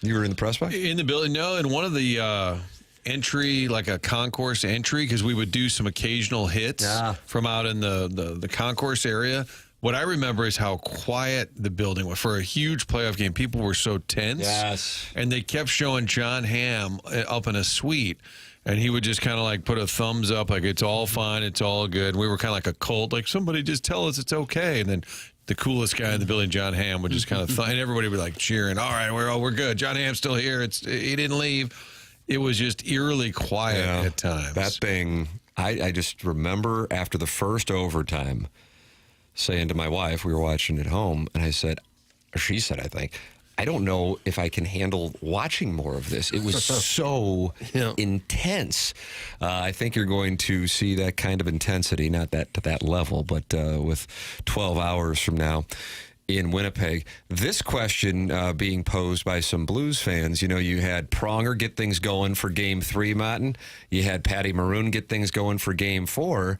You were in the press box? In the building, no. In one of the entry, like a concourse entry, because we would do some occasional hits from out in the concourse area. What I remember is how quiet the building was. For a huge playoff game, people were so tense. Yes. And they kept showing John Hamm up in a suite. And he would just kind of like put a thumbs up, like, it's all fine, it's all good. We were kind of like a cult, like, somebody just tell us it's okay. And then the coolest guy in the building, John Hamm, would just kind of and everybody would be like cheering. All right, we're good. John Hamm's still here. He didn't leave. It was just eerily quiet at times. That thing, I just remember after the first overtime saying to my wife, we were watching at home, and I said, or she said, I think, I don't know if I can handle watching more of this. It was so intense. I think you're going to see that kind of intensity, not that to that level, but with 12 hours from now in Winnipeg. This question being posed by some Blues fans, you had Pronger get things going for Game 3, Martin. You had Patty Maroon get things going for Game 4.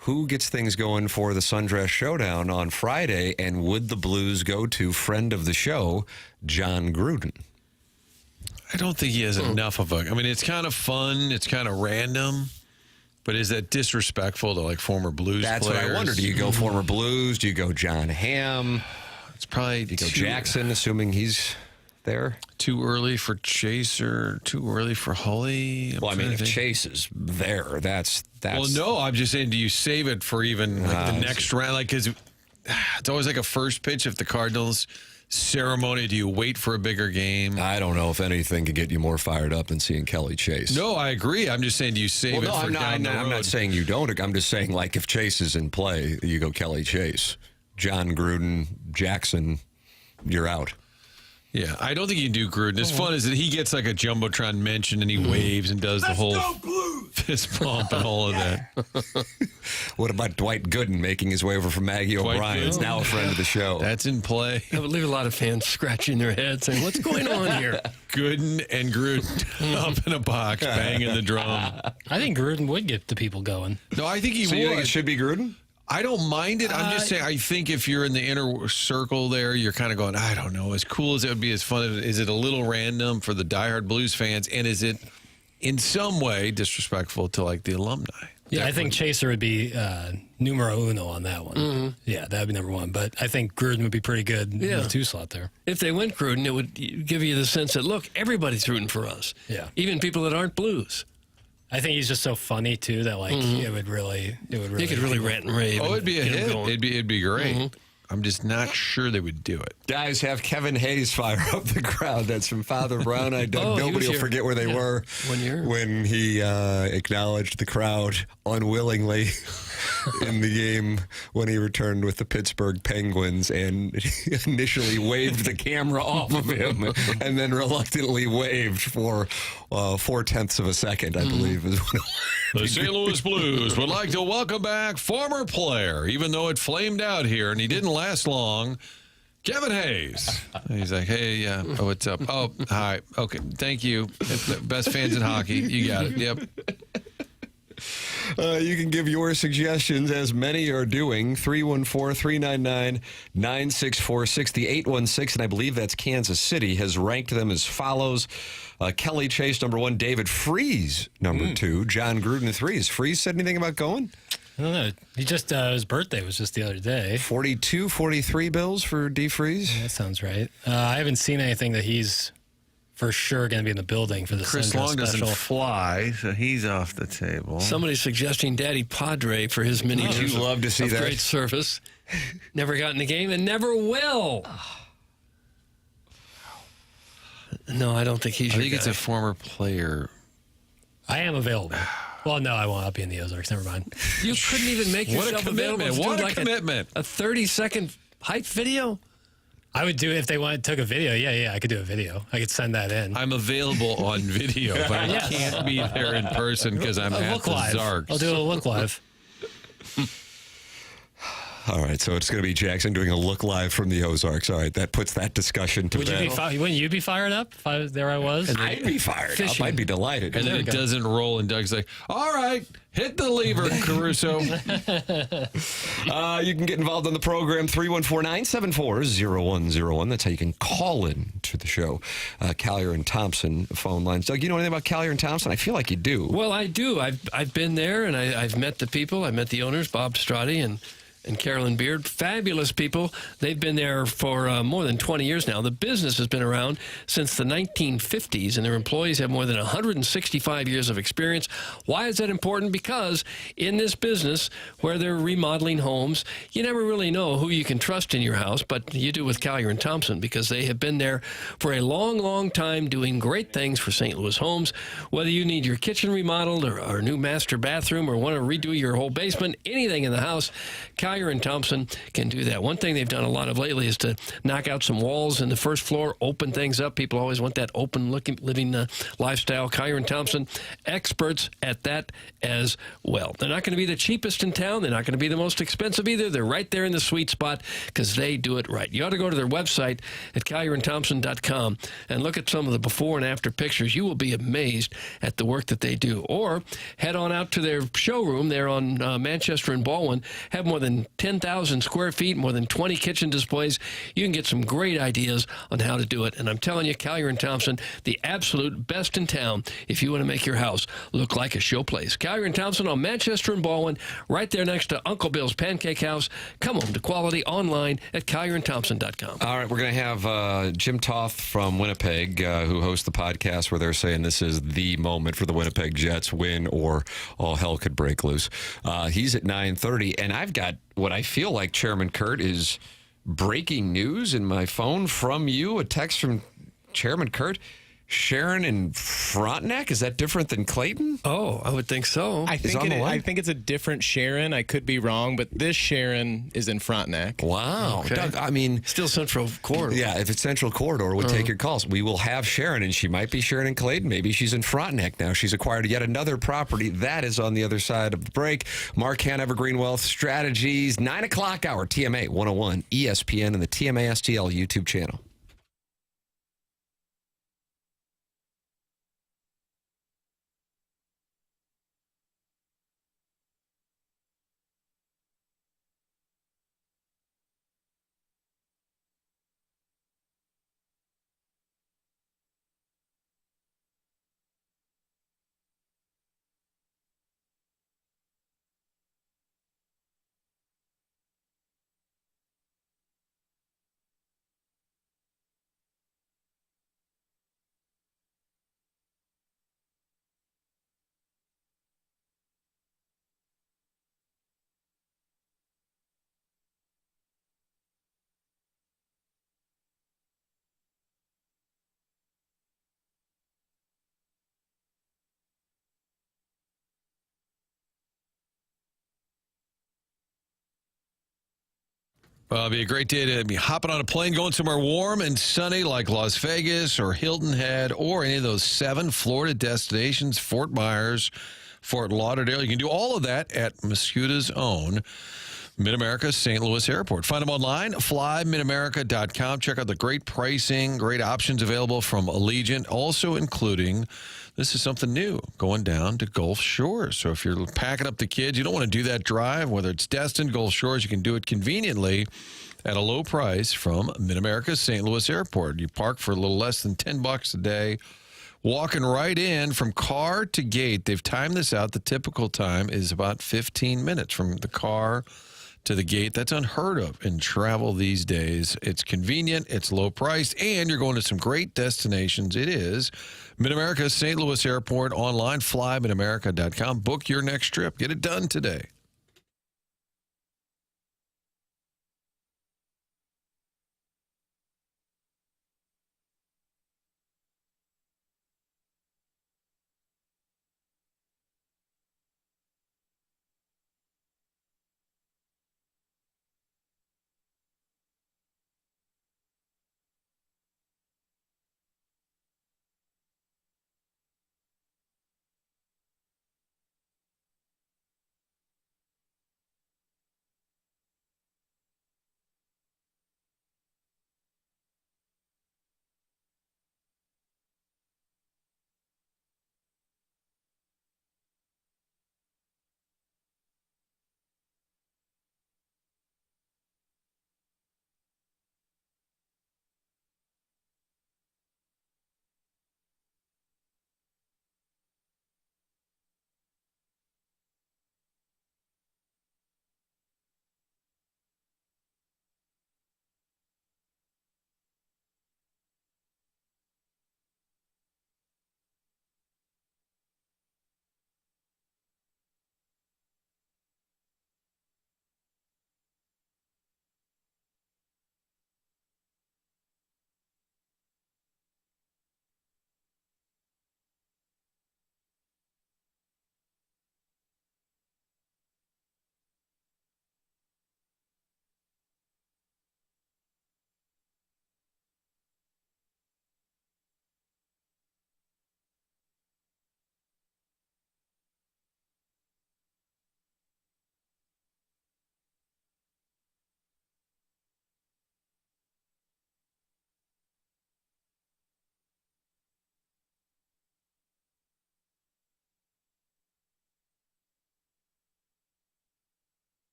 Who gets things going for the Sundress Showdown on Friday, and would the Blues go to friend of the show, Jon Gruden? I don't think he has enough of I mean, it's kind of fun. It's kind of random. But is that disrespectful to, like, former Blues players? That's what I wonder. Do you go former Blues? Do you go John Hamm? It's probably... Do you go Jackson, assuming he's there? Too early for Chase or too early for Hully? Well, I mean, if Chase is there, that's... Well, no, I'm just saying, do you save it for even the next round? Like, because it's always like a first pitch if the Cardinals ceremony. Do you wait for a bigger game? I don't know if anything could get you more fired up than seeing Kelly Chase. No, I agree. I'm just saying, do you save it for down the road? I'm not saying you don't. I'm just saying, like, if Chase is in play, you go Kelly Chase. Jon Gruden, Jackson, you're out. Yeah, I don't think you can do Gruden. As fun as that, he gets like a Jumbotron mention and he waves and does the whole fist bump and all of that. What about Dwight Gooden making his way over from Maggie O'Brien? Is now a friend of the show. That's in play. I would leave a lot of fans scratching their heads saying, what's going on here? Gooden and Gruden up in a box, banging the drum. I think Gruden would get the people going. No, I think he would. You think it should be Gruden? I don't mind it. I'm just saying, I think if you're in the inner circle there, you're kind of going, I don't know, as cool as it would be, as fun as is it a little random for the diehard Blues fans, and is it in some way disrespectful to, like, the alumni? Yeah, I think Chaser would be numero uno on that one. Mm-hmm. Yeah, that would be number one. But I think Gruden would be pretty good in the 2 slot there. If they went Gruden, it would give you the sense that, look, everybody's rooting for us. Yeah. Even people that aren't Blues. I think he's just so funny, too, that, like, it would really... He could really rant and rave. Oh, it'd be a hit. It'd be great. Mm-hmm. I'm just not sure they would do it. Guys, have Kevin Hayes fire up the crowd. That's from Father Brown. Nobody will forget where they were 1 year when he acknowledged the crowd unwillingly in the game when he returned with the Pittsburgh Penguins and initially waved the camera off of him and then reluctantly waved for 0.4 of a second, I believe. Is what The St. Louis Blues would like to welcome back former player, even though it flamed out here and he didn't last long, Kevin Hayes. He's like, hey, what's up? Oh, hi. Okay, thank you. Best fans in hockey. You got it. Yep. You can give your suggestions, as many are doing. 314-399-9646. The 816, and I believe that's Kansas City, has ranked them as follows. Kelly Chase, number 1. David Freese, number 2. Jon Gruden, 3. Has Freese said anything about going? I don't know. He just, his birthday was just the other day. 42, 43 bills for D. Freese? Yeah, that sounds right. I haven't seen anything that he's for sure going to be in the building for the Chris Sundress Long doesn't special. fly, so he's off the table. Somebody's suggesting Daddy Padre for his many years you'd love to see of that. great service. Never got in the game and never will. No, I don't think he's I your think it's guy. a former player. I am available. Well, no, I won't. I'll be in the Ozarks. Never mind. You couldn't even make What a yourself available commitment. to do What a like commitment. a 30-second hype video? I would do it if they took a video. Yeah, I could do a video. I could send that in. I'm available on video, but I Yes. can't be there in person because I'm I'll at look the live. Zarks. I'll do a look live. All right, so it's going to be Jackson doing a look live from the Ozarks. All right, that puts that discussion to Would you bed. be? Wouldn't you be fired up? There I was. I'd be fired up. I'd be delighted. And then it doesn't roll, and Doug's like, all right, hit the lever, Caruso. You can get involved in the program, 314-974-0101. That's how you can call in to the show. Collier and Thompson phone lines. Doug, you know anything about Collier and Thompson? I feel like you do. Well, I do. I've been there, and I've met the people. I met the owners, Bob Strati and Carolyn Beard. Fabulous people. They've been there for more than 20 years now. The business has been around since the 1950s, and their employees have more than 165 years of experience. Why is that important? Because in this business, where they're remodeling homes, you never really know who you can trust in your house, but you do with Collier and Thompson, because they have been there for a long, long time doing great things for St. Louis homes. Whether you need your kitchen remodeled or a new master bathroom or want to redo your whole basement, anything in the house, Collier and Thompson can do that. One thing they've done a lot of lately is to knock out some walls in the first floor, open things up. People always want that open living lifestyle. Collier and Thompson, experts at that as well. They're not going to be the cheapest in town. They're not going to be the most expensive either. They're right there in the sweet spot because they do it right. You ought to go to their website at collierandthompson.com and look at some of the before and after pictures. You will be amazed at the work that they do. Or head on out to their showroom there on Manchester and Baldwin. Have more than 10,000 square feet, more than 20 kitchen displays. You can get some great ideas on how to do it. And I'm telling you, Collier and Thompson, the absolute best in town if you want to make your house look like a showplace. Collier and Thompson on Manchester and Baldwin, right there next to Uncle Bill's Pancake House. Come home to quality online at collierandthompson.com. All right, we're going to have Jim Toth from Winnipeg, who hosts the podcast where they're saying this is the moment for the Winnipeg Jets, win or all hell could break loose. He's at 9:30, and I've got what I feel like, Chairman Kurt, is breaking news in my phone from you, a text from Chairman Kurt. Sharon in Frontenac? Is that different than Clayton? Oh, I would think so. I think it's a different Sharon. I could be wrong, but this Sharon is in Frontenac. Wow. Okay. Doug, I mean... Still Central Corridor. Yeah, if it's Central Corridor, we'll take your calls. We will have Sharon, and she might be Sharon in Clayton. Maybe she's in Frontenac now. She's acquired yet another property. That is on the other side of the break. Mark Han, Evergreen Wealth Strategies, 9 o'clock hour, TMA 101, ESPN, and the TMA STL YouTube channel. It'll be a great day to be hopping on a plane, going somewhere warm and sunny like Las Vegas or Hilton Head or any of those 7 Florida destinations, Fort Myers, Fort Lauderdale. You can do all of that at Mascuta's own Mid-America St. Louis Airport. Find them online, flymidamerica.com. Check out the great pricing, great options available from Allegiant, also including, this is something new, going down to Gulf Shores. So if you're packing up the kids, you don't want to do that drive, whether it's Destin, Gulf Shores, you can do it conveniently at a low price from Mid-America St. Louis Airport. You park for a little less than $10 a day. Walking right in from car to gate. They've timed this out. The typical time is about 15 minutes from the car to the gate. That's unheard of in travel these days. It's convenient, it's low priced, and you're going to some great destinations. It is Mid-America St. Louis Airport. Online, flymidamerica.com. Book your next trip. Get it done today.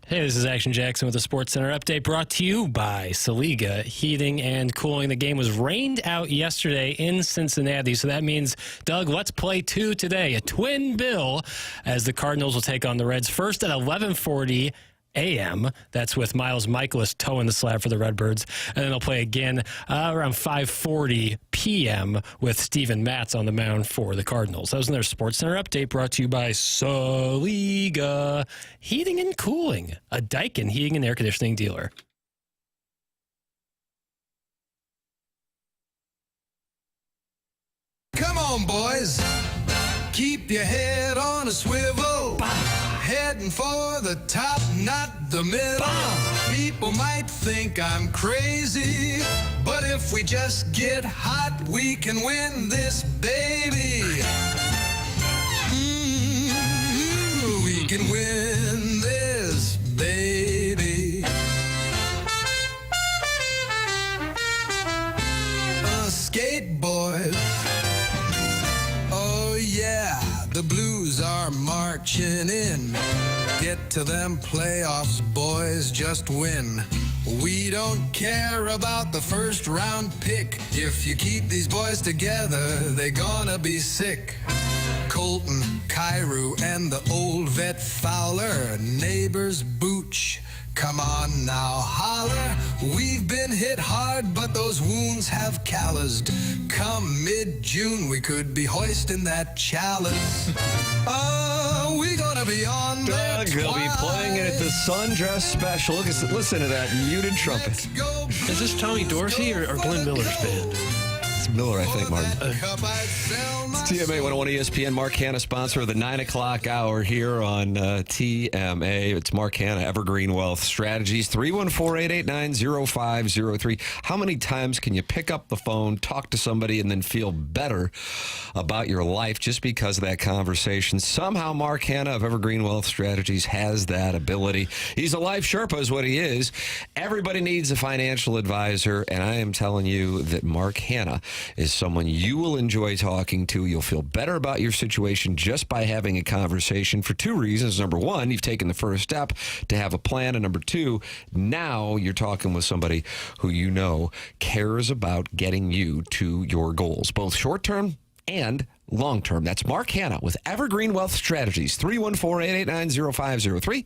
Hey, this is Action Jackson with the Sports Center update brought to you by Saliga Heating and Cooling. The game was rained out yesterday in Cincinnati, so that means, Doug, let's play 2 today. A twin bill as the Cardinals will take on the Reds first at 11:40 a.m. That's with Miles Michaelis towing the slab for the Redbirds. And then they'll play again around 5:40 p.m. with Steven Matz on the mound for the Cardinals. That was another Sports Center update brought to you by Saliga Heating and Cooling, a Daikin heating and air conditioning dealer. Come on, boys. Keep your head on a swivel. Heading for the top, not the middle. People might think I'm crazy, but if we just get hot, we can win this baby. We can win this baby. Skateboard. Oh yeah, the Blues are marching in. Get to them playoffs, boys, just win. We don't care about the first round pick. If you keep these boys together, they're gonna be sick. Colton, Cairo, and the old vet Fowler, neighbors Booch. Come on now, holler. We've been hit hard, but those wounds have calloused. Come mid-June, we could be hoisting that chalice. Oh, we gonna be on there Doug, they'll be playing it at the Sundress Special. Listen to that muted trumpet. Is this Tommy Dorsey or Glenn Miller's band? It's Miller, I think, Martin. It's TMA 101 ESPN. Mark Hanna, sponsor of the 9 o'clock hour here on TMA. It's Mark Hanna, Evergreen Wealth Strategies, 314-889-0503. How many times can you pick up the phone, talk to somebody, and then feel better about your life just because of that conversation? Somehow Mark Hanna of Evergreen Wealth Strategies has that ability. He's a life Sherpa is what he is. Everybody needs a financial advisor, and I am telling you that Mark Hanna is someone you will enjoy talking to. You'll feel better about your situation just by having a conversation for 2 reasons. Number one, you've taken the first step to have a plan. And number 2, now you're talking with somebody who you know cares about getting you to your goals, both short-term and long-term. That's Mark Hanna with Evergreen Wealth Strategies, 314-889-0503.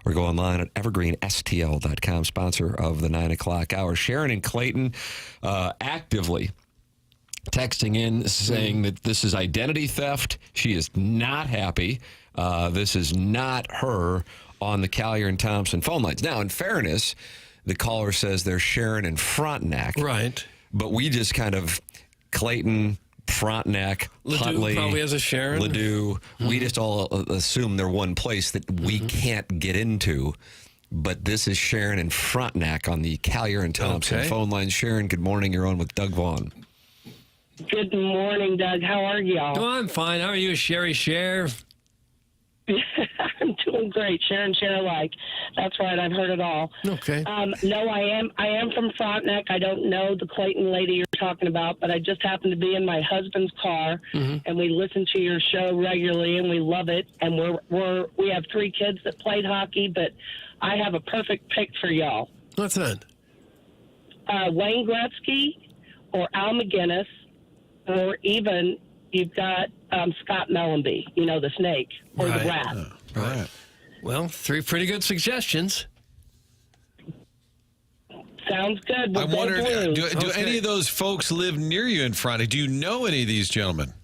Or go online at evergreenstl.com, sponsor of the 9 o'clock hour. Sharon and Clayton actively texting in saying that this is identity theft. She is not happy. This is not her on the Collier and Thompson phone lines. Now, in fairness, the caller says they're Sharon and Frontenac. Right. But we just kind of, Clayton, Frontenac, Ledoux Huntley, probably has a Sharon. Ledoux. We just all assume they're one place that we can't get into. But this is Sharon and Frontenac on the Collier and Thompson phone lines. Sharon, good morning. You're on with Doug Vaughn. Good morning, Doug. How are y'all? Oh, I'm fine. How are you, Sherry Share? I'm doing great. Share alike. That's right. I've heard it all. Okay. No, I am from Frontenac. I don't know the Clayton lady you're talking about, but I just happened to be in my husband's car, and we listen to your show regularly, and we love it. And we have 3 kids that played hockey, but I have a perfect pick for y'all. What's that? Wayne Gretzky or Al McGinnis, or even you've got Scott Mellenby, you know, the snake, or the rat. Right. Well, 3 pretty good suggestions. Sounds good. I wonder, do any of those folks live near you in Frontenac? Do you know any of these gentlemen?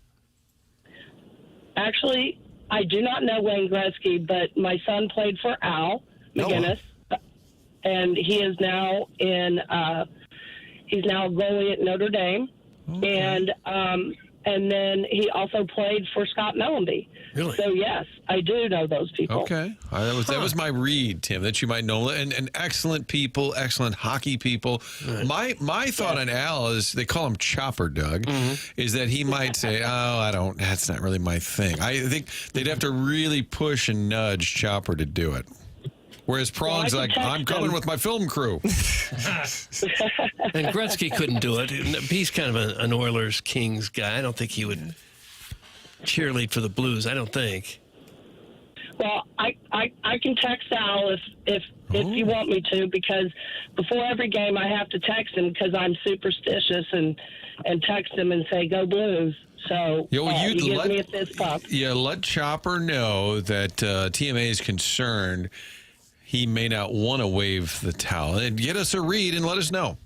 Actually, I do not know Wayne Gretzky, but my son played for Al McGinnis, and he is now he's now a goalie at Notre Dame. Okay. And then he also played for Scott Mellenby. Really? So yes, I do know those people. Okay, that was my read, Tim. That you might know, and excellent people, excellent hockey people. Right. My thought on Al is they call him Chopper, Doug. Is that he might say, "Oh, that's not really my thing." I think they'd have to really push and nudge Chopper to do it. Whereas Prong's like, I'm coming with my film crew. And Gretzky couldn't do it. He's kind of an Oilers Kings guy. I don't think he would cheerlead for the Blues. I don't think. Well, I can text Al if you want me to, because before every game I have to text him because I'm superstitious and text him and say, go Blues. So he gives me a fist bump. Yeah, let Chopper know that TMA is concerned he may not want to wave the towel. And get us a read and let us know.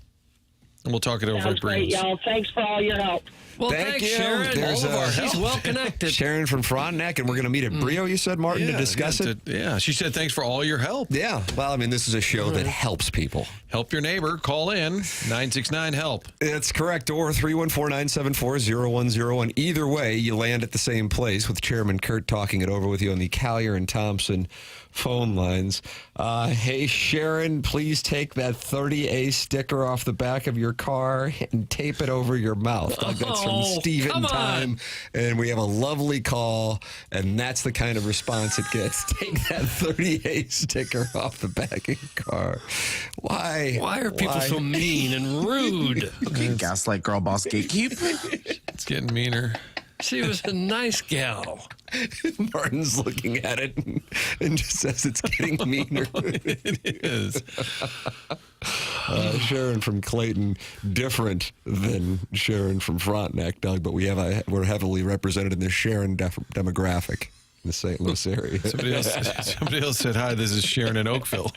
And we'll talk it over Sounds at great, Breeze. y'all. Thanks for all your help. Well, Thank thanks, you. Sharon. There's She's well connected. Sharon from Frontenac, and we're going to meet at Brio, you said, Martin, to discuss it? Yeah, she said thanks for all your help. Yeah. Well, I mean, this is a show that helps people. Help your neighbor. Call in 969-HELP. That's correct. Or 314-974-0101. Either way, you land at the same place with Chairman Kurt talking it over with you on the Collier and Thompson phone lines. Hey, Sharon, please take that 30A sticker off the back of your car and tape it over your mouth. That's from Steven Time. And we have a lovely call, and that's the kind of response it gets. Take that 30A sticker off the back of your car. Why? Why are people so mean and rude? Okay, gaslight girl boss gatekeep. It's getting meaner. She was a nice gal. Martin's looking at it and just says it's getting meaner. It is. Sharon from Clayton, different than Sharon from Frontenac, Doug, but we're heavily represented in the Sharon demographic in the St. Louis area. Somebody else said, hi, this is Sharon in Oakville.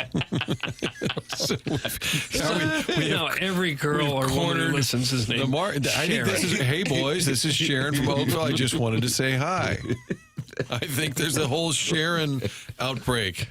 Now every girl or woman who listens is named I think this is, hey boys, this is Sharon from Oakville. I just wanted to say hi. I think there's a whole Sharon outbreak.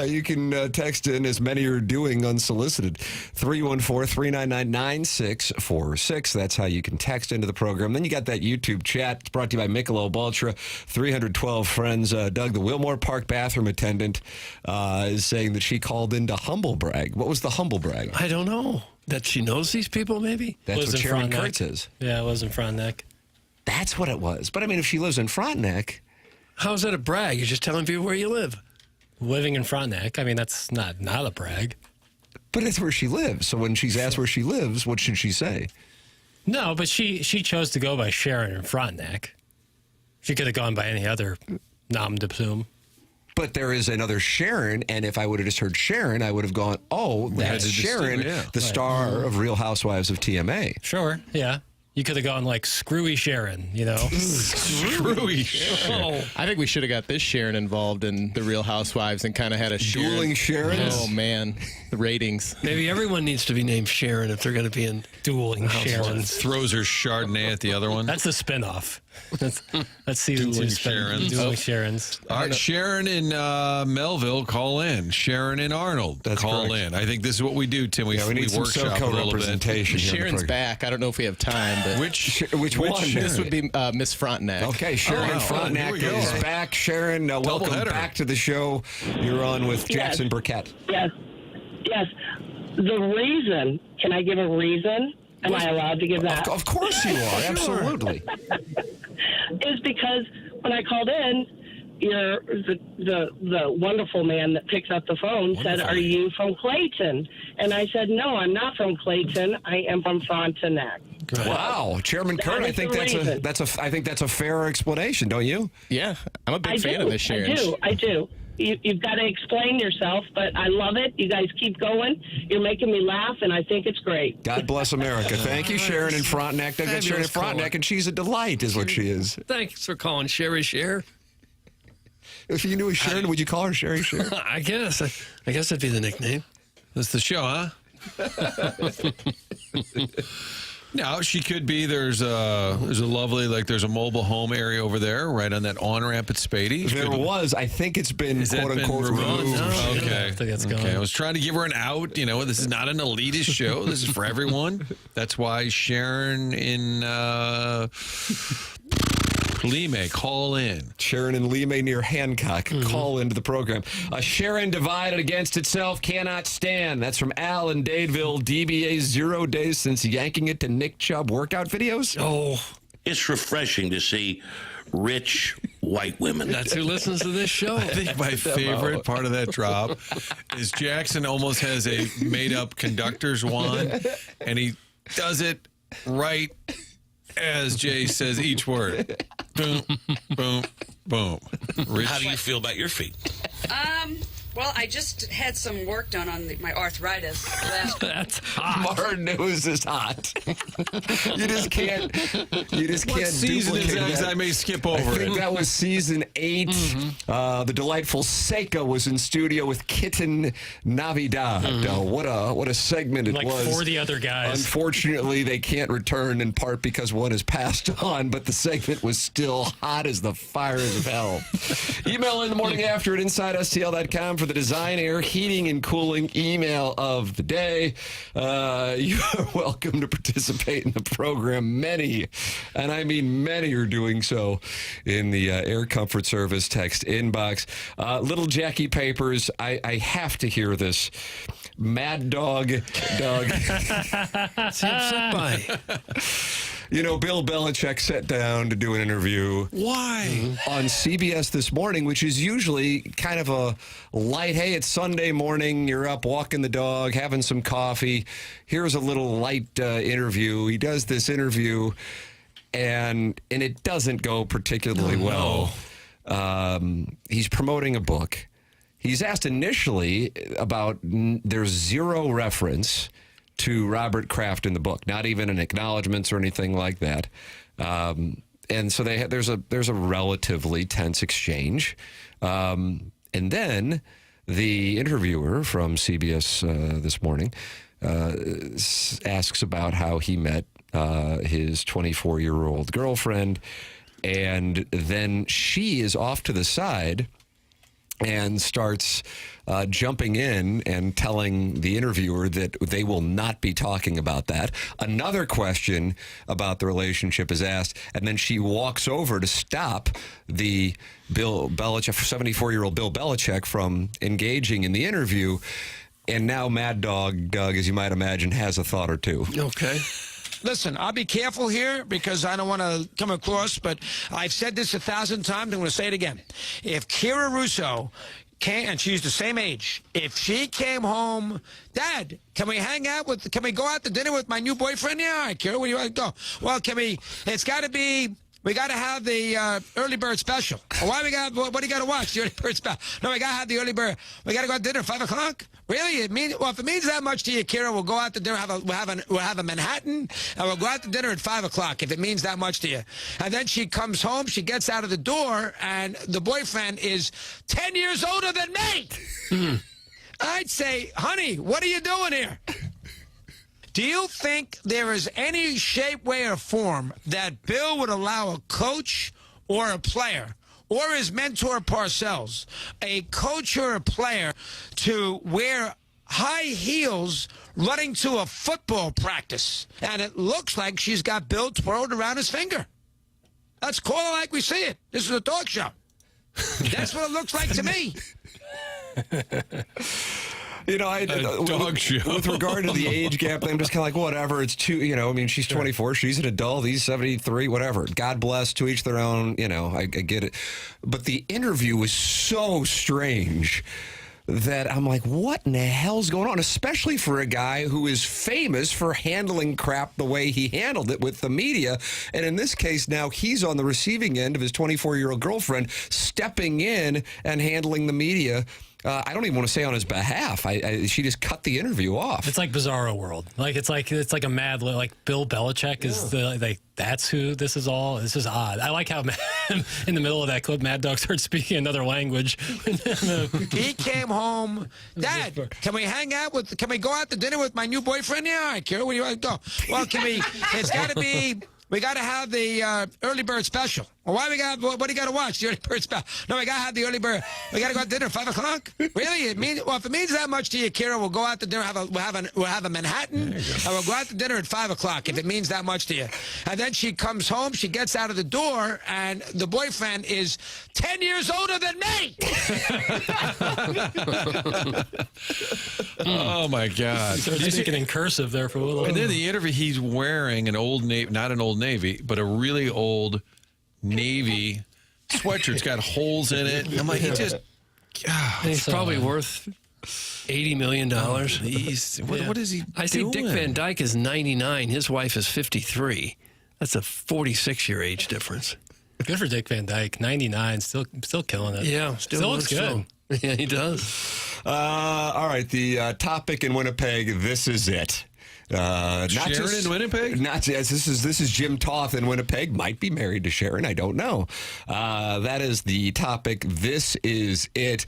You can text in, as many are doing unsolicited, 314-399-9646. That's how you can text into the program. Then you got that YouTube chat. It's brought to you by Michelob Ultra, 312 friends. Doug, the Wilmore Park bathroom attendant, is saying that she called in to humble brag. What was the humble brag? I don't know. That she knows these people, maybe? That's what Chairman Kurt says. Yeah, it was in Frontenac. That's what it was. But, I mean, if she lives in Frontenac... How's that a brag? You're just telling people where you live. Living in Frontenac, I mean, that's not a brag. But it's where she lives. So when she's asked where she lives, what should she say? No, but she chose to go by Sharon in Frontenac. She could have gone by any other nom de plume. But there is another Sharon, and if I would have just heard Sharon, I would have gone, oh, that's Sharon, the star of Real Housewives of TMA. Sure, yeah. You could have gone like Screwy Sharon, you know? Screwy Sharon. Oh. I think we should have got this Sharon involved in the Real Housewives and kind of had a Dueling Sharons? Oh, man. The ratings. Maybe everyone needs to be named Sharon if they're going to be in Dueling Sharons. Throws her Chardonnay at the other one. That's the spinoff. That's season 2 Sharons. Dueling Sharons. All right, Sharon in Melville, call in. Sharon in Arnold, call in. I think this is what we do, Tim. We need some workshop a SoCo little representation. Sharon's back. I don't know if we have time, but Which one? This would be Miss Frontenac. Okay, Sharon Frontenac is back. Sharon, welcome back to the show. You're on with Jackson Burkett. Yes. The reason, can I give a reason? Am I allowed to give that? Of course you are. Absolutely. Is because when I called in, the wonderful man that picks up the phone said, "Are you from Clayton?" And I said, "No, I'm not from Clayton. I am from Frontenac." Wow, Chairman Kurt, I think that's a fair explanation, don't you? Yeah, I'm a big fan of this, Sharon. I do. You've got to explain yourself, but I love it. You guys keep going. You're making me laugh, and I think it's great. God bless America. Thank you, Sharon in Frontenac. That's Sharon in Frontenac, and she's a delight, is what she is. Thanks for calling Sherry Cher. If you knew Sharon, would you call her Sherry Cher? I guess. I guess that'd be the nickname. That's the show, huh? No, she could be. There's a lovely, there's a mobile home area over there, right on that on-ramp at Spady. There was. I think it's been, quote-unquote, removed. Okay. I think it's gone. Okay, I was trying to give her an out. You know, this is not an elitist show. This is for everyone. That's why Sharon in Lime, call in. Sharon and Lime near Hancock. Call into the program. Sharon divided against itself cannot stand. That's from Al in Dadeville. DBA 0 days since yanking it to Nick Chubb workout videos. Oh, it's refreshing to see rich white women. That's who listens to this show. I think my favorite part of that drop is Jackson almost has a made-up conductor's wand, and he does it right as Jay says each word. Boom, boom, Boom. Rich. How do you feel about your feet? Well, I just had some work done on my arthritis last week. That's hot. Hard news is hot. You just can't. What season is that? 'Cause I may skip over I think it. that was season 8. The delightful Seika was in studio with Kitten Navidad. What a segment it Like was. 40 other guys. Unfortunately, they can't return in part because one has passed on, but the segment was still hot as the fires of hell. Email in the morning after at InsideSTL.com for the Design Air Heating and Cooling email of the day. You are welcome to participate in the program. Many, and I mean many, are doing so in the Air Comfort Service text inbox. Little Jackie Papers, I have to hear this. Mad Dog. What's he upset by? You know, Bill Belichick sat down to do an interview. Why? On CBS this morning, which is usually kind of a light, hey, it's Sunday morning, you're up walking the dog, having some coffee. Here's a little light interview. He does this interview, and it doesn't go particularly well. He's promoting a book. He's asked initially about, there's zero reference to Robert Kraft in the book, not even in acknowledgments or anything like that. And so there's a relatively tense exchange. And then the interviewer from CBS this morning asks about how he met his 24-year-old girlfriend, and then she is off to the side and starts jumping in and telling the interviewer that they will not be talking about that. Another question about the relationship is asked, and then she walks over to stop the Bill Belichick, 74-year-old Bill Belichick, from engaging in the interview. And now Mad Dog, Doug, as you might imagine, has a thought or two. Okay. Listen, I'll be careful here because I don't want to come across, but I've said this 1,000 times. I'm going to say it again. If Kira Russo came, and she's the same age, if she came home, Dad, can we go out to dinner with my new boyfriend? Yeah, all right, Kira, where do you want to go? Well, we got to have the early bird special. What do you got to watch? The early bird special. No, we got to have the early bird. We got to go out to dinner at 5 o'clock? Really? If it means that much to you, Kira, we'll go out to dinner, we'll have a Manhattan, and we'll go out to dinner at 5 o'clock if it means that much to you. And then she comes home, she gets out of the door, and the boyfriend is 10 years older than me. I'd say, honey, what are you doing here? Do you think there is any shape, way, or form that Bill would allow a coach or a player or his mentor Parcells, a coach or a player, to wear high heels running to a football practice? And it looks like she's got Bill twirled around his finger. Let's call it like we see it. This is a talk show. That's what it looks like to me. You know, dog show. With regard to the age gap, I'm just kind of like, whatever. It's too, I mean, she's 24, she's an adult, he's 73, whatever. God bless, to each their own, I get it. But the interview was so strange that I'm like, what in the hell's going on? Especially for a guy who is famous for handling crap the way he handled it with the media. And in this case, now he's on the receiving end of his 24-year-old girlfriend stepping in and handling the media. I don't even want to say on his behalf. She just cut the interview off. It's like Bizarro World. It's like a mad, like Bill Belichick is that's who this is all. This is odd. I like how in the middle of that clip, Mad Dog starts speaking another language. He came home, Dad, can we go out to dinner with my new boyfriend? Yeah, all right, Kira, where do you want to go? Well, we got to have the early bird special. Well, what do you got to watch? The early bird special. No, we got to have the early bird. We got to go out to dinner at 5 o'clock? Really? If it means that much to you, Kira, we'll go out to dinner, we'll have a Manhattan, and we'll go out to dinner at 5 o'clock if it means that much to you. And then she comes home, she gets out of the door, and the boyfriend is 10 years older than me. Oh, my God. So he's speaking in cursive there for a little while. And then the interview, he's wearing an old Navy, not an Old Navy, but a really old Navy sweatshirt. It's got holes in it. I'm like, he's probably worth $80 million. What is he doing? I see Dick Van Dyke is 99. His wife is 53. That's a 46-year age difference. Good for Dick Van Dyke. 99, still killing it. Yeah, still looks good. strong. Yeah, he does. All right, the topic in Winnipeg. This is it. Sharon in Winnipeg? Not yes. This is Jim Toth in Winnipeg. Might be married to Sharon. I don't know. That is the topic. This is it.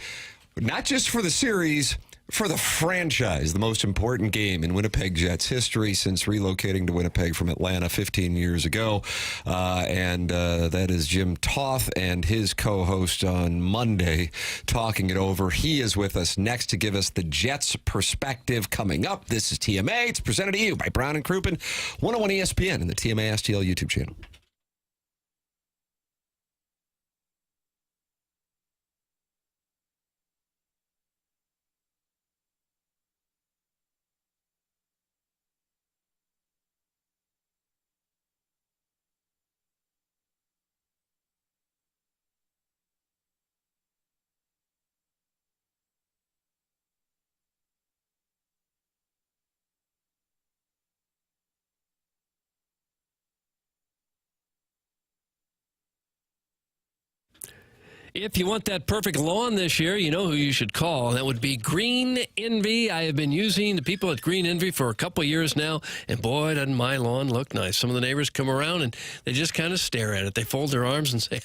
Not just for the series. For the franchise, the most important game in Winnipeg Jets history since relocating to Winnipeg from Atlanta 15 years ago. And that is Jim Toth and his co-host on Monday talking it over. He is with us next to give us the Jets perspective coming up. This is TMA. It's presented to you by Brown and Crouppen, 101 ESPN and the TMA STL YouTube channel. If you want that perfect lawn this year, you know who you should call. That would be Green Envy. I have been using the people at Green Envy for a couple of years now, and boy, doesn't my lawn look nice. Some of the neighbors come around, and they just kind of stare at it. They fold their arms and say,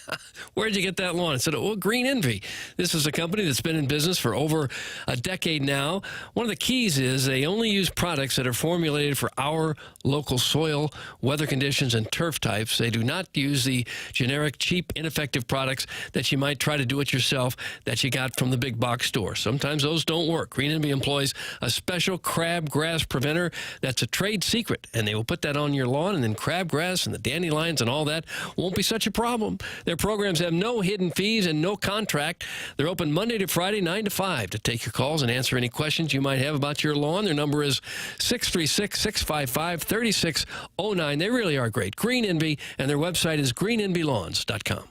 where'd you get that lawn? I said, oh, Green Envy. This is a company that's been in business for over a decade now. One of the keys is they only use products that are formulated for our local soil, weather conditions, and turf types. They do not use the generic, cheap, ineffective products that you might try to do it yourself that you got from the big box store. Sometimes those don't work. Green Envy employs a special crabgrass preventer that's a trade secret, and they will put that on your lawn, and then crabgrass and the dandelions and all that won't be such a problem. Their programs have no hidden fees and no contract. They're open Monday to Friday, 9 to 5, to take your calls and answer any questions you might have about your lawn. Their number is 636-655-3609. They really are great. Green Envy, and their website is greenenvylawns.com.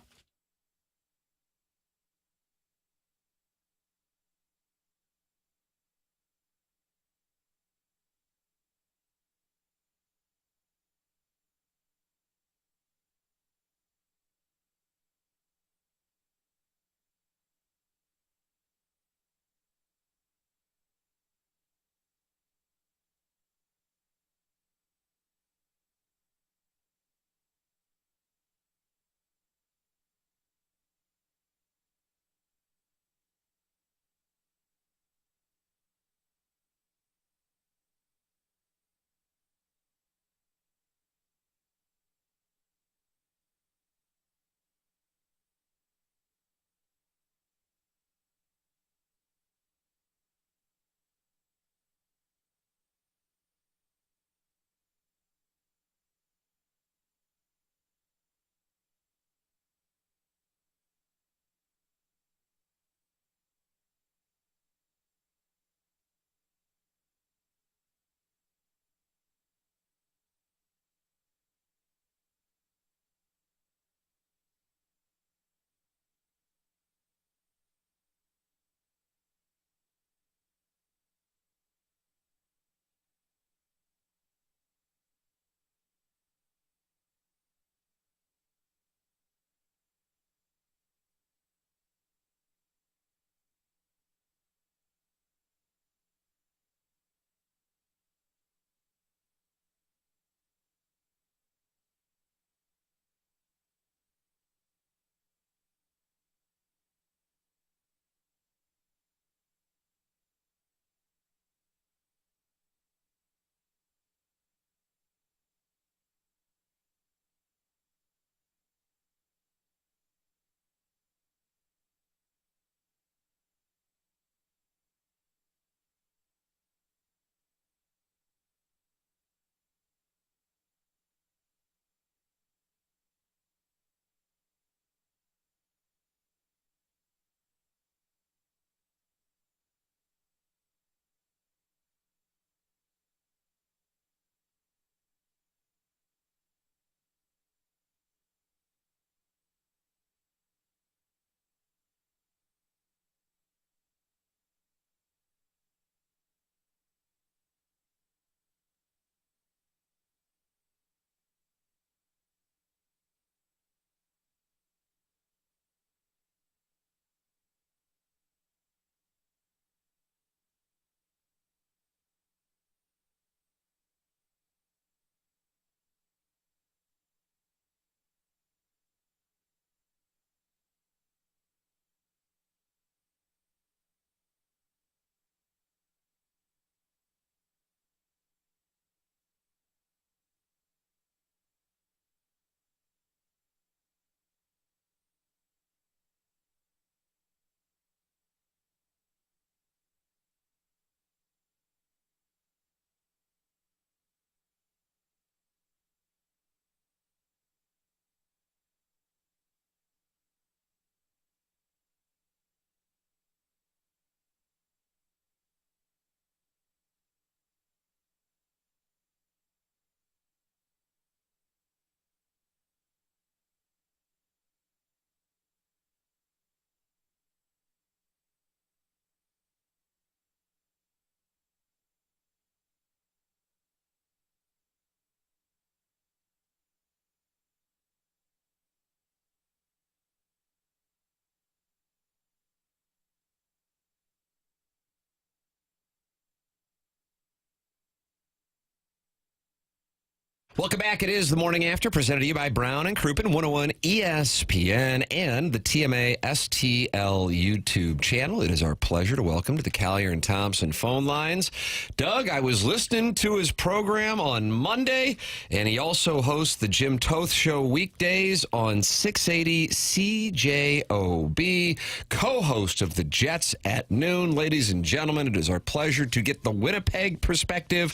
Welcome back. It is the Morning After, presented to you by Brown and Crouppen, 101 ESPN, and the TMA STL YouTube channel. It is our pleasure to welcome to the Collier and Thompson phone lines Doug. I was listening to his program on Monday, and he also hosts the Jim Toth Show weekdays on 680 CJOB, co-host of the Jets at noon. Ladies and gentlemen, it is our pleasure to get the Winnipeg perspective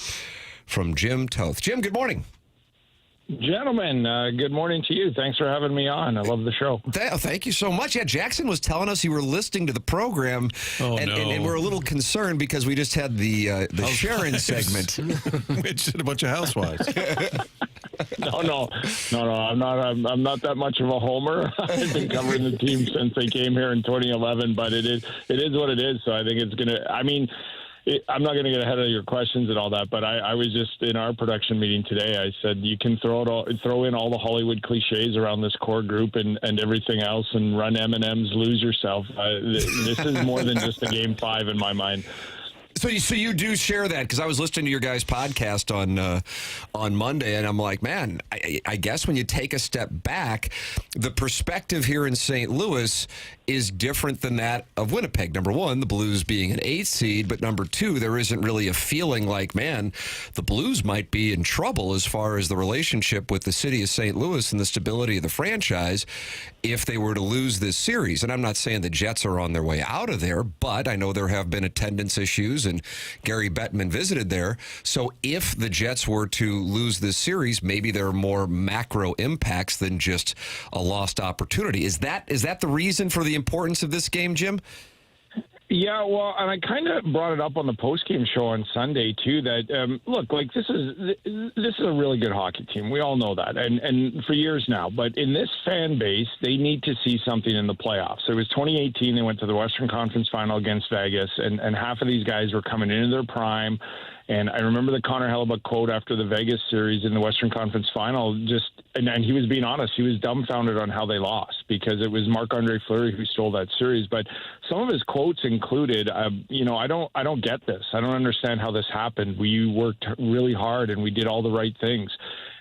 from Jim Toth. Jim, good morning. Gentlemen, good morning to you. Thanks for having me on. I love the show. Thank you so much. Yeah, Jackson was telling us you were listening to the program, and we're a little concerned because we just had the Sharon segment. We just had a bunch of housewives. No. I'm not that much of a homer. I've been covering the team since they came here in 2011, but it is what it is. So I think it's gonna. I mean. I'm not going to get ahead of your questions and all that, but I was just in our production meeting today. I said you can throw in all the Hollywood cliches around this core group and everything else, and run M&Ms, lose yourself. This is more than just a game 5 in my mind. So you do share that, because I was listening to your guys' podcast on Monday, and I'm like, man, I guess when you take a step back, the perspective here in St. Louis is different than that of Winnipeg. Number one, the Blues being an 8th seed, but number two, there isn't really a feeling like, man, the Blues might be in trouble as far as the relationship with the city of St. Louis and the stability of the franchise if they were to lose this series. And I'm not saying the Jets are on their way out of there, but I know there have been attendance issues, and Gary Bettman visited there. So if the Jets were to lose this series, maybe there are more macro impacts than just a lost opportunity. Is that the reason for the importance of this game, Jim? Yeah, well, and I kind of brought it up on the post-game show on Sunday too. That look, like this is a really good hockey team. We all know that, and for years now. But in this fan base, they need to see something in the playoffs. It was 2018. They went to the Western Conference Final against Vegas, and half of these guys were coming into their prime. And I remember the Connor Hellebuyck quote after the Vegas series in the Western Conference Final. And he was being honest. He was dumbfounded on how they lost, because it was Marc-Andre Fleury who stole that series. But some of his quotes included, I don't get this. I don't understand how this happened. We worked really hard and we did all the right things.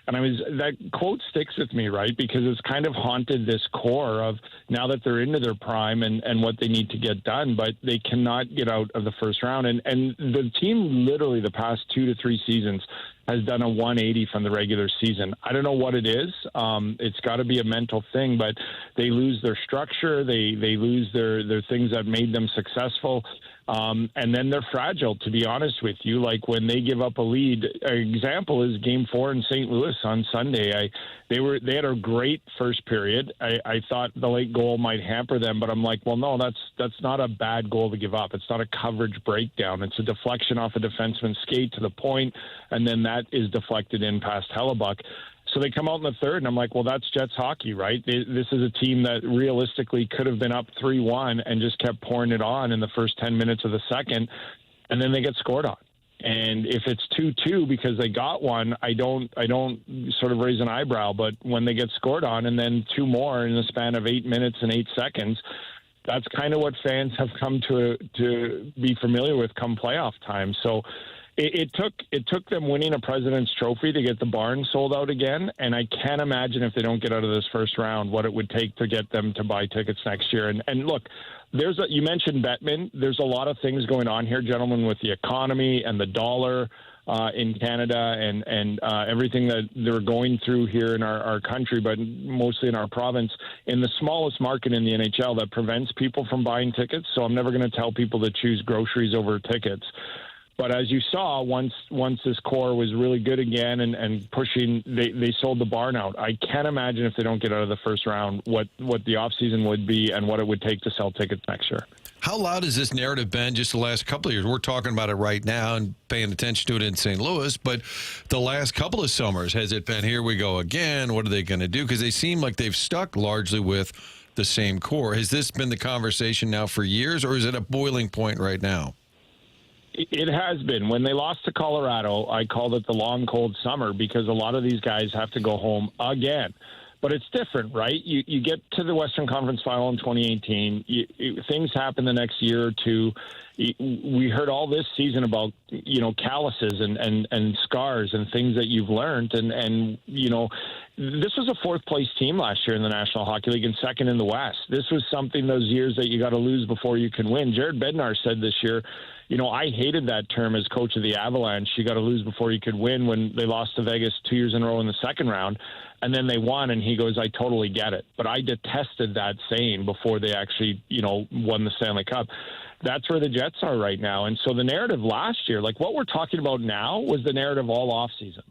And that quote sticks with me, right? Because it's kind of haunted this core of now that they're into their prime and what they need to get done, but they cannot get out of the first round. And the team literally the past 2 to 3 seasons has done a 180 from the regular season. I don't know what it is. It's got to be a mental thing, but they lose their structure. They lose their things that made them successful. And then they're fragile, to be honest with you. Like when they give up a lead, an example is Game 4 in St. Louis on Sunday. They had a great first period. I thought the late goal might hamper them, but I'm like, well, no, that's not a bad goal to give up. It's not a coverage breakdown. It's a deflection off a defenseman's skate to the point, and then that is deflected in past Hellebuyck. So they come out in the third, and I'm like, well, that's Jets hockey, right? This is a team that realistically could have been up 3-1 and just kept pouring it on in the first 10 minutes of the second, and then they get scored on. And if it's 2-2 because they got one, I don't sort of raise an eyebrow. But when they get scored on and then 2 more in the span of 8 minutes and 8 seconds, that's kind of what fans have come to be familiar with come playoff time. So it took them winning a President's Trophy to get the barn sold out again, and I can't imagine if they don't get out of this first round what it would take to get them to buy tickets next year. And look, you mentioned Bettman. There's a lot of things going on here, gentlemen, with the economy and the dollar in Canada and everything that they're going through here in our country, but mostly in our province, in the smallest market in the NHL that prevents people from buying tickets. So I'm never going to tell people to choose groceries over tickets. But as you saw, once this core was really good again and pushing, they sold the barn out. I can't imagine if they don't get out of the first round what the offseason would be and what it would take to sell tickets next year. How loud has this narrative been just the last couple of years? We're talking about it right now and paying attention to it in St. Louis, but the last couple of summers, has it been, here we go again, what are they going to do? Because they seem like they've stuck largely with the same core. Has this been the conversation now for years, or is it a boiling point right now? It has been. When they lost to Colorado, I called it the long, cold summer because a lot of these guys have to go home again. But it's different, right? You get to the Western Conference Final in 2018. Things happen the next year or two. we heard all this season about, calluses and scars and things that you've learned. And this was a fourth-place team last year in the National Hockey League and second in the West. This was something those years that you got to lose before you can win. Jared Bednar said this year, I hated that term as coach of the Avalanche. You got to lose before you could win when they lost to Vegas 2 years in a row in the second round. And then they won, and he goes, I totally get it. But I detested that saying before they actually, won the Stanley Cup. That's where the Jets are right now. And so the narrative last year, like what we're talking about now, was the narrative all offseason.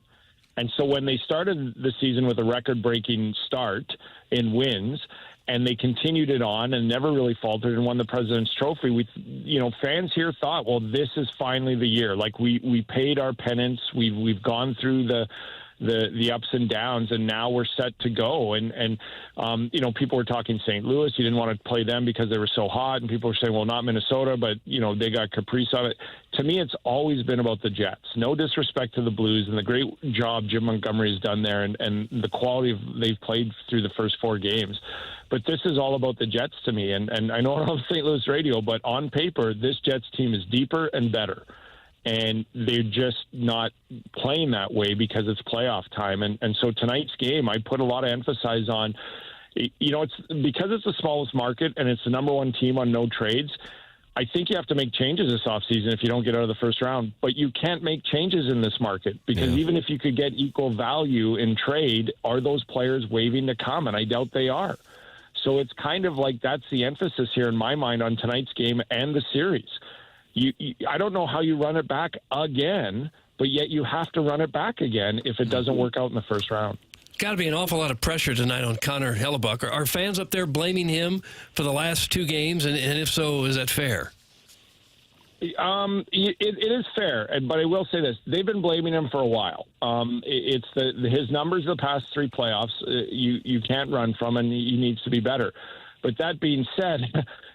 And so when they started the season with a record-breaking start in wins, and they continued it on and never really faltered and won the President's Trophy, fans here thought, well, this is finally the year. Like we paid our penance. We've gone through the ups and downs, and now we're set to go. And people were talking St. Louis. You didn't want to play them because they were so hot, and people were saying, well, not Minnesota, but, they got Caprice on it. To me, it's always been about the Jets. No disrespect to the Blues and the great job Jim Montgomery has done there and the quality they've played through the first 4 games. But this is all about the Jets to me. And I know I'm on St. Louis radio, but on paper, this Jets team is deeper and better. And they're just not playing that way because it's playoff time. And so tonight's game, I put a lot of emphasis on, it's because it's the smallest market and it's the number 1 team on no trades. I think you have to make changes this offseason if you don't get out of the first round. But you can't make changes in this market because even if you could get equal value in trade, are those players waving to come? And I doubt they are. So it's kind of like that's the emphasis here in my mind on tonight's game and the series. I don't know how you run it back again, but yet you have to run it back again if it doesn't work out in the first round. Got to be an awful lot of pressure tonight on Connor Hellebuyck. Are fans up there blaming him for the last 2 games? And if so, is that fair? It is fair, but I will say this. They've been blaming him for a while. It's his numbers the past 3 playoffs you can't run from, and he needs to be better. But that being said,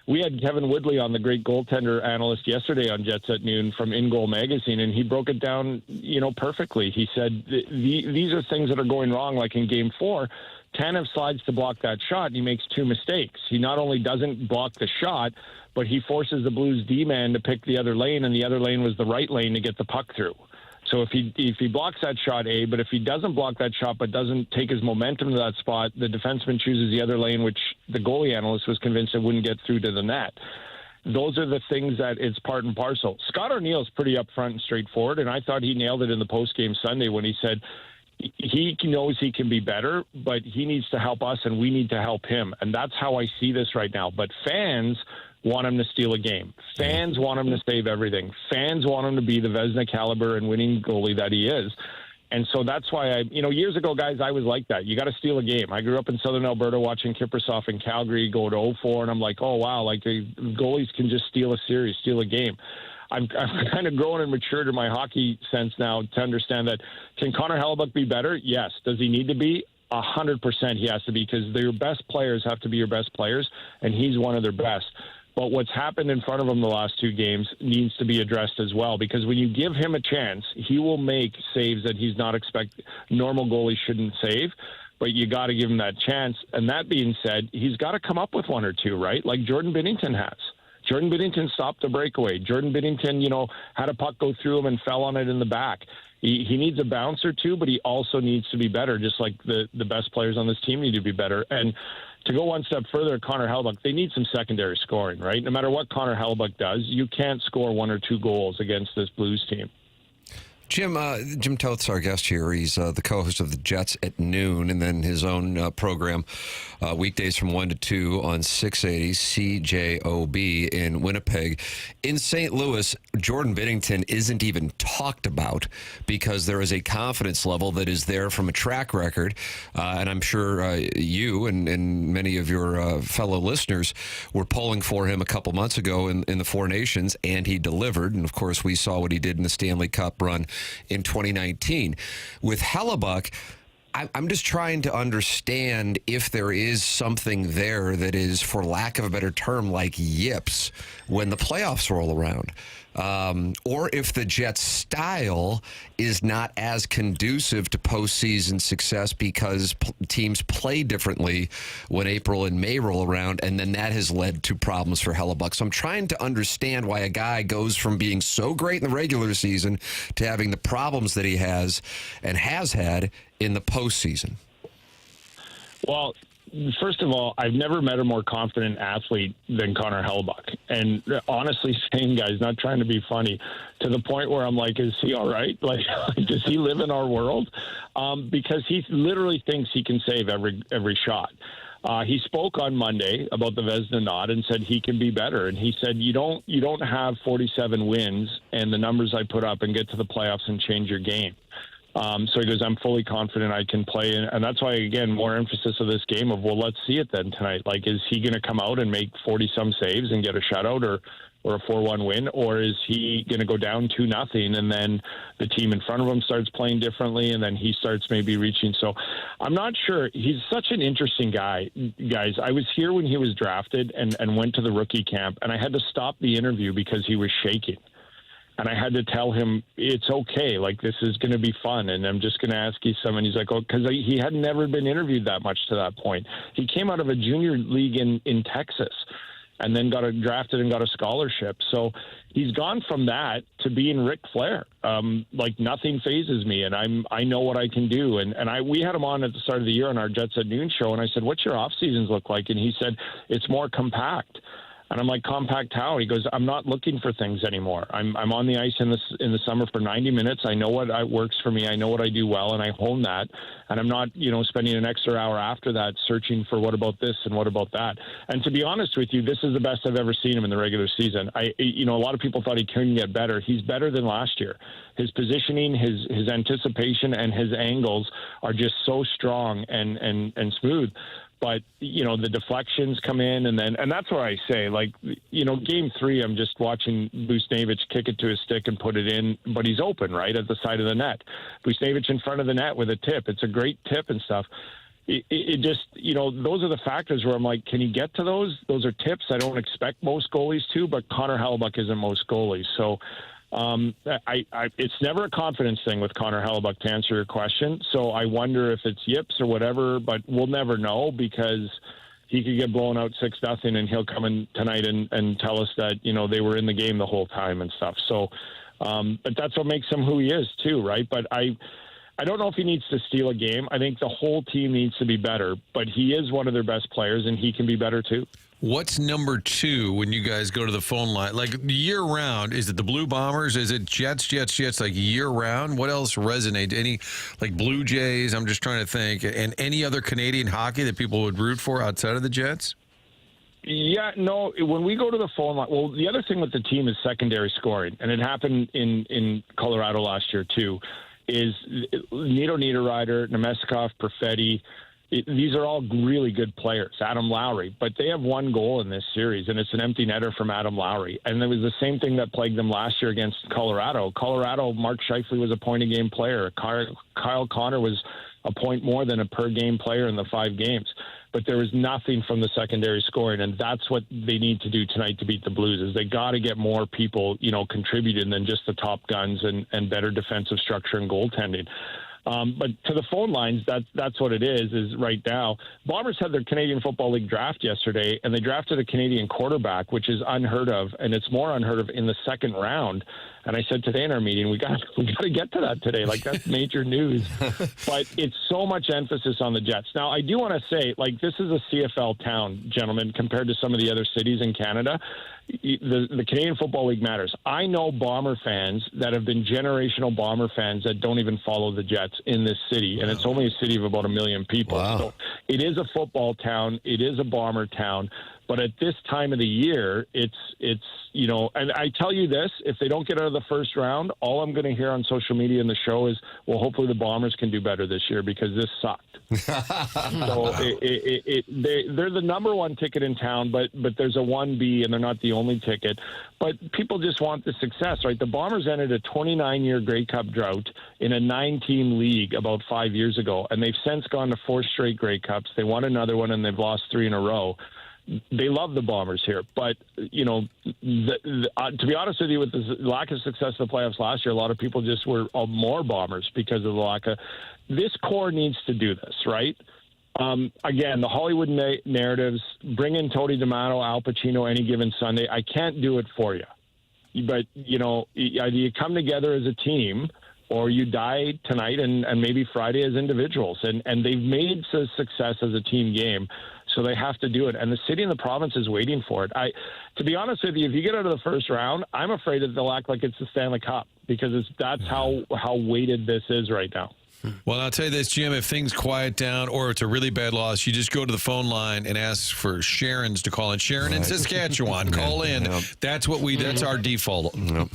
we had Kevin Woodley on, the great goaltender analyst, yesterday on Jets at Noon from In Goal Magazine, and he broke it down, perfectly. He said these are things that are going wrong, like in Game 4. Tanev slides to block that shot, and he makes 2 mistakes. He not only doesn't block the shot, but he forces the Blues D-man to pick the other lane, and the other lane was the right lane to get the puck through. So if he blocks that shot, but if he doesn't block that shot but doesn't take his momentum to that spot, the defenseman chooses the other lane, which the goalie analyst was convinced it wouldn't get through to the net. Those are the things that it's part and parcel. Scott Arniel's pretty upfront and straightforward, and I thought he nailed it in the postgame Sunday when he said he knows he can be better, but he needs to help us and we need to help him. And that's how I see this right now. But fans want him to steal a game. Fans want him to save everything. Fans want him to be the Vezina caliber and winning goalie that he is. And so that's why years ago, guys, I was like that. You got to steal a game. I grew up in Southern Alberta watching Kiprusoff in Calgary go to 0-4, and I'm like, oh, wow, like the goalies can just steal a series, steal a game. I'm kind of growing and matured in my hockey sense now to understand that, can Connor Hellebuyck be better? Yes. Does he need to be? 100% he has to be, because your best players have to be your best players, and he's one of their best. But what's happened in front of him the last 2 games needs to be addressed as well, because when you give him a chance, he will make saves that he's not expecting. Normal goalies shouldn't save, but you got to give him that chance. And that being said, he's got to come up with 1 or 2, right? Like Jordan Binnington has. Jordan Binnington stopped a breakaway. Jordan Binnington, had a puck go through him and fell on it in the back. He needs a bounce or 2, but he also needs to be better, just like the best players on this team need to be better. And to go one step further, Connor Hellebuyck, they need some secondary scoring, right? No matter what Connor Hellebuyck does, you can't score 1 or 2 goals against this Blues team. Jim Toth's our guest here. He's the co-host of the Jets at Noon, and then his own program weekdays from 1 to 2 on 680 CJOB in Winnipeg. In St. Louis, Jordan Binnington isn't even talked about because there is a confidence level that is there from a track record, and I'm sure you and many of your fellow listeners were polling for him a couple months ago in the Four Nations, and he delivered. And, of course, we saw what he did in the Stanley Cup run in 2019. With Hellebuyck, I'm just trying to understand if there is something there that is, for lack of a better term, like yips when the playoffs roll around. Or if the Jets' style is not as conducive to postseason success because teams play differently when April and May roll around, and then that has led to problems for Hellebuck. So I'm trying to understand why a guy goes from being so great in the regular season to having the problems that he has and has had in the postseason. Well, first of all, I've never met a more confident athlete than Connor Hellebuck. And honestly, same guys, not trying to be funny, to the point where I'm like, is he all right? Like, does he live in our world? Because he literally thinks he can save every shot. He spoke on Monday about the Vezina nod and said he can be better. And he said, you don't have 47 wins and the numbers I put up and get to the playoffs and change your game. So he goes, I'm fully confident I can play. And that's why, again, more emphasis of this game of, well, let's see it then tonight. Like, is he going to come out and make 40-some saves and get a shutout or a 4-1 win? Or is he going to go down 2-0 and then the team in front of him starts playing differently and then he starts maybe reaching? So I'm not sure. He's such an interesting guy, guys. I was here when he was drafted and went to the rookie camp, and I had to stop the interview because he was shaking. And I had to tell him, it's okay. Like, this is going to be fun. And I'm just going to ask you some. And he's like, oh, because he had never been interviewed that much to that point. He came out of a junior league in Texas and then got drafted and got a scholarship. So he's gone from that to being Ric Flair. Like, nothing phases me, and I know what I can do. And we had him on at the start of the year on our Jets at Noon show, and I said, what's your off seasons look like? And he said, it's more compact. And I'm like, compact how? He goes, I'm not looking for things anymore. I'm on the ice in the summer for 90 minutes. I know what works for me. I know what I do well, and I hone that. And I'm not, spending an extra hour after that searching for what about this and what about that. And to be honest with you, this is the best I've ever seen him in the regular season. A lot of people thought he couldn't get better. He's better than last year. His positioning, his anticipation, and his angles are just so strong and smooth. But, the deflections come in, and that's where I say, like, game 3, I'm just watching Busnevich kick it to his stick and put it in, but he's open, right, at the side of the net. Busnevich in front of the net with a tip. It's a great tip and stuff. It just, those are the factors where I'm like, can he get to those? Those are tips I don't expect most goalies to, but Connor Hellebuck isn't most goalies. So, it's never a confidence thing with Connor Hellebuck, to answer your question. So I wonder if it's yips or whatever, but we'll never know because he could get blown out 6-0 and he'll come in tonight and tell us that, they were in the game the whole time and stuff. So, but that's what makes him who he is too, right? But I don't know if he needs to steal a game. I think the whole team needs to be better, but he is one of their best players and he can be better too. What's number 2 when you guys go to the phone line? Like, year round, is it the Blue Bombers? Is it Jets, like year round? What else resonates? Any, like Blue Jays? I'm just trying to think. And any other Canadian hockey that people would root for outside of the Jets? Yeah, no, when we go to the phone line, well, the other thing with the team is secondary scoring. And it happened in Colorado last year, too, is Nito Niederreiter, Nemeskov, Perfetti. These are all really good players, Adam Lowry, but they have one goal in this series, and it's an empty netter from Adam Lowry. And it was the same thing that plagued them last year against Colorado. Mark Scheifele was a point-a-game player. Kyle Connor was a point more than a per-game player in the 5 games. But there was nothing from the secondary scoring, and that's what they need to do tonight to beat the Blues, is they got to get more people, contributing than just the top guns and better defensive structure and goaltending. But to the phone lines, that's what it is right now. Bombers had their Canadian Football League draft yesterday, and they drafted a Canadian quarterback, which is unheard of, and it's more unheard of in the second round. And I said today in our meeting, we got to get to that today. Like, that's major news. But it's so much emphasis on the Jets. Now, I do want to say, like, this is a CFL town, gentlemen, compared to some of the other cities in Canada. The Canadian Football League matters. I know Bomber fans that have been generational Bomber fans that don't even follow the Jets in this city, and it's only a city of about 1 million people. Wow. So it is a football town. It is a Bomber town. But at this time of the year, it's and I tell you this, if they don't get out of the first round, all I'm going to hear on social media in the show is, well, hopefully the Bombers can do better this year because this sucked. So they're the number one ticket in town, but there's a 1B, and they're not the only ticket. But people just want the success, right? The Bombers ended a 29-year Grey Cup drought in a 9-team league about 5 years ago, and they've since gone to 4 straight Grey Cups. They won another one, and they've lost 3 in a row. They love the Bombers here, but to be honest with you, with the lack of success in the playoffs last year, a lot of people just were more Bombers because of the lack of. This core needs to do this, right? Again, the Hollywood narratives, bring in Tony D'Amato, Al Pacino any given Sunday. I can't do it for you, but either you come together as a team, or you die tonight and maybe Friday as individuals, and they've made success as a team game. So they have to do it. And the city and the province is waiting for it. To be honest with you, if you get out of the first round, I'm afraid that they'll act like it's the Stanley Cup because that's how weighted this is right now. Well, I'll tell you this, Jim, if things quiet down or it's a really bad loss, you just go to the phone line and ask for Sharons to call in. Sharon in Saskatchewan, call in. Yep. That's our default. Yep.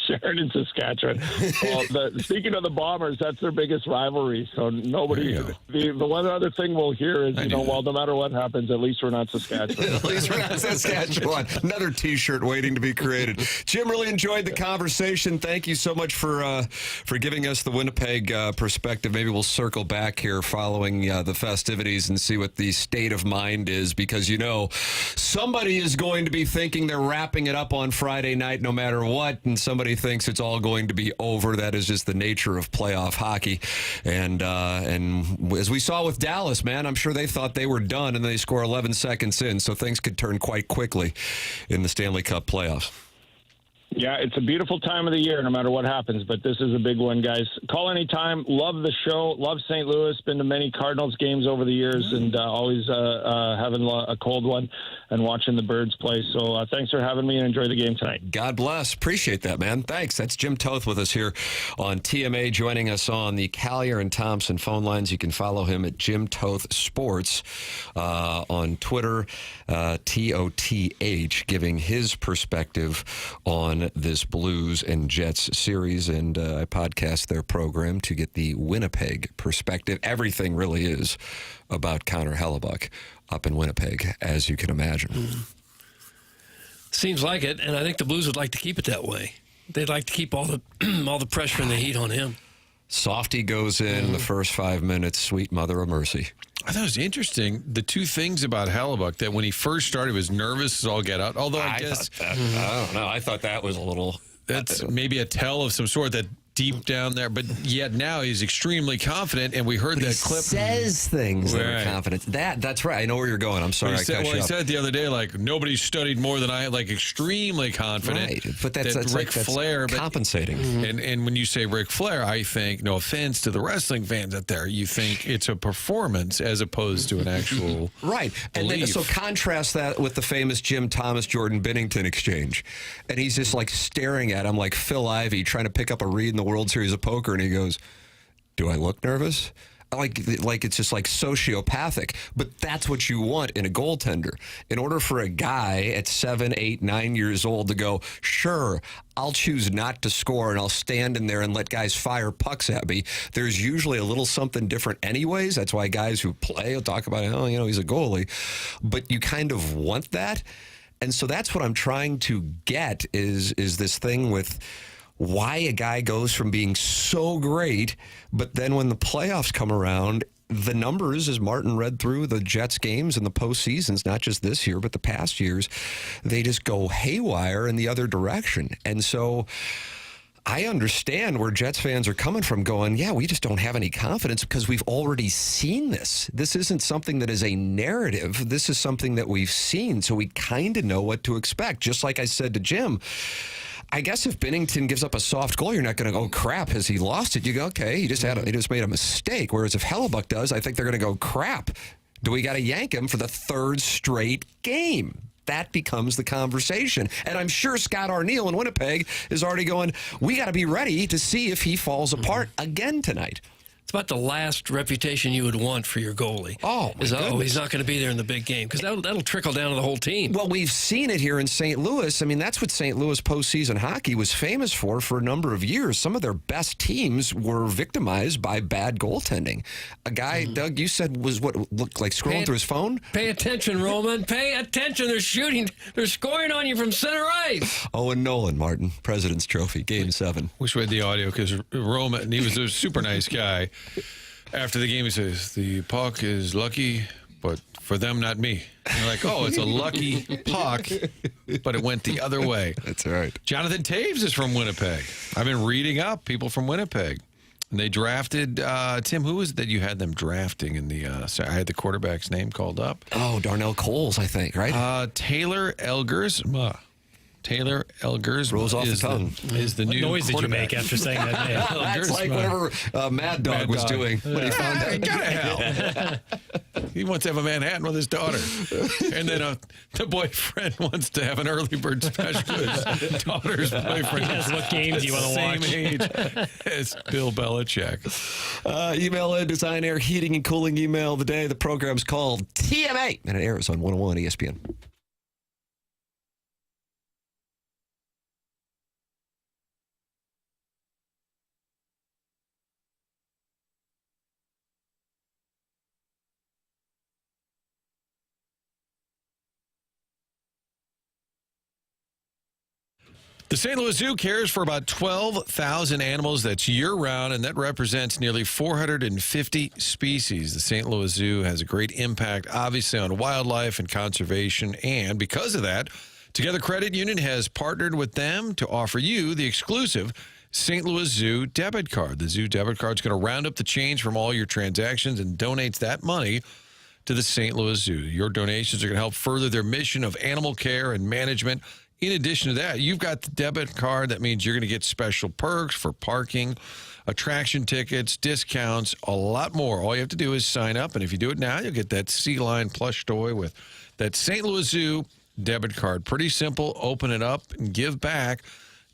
Sharon in Saskatchewan. Well, speaking of the Bombers, that's their biggest rivalry. So nobody. The one other thing we'll hear is, well, no matter what happens, at least we're not Saskatchewan. At least we're not Saskatchewan. Another T-shirt waiting to be created. Jim, really enjoyed the conversation. Thank you so much for giving us the Winnipeg perspective. Maybe we'll circle back here following the festivities and see what the state of mind is, because somebody is going to be thinking they're wrapping it up on Friday night, no matter what, and somebody thinks it's all going to be over. That is just the nature of playoff hockey. And as we saw with Dallas, man, I'm sure they thought they were done, and they score 11 seconds in, so things could turn quite quickly in the Stanley Cup playoffs. Yeah, it's a beautiful time of the year, no matter what happens, but this is a big one, guys. Call anytime. Love the show. Love St. Louis. Been to many Cardinals games over the years, and always having a cold one and watching the Birds play. So thanks for having me, and enjoy the game tonight. God bless. Appreciate that, man. Thanks. That's Jim Toth with us here on TMA, joining us on the Collier and Thompson phone lines. You can follow him at Jim Toth Sports on Twitter, TOTH, giving his perspective on this Blues and Jets series, and I podcast their program to get the Winnipeg perspective. Everything really is about Connor Hellebuyck up in Winnipeg, as you can imagine. Seems like it, and I think the Blues would like to keep it that way. They'd like to keep all the pressure and the heat on him. Softy goes in the first 5 minutes, sweet mother of mercy. I thought it was interesting, the two things about Hellebuyck, that when he first started, he was nervous as all get out. Although I guess... I don't know. I thought that was a little... That's maybe a tell of some sort, that deep down there, but yet now he's extremely confident, and we heard that clip. Says things that are confident. That's right. I know where you're going. I'm sorry. He said the other day, like, nobody studied more than I, like, extremely confident. Right, but that's Ric Flair, compensating. And when you say Ric Flair, I think, no offense to the wrestling fans out there, you think it's a performance as opposed to an actual right. And then, so contrast that with the famous Jim Thomas Jordan Binnington exchange, and he's just like staring at him like Phil Ivey trying to pick up a read in the World Series of Poker, and he goes, "Do I look nervous?" Like it's just like sociopathic. But that's what you want in a goaltender. In order for a guy at 7, 8, 9 years old to go, sure, I'll choose not to score and I'll stand in there and let guys fire pucks at me. There's usually a little something different anyways. That's why guys who play will talk about, he's a goalie. But you kind of want that. And so that's what I'm trying to get is this thing with why a guy goes from being so great, but then when the playoffs come around, the numbers, as Martin read through the Jets games in the postseasons, not just this year, but the past years, they just go haywire in the other direction. And so I understand where Jets fans are coming from going, yeah, we just don't have any confidence because we've already seen this. This isn't something that is a narrative. This is something that we've seen, so we kind of know what to expect. Just like I said to Jim, I guess if Binnington gives up a soft goal, you're not going to go, crap, has he lost it? You go, okay, he just made a mistake. Whereas if Hellebuyck does, I think they're going to go, crap, do we got to yank him for the third straight game? That becomes the conversation. And I'm sure Scott Arneal in Winnipeg is already going, we got to be ready to see if he falls apart again tonight. It's about the last reputation you would want for your goalie. Oh, my he's goodness. not going to be there in the big game, because that'll trickle down to the whole team. Well, we've seen it here in St. Louis. I mean, that's what St. Louis postseason hockey was famous for a number of years. Some of their best teams were victimized by bad goaltending. A guy, Doug, you said was what looked like scrolling through his phone? Pay attention, Roman. Pay attention. They're shooting. They're scoring on you from center ice. Owen Nolan, Martin, President's Trophy, Game 7. Wish we had the audio because Roman, he was a super nice guy. After the game, he says, the puck is lucky, but for them, not me. And you're like, oh, it's a lucky puck, but it went the other way. That's right. Jonathan Taves is from Winnipeg. I've been reading up people from Winnipeg. And they drafted, Tim, who was it that you had them drafting in the, I had the quarterback's name called up. Oh, Darnell Coles, I think, right? Taylor Elgers. Taylor Elgers rolls off the tongue. Is the What new noise did you make after saying that name? That's like whatever Mad Dog was doing when he found out. Gotta help. He wants to have a Manhattan with his daughter. And then the boyfriend wants to have an early bird special. His daughter's boyfriend. Yes, what game do you want to watch? Same age as Bill Belichick. Email in Design Air Heating and Cooling email of the day. The program's called TMA, and it airs on 101 ESPN. The St. Louis Zoo cares for about 12,000 animals. That's year-round, and that represents nearly 450 species. The St. Louis Zoo has a great impact, obviously, on wildlife and conservation, and because of that, Together Credit Union has partnered with them to offer you the exclusive St. Louis Zoo debit card. The Zoo debit card is going to round up the change from all your transactions and donates that money to the St. Louis Zoo. Your donations are going to help further their mission of animal care and management. In addition to that, you've got the debit card. That means you're going to get special perks for parking, attraction tickets, discounts, a lot more. All you have to do is sign up, and if you do it now, you'll get that sea lion plush toy with that St. Louis Zoo debit card. Pretty simple. Open it up and give back.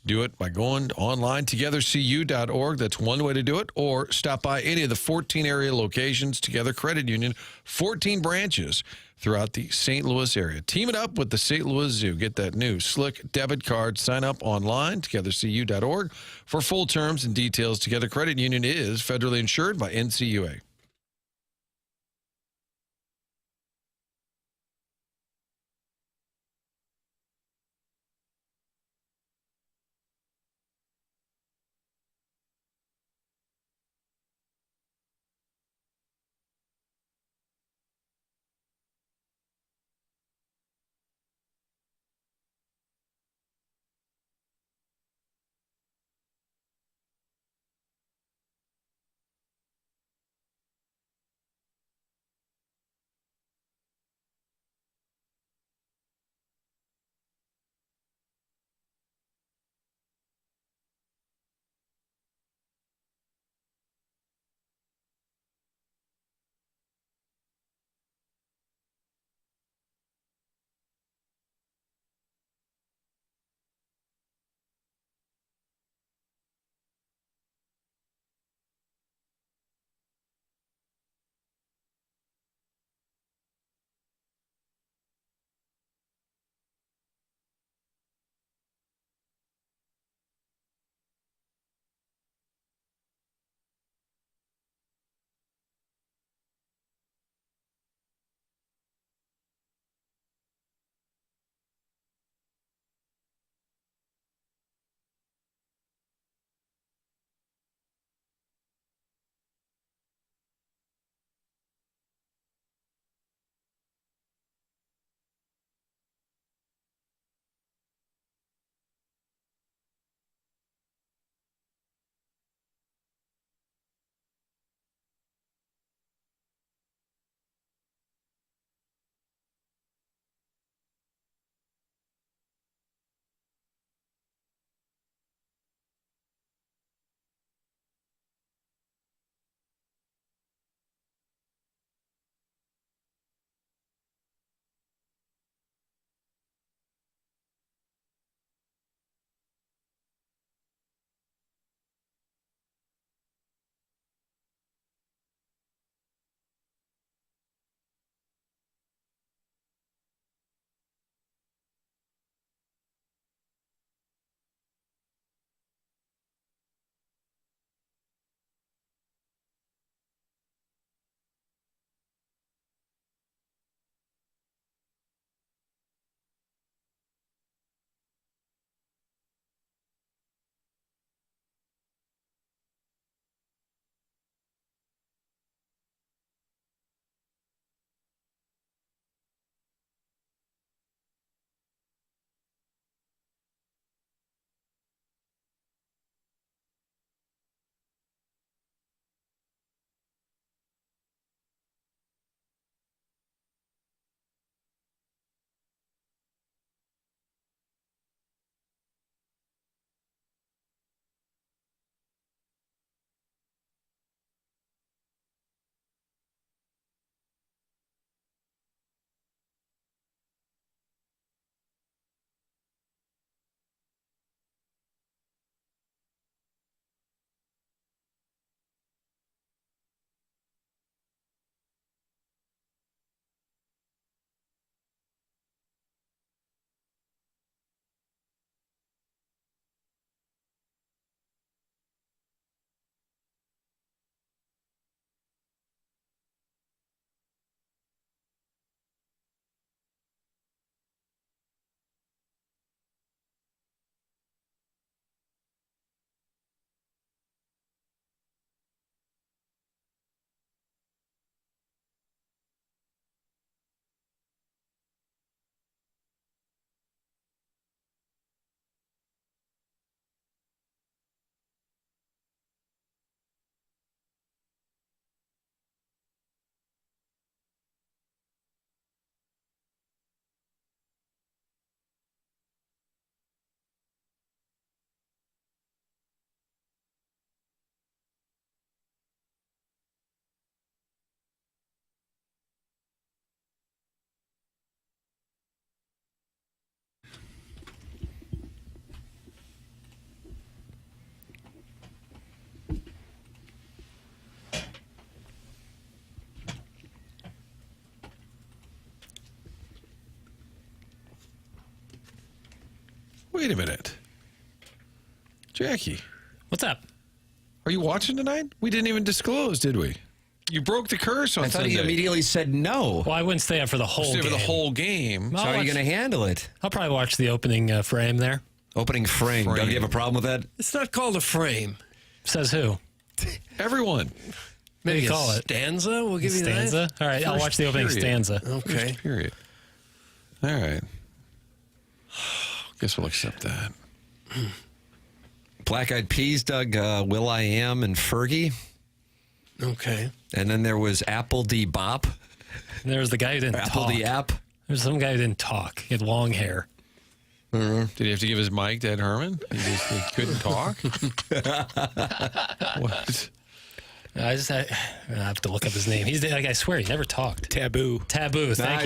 Do it by going online, togethercu.org. That's one way to do it. Or stop by any of the 14 area locations, Together Credit Union, 14 branches throughout the St. Louis area. Team it up with the St. Louis Zoo. Get that new slick debit card. Sign up online, togethercu.org. For full terms and details, Together Credit Union is federally insured by NCUA. Wait a minute. Jackie. What's up? Are you watching tonight? We didn't even disclose, did we? You broke the curse on I thought Sunday. he immediately said no. Well, I wouldn't stay up for the whole Stay game. for the whole game. So how are you going to handle it? I'll probably watch the opening frame there. Opening frame. Doug, you have a problem with that? It's not called a frame. Says who? Everyone. Maybe you call a it? stanza? We'll give you that. Stanza? All right, I'll First watch the opening period. stanza. Okay. First period. All right. Guess we'll accept that. Black Eyed Peas, Doug, Will.i.am, and Fergie. Okay. And then there was Apple D. Bop. And there was the guy who didn't Apple talk. D. App. There's some guy who didn't talk. He had long hair. Did he have to give his mic to Ed Herman? He couldn't talk? What? I have to look up his name. He's like, I swear, he never talked. Taboo. Thank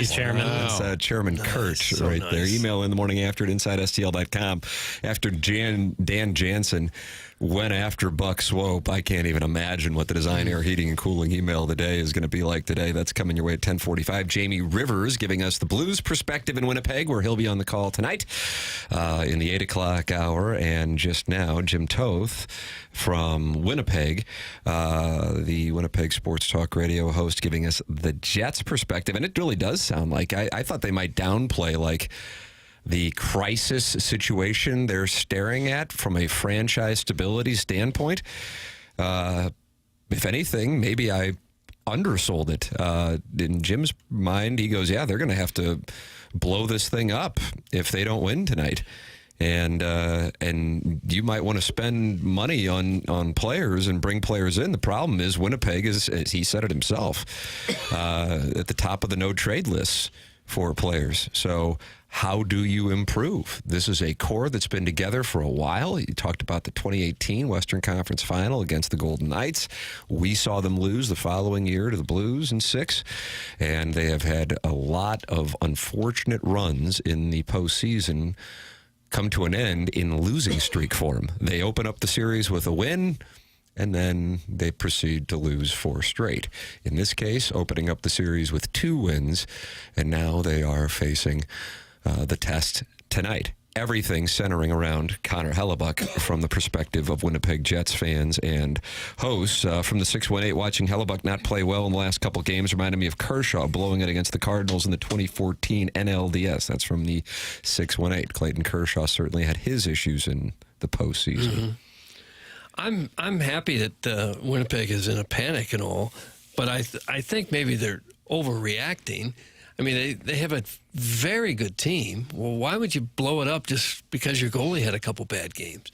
you, Chairman. That's Chairman Kurt right there. Email in the morning after at InsideSTL.com. After Dan Jansen went after Buck Swope, I can't even imagine what the Design Air Heating and Cooling email of the day is going to be like today. That's coming your way at 10:45. Jamie Rivers giving us the Blues perspective in Winnipeg, where he'll be on the call tonight in the 8 o'clock hour. And just now, Jim Toth from Winnipeg, the Winnipeg Sports Talk Radio host, giving us the Jets perspective. And it really does sound like, I thought they might downplay like the crisis situation they're staring at from a franchise stability standpoint. If anything, maybe I undersold it. In Jim's mind, he goes, yeah, they're going to have to blow this thing up if they don't win tonight. And you might want to spend money on players and bring players in. The problem is Winnipeg is, as he said it himself, at the top of the no trade lists for players. So how do you improve? This is a core that's been together for a while. You talked about the 2018 Western Conference Final against the Golden Knights. We saw them lose the following year to the Blues in 6, and they have had a lot of unfortunate runs in the postseason come to an end in losing streak form. They open up the series with a win, and then they proceed to lose 4 straight. In this case, opening up the series with 2 wins, and now they are facing the test tonight. Everything centering around Connor Hellebuck from the perspective of Winnipeg Jets fans and hosts. From the 618, watching Hellebuck not play well in the last couple games reminded me of Kershaw blowing it against the Cardinals in the 2014 NLDS. That's from the 618. Clayton Kershaw certainly had his issues in the postseason. Mm-hmm. I'm happy that Winnipeg is in a panic and all, but I think maybe they're overreacting. I mean, they have a very good team. Well, why would you blow it up just because your goalie had a couple bad games?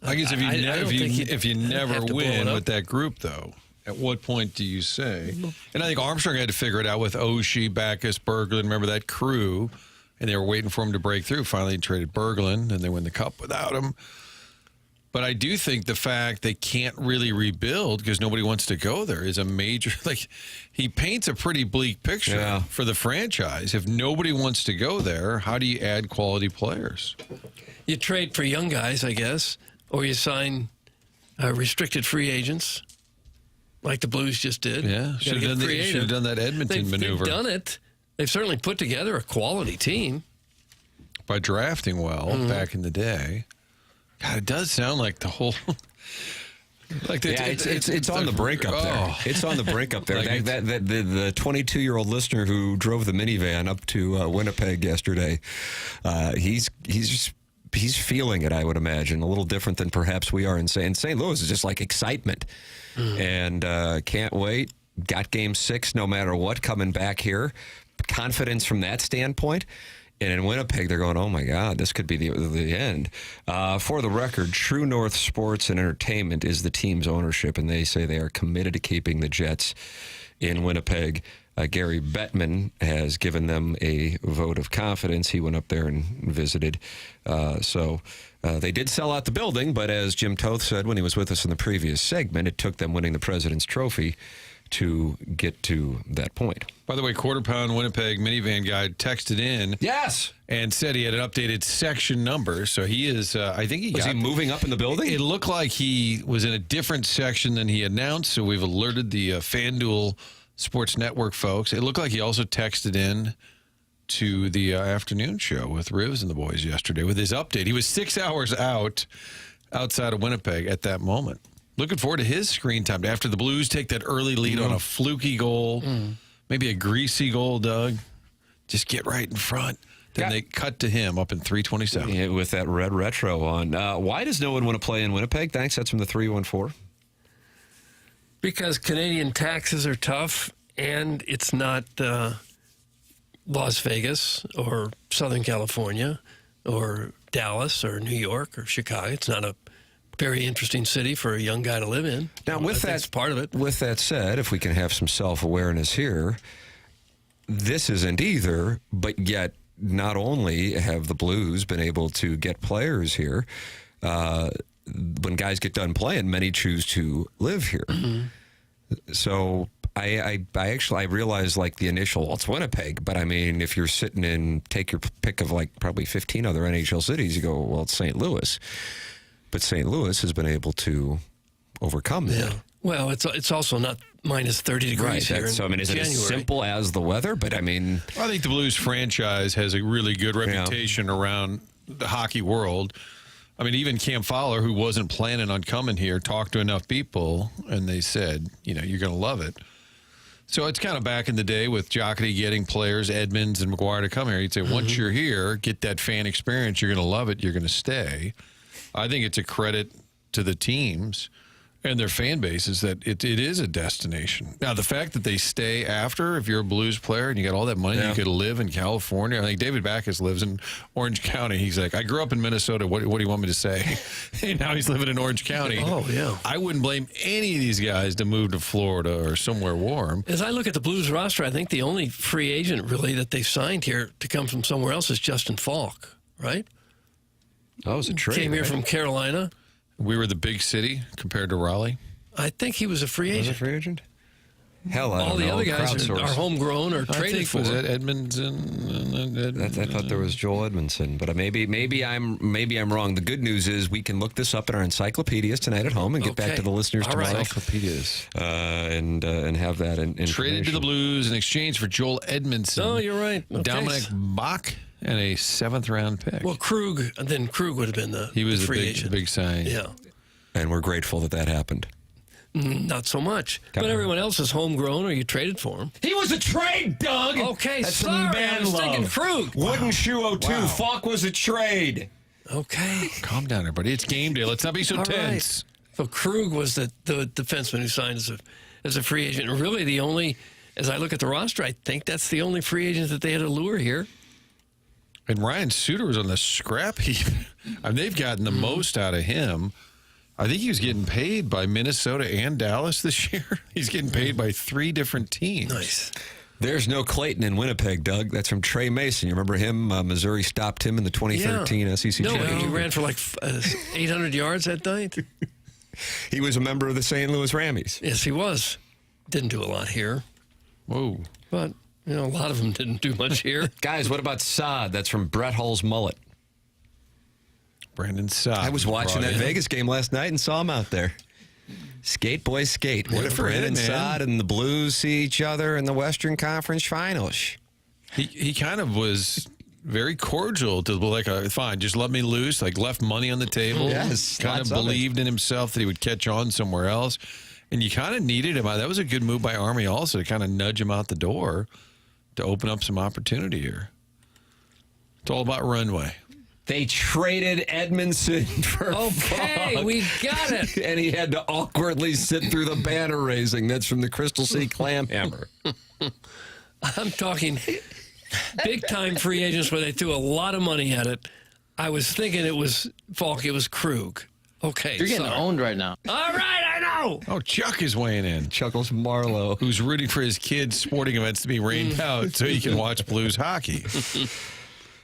I guess if you never win with that group, though, at what point do you say? And I think Armstrong had to figure it out with Oshie, Backus, Berglund. Remember that crew? And they were waiting for him to break through. Finally, he traded Berglund, and they win the Cup without him. But I do think the fact they can't really rebuild because nobody wants to go there is a major, he paints a pretty bleak picture for the franchise. If nobody wants to go there, how do you add quality players? You trade for young guys, I guess, or you sign restricted free agents like the Blues just did. Yeah, should have done that Edmonton maneuver. They've done it. They've certainly put together a quality team. By drafting well back in the day. God, it does sound like the whole. It's on the brink up there. It's on the brink up there. The 22-year-old listener who drove the minivan up to Winnipeg yesterday, he's feeling it. I would imagine a little different than perhaps we are in St. Louis. Is just like excitement, and can't wait. Got Game 6, no matter what, coming back here. Confidence from that standpoint. And in Winnipeg, they're going, oh, my God, this could be the end. For the record, True North Sports and Entertainment is the team's ownership, and they say they are committed to keeping the Jets in Winnipeg. Gary Bettman has given them a vote of confidence. He went up there and visited. So they did sell out the building, but as Jim Toth said when he was with us in the previous segment, it took them winning the President's Trophy to get to that point. By the way, Quarter Pound Winnipeg minivan guy texted in. Yes. And said he had an updated section number. So he is, I think he was he moving up in the building? It looked like he was in a different section than he announced. So we've alerted the FanDuel Sports Network folks. It looked like he also texted in to the afternoon show with Rivs and the boys yesterday with his update. He was 6 hours outside of Winnipeg at that moment. Looking forward to his screen time after the Blues take that early lead on a fluky goal, maybe a greasy goal, Doug. Just get right in front. Then they cut to him up in 327. Yeah, with that red retro on. Why does no one want to play in Winnipeg? Thanks. That's from the 314. Because Canadian taxes are tough, and it's not Las Vegas or Southern California or Dallas or New York or Chicago. It's not a very interesting city for a young guy to live in. Now, that's part of it. With that said, if we can have some self-awareness here, this isn't either, but yet not only have the Blues been able to get players here, when guys get done playing, many choose to live here. So I realize like the initial, well, it's Winnipeg, but I mean, if you're sitting in, take your pick of like probably 15 other NHL cities, you go, well, it's St. Louis. But St. Louis has been able to overcome that. Yeah. Well, it's also not minus 30 degrees here in So, I mean, is it January. as simple as the weather? But, I mean... I think the Blues franchise has a really good reputation around the hockey world. I mean, even Cam Fowler, who wasn't planning on coming here, talked to enough people, and they said, you're going to love it. So it's kind of back in the day with Jocketty getting players, Edmonds and McGuire to come here. He'd say, once you're here, get that fan experience. You're going to love it. You're going to stay. I think it's a credit to the teams and their fan bases that it is a destination. Now, the fact that they stay after, if you're a Blues player and you got all that money, you could live in California. I think David Backus lives in Orange County. He's like, I grew up in Minnesota. What do you want me to say? And now he's living in Orange County. Oh, yeah. I wouldn't blame any of these guys to move to Florida or somewhere warm. As I look at the Blues roster, I think the only free agent really that they've signed here to come from somewhere else is Justin Falk, right? That was a trade. Came here from Carolina. We were the big city compared to Raleigh. I think he was a free agent. Was a free agent? Hell, I don't All the know. other guys are Crowdsourced. homegrown or traded for. Was that Edmondson? I thought there was Joel Edmondson, but maybe I'm wrong. The good news is we can look this up in our encyclopedias tonight at home and get back to the listeners All tomorrow. right. Encyclopedias. And have that information. Traded to the Blues in exchange for Joel Edmondson. Oh, you're right. Okay. Dominic Bach and a 7th-round pick. Well, Krug would have been the free agent. Big sign. Yeah. And we're grateful that happened. Not so much. But everyone else is homegrown or you traded for him. He was a trade, Doug. Okay, That's sorry. some man I was thinking love. Krug. Wooden Shoe 02. Falk was a trade. Okay. Calm down, everybody. It's game day. Let's not be so All tense. right. So Krug was the defenseman who signed as a free agent. Really the only, as I look at the roster, I think that's the only free agent that they had to lure here. And Ryan Suter was on the scrap heap. I mean, they've gotten the most out of him. I think he was getting paid by Minnesota and Dallas this year. He's getting paid by 3 different teams. Nice. There's no Clayton in Winnipeg, Doug. That's from Trey Mason. You remember him? Missouri stopped him in the 2013 SEC No, championship. he ran for like 800 yards that night. He was a member of the St. Louis Rammies. Yes, he was. Didn't do a lot here. Whoa. But, a lot of them didn't do much here. Guys, what about Saad? That's from Brett Hull's mullet. Brandon Saad. I was watching that Vegas game last night and saw him out there. Skate, boys, skate. Good for him, Brandon man. Saad and the Blues see each other in the Western Conference Finals. He kind of was very cordial to like, fine, just let me loose. Like left money on the table. Yes, kind of lots of believed in himself that he would catch on somewhere else. And you kind of needed him. That was a good move by Army also to kind of nudge him out the door to open up some opportunity here. It's all about runway. They traded Edmondson for Okay, Falk. we got it. And he had to awkwardly sit through the banner raising. That's from the Crystal Sea Clam Hammer. I'm talking big-time free agents where they threw a lot of money at it. I was thinking it was Falk. It was Krug. Okay, You're getting owned right now. All right, I know. Oh, Chuck is weighing in. Chuckles Marlowe. Who's rooting for his kids' sporting events to be rained out so he can watch Blues hockey.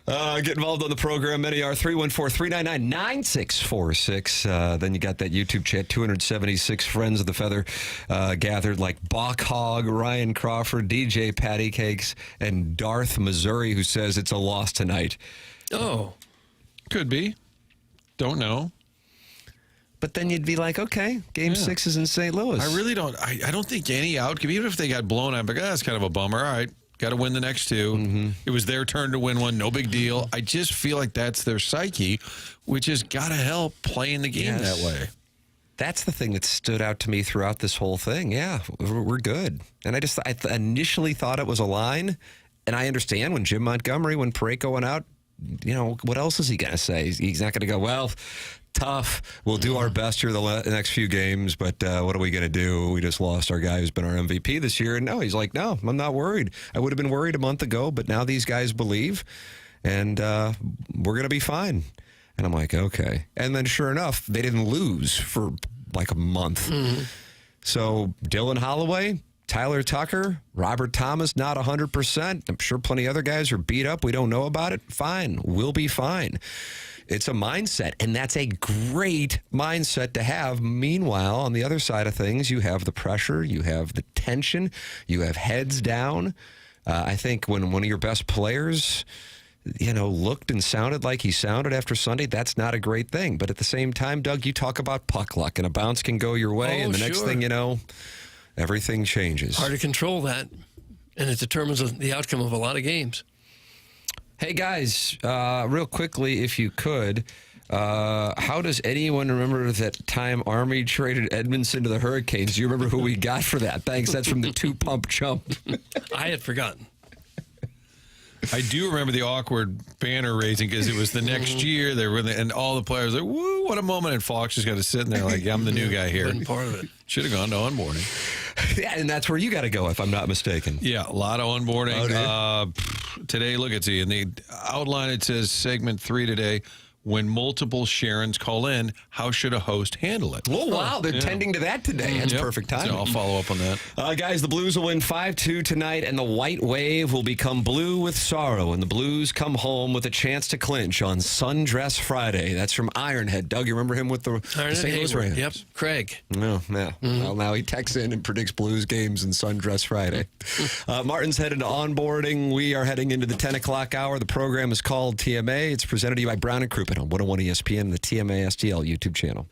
Get involved on the program. Many are 314-399-9646. Then you got that YouTube chat. 276 friends of the Feather gathered like Bach Hog, Ryan Crawford, DJ Patty Cakes, and Darth Missouri, who says it's a loss tonight. Oh. Could be. Don't know. But then you'd be like, okay, Game 6 is in St. Louis. I really don't. I don't think any outcome, even if they got blown out, but that's kind of a bummer. All right. Got to win the next two. It was their turn to win one. No big deal. I just feel like that's their psyche, which has got to help playing the game that way. That's the thing that stood out to me throughout this whole thing. Yeah, we're good. And I initially thought it was a line, and I understand when Jim Montgomery, when Parayko went out, what else is he going to say? He's not going to go, well, tough. We'll do our best here the next few games, but what are we going to do? We just lost our guy who's been our MVP this year. And no, he's like, no, I'm not worried. I would have been worried a month ago, but now these guys believe, and we're going to be fine. And I'm like, okay. And then sure enough, they didn't lose for like a month. So Dylan Holloway, Tyler Tucker, Robert Thomas, not 100%. I'm sure plenty of other guys are beat up. We don't know about it. Fine. We'll be fine. It's a mindset, and that's a great mindset to have. Meanwhile, on the other side of things, you have the pressure, you have the tension, you have heads down. I think when one of your best players looked and sounded like he sounded after Sunday, that's not a great thing. But at the same time, Doug, you talk about puck luck, and a bounce can go your way, and the next thing you know, everything changes. Hard to control that, and it determines the outcome of a lot of games. Hey, guys, real quickly, if you could, how does anyone remember that time Army traded Edmondson to the Hurricanes? Do you remember who we got for that? Thanks. That's from the two-pump chump. I had forgotten. I do remember the awkward banner raising because it was the next year. They were and all the players were like, woo, what a moment. And Fox just got to sit in there like, yeah, I'm the new guy here. Wasn't part of it. Should have gone to onboarding. Yeah, and that's where you got to go, if I'm not mistaken. Yeah, a lot of onboarding. Today, look at in the outline, it says segment 3 today. When multiple Sharons call in, how should a host handle it? Oh, wow. They're tending to that today. That's perfect timing. So I'll follow up on that. Guys, the Blues will win 5-2 tonight, and the White Wave will become blue with sorrow, and the Blues come home with a chance to clinch on Sundress Friday. That's from Ironhead. Doug, you remember him with the St. Louis Rams? Yep, Craig. No, yeah. Well, now he texts in and predicts Blues games and Sundress Friday. Martin's headed to onboarding. We are heading into the 10 o'clock hour. The program is called TMA. It's presented to you by Brown and Crouppen on 101 ESPN and the TMA STL YouTube channel.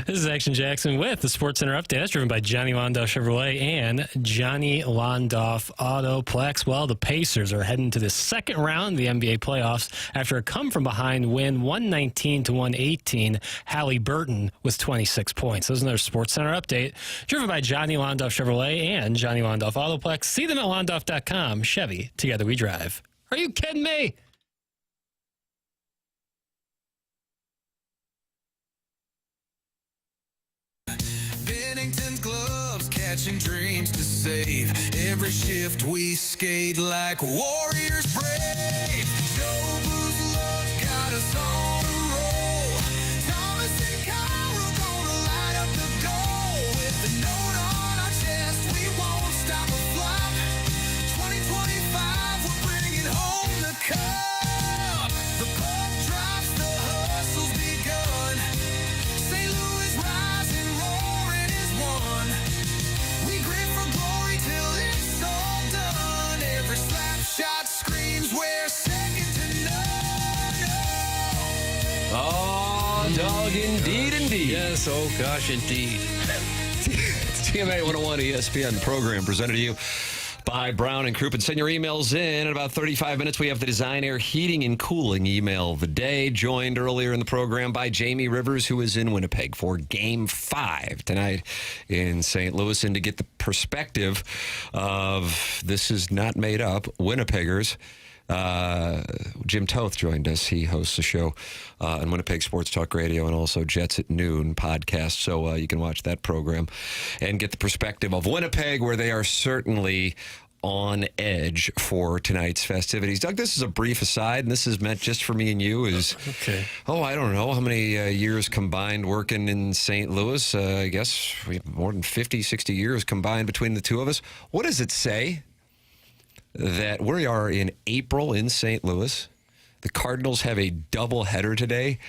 This is Action Jackson with the Sports Center update. That's driven by Johnny Londoff Chevrolet and Johnny Londoff Autoplex. Well, the Pacers are heading to the second round of the NBA playoffs after a come-from-behind win, 119-118. Halliburton with 26 points. There's another Sports Center update driven by Johnny Londoff Chevrolet and Johnny Londoff Autoplex. See them at londoff.com. Chevy, together we drive. Are you kidding me? Catching dreams to save. Every shift we skate like warriors brave. Joe Blues love got us on a roll. Thomas and Kyle gonna light up the goal. With a note on our chest, we won't stop a flop. 2025, we're bringing home the cup. The puck drops, the hustle's begun. St. Louis rising, roaring is one. We grit for glory till it's all done. Every slap shot screams we're second to none. Oh, dog, indeed, indeed. Yes, oh gosh, indeed. It's TMA 101 ESPN program presented to you by Brown and Crouppen. Send your emails in about 35 minutes. We have the Design Air Heating and Cooling email of the day, joined earlier in the program by Jamie Rivers, who is in Winnipeg for Game 5 tonight in St. Louis. And to get the perspective of this is not made up, Winnipeggers, Jim Toth joined us. He hosts a show on Winnipeg Sports Talk Radio and also Jets at Noon podcast. So you can watch that program and get the perspective of Winnipeg, where they are certainly on edge for tonight's festivities. Doug, this is a brief aside, and this is meant just for me and you. Is okay. Oh, I don't know how many years combined working in St. Louis. I guess we have more than 50, 60 years combined between the two of us. What does it say that we are in April in St. Louis? The Cardinals have a doubleheader today,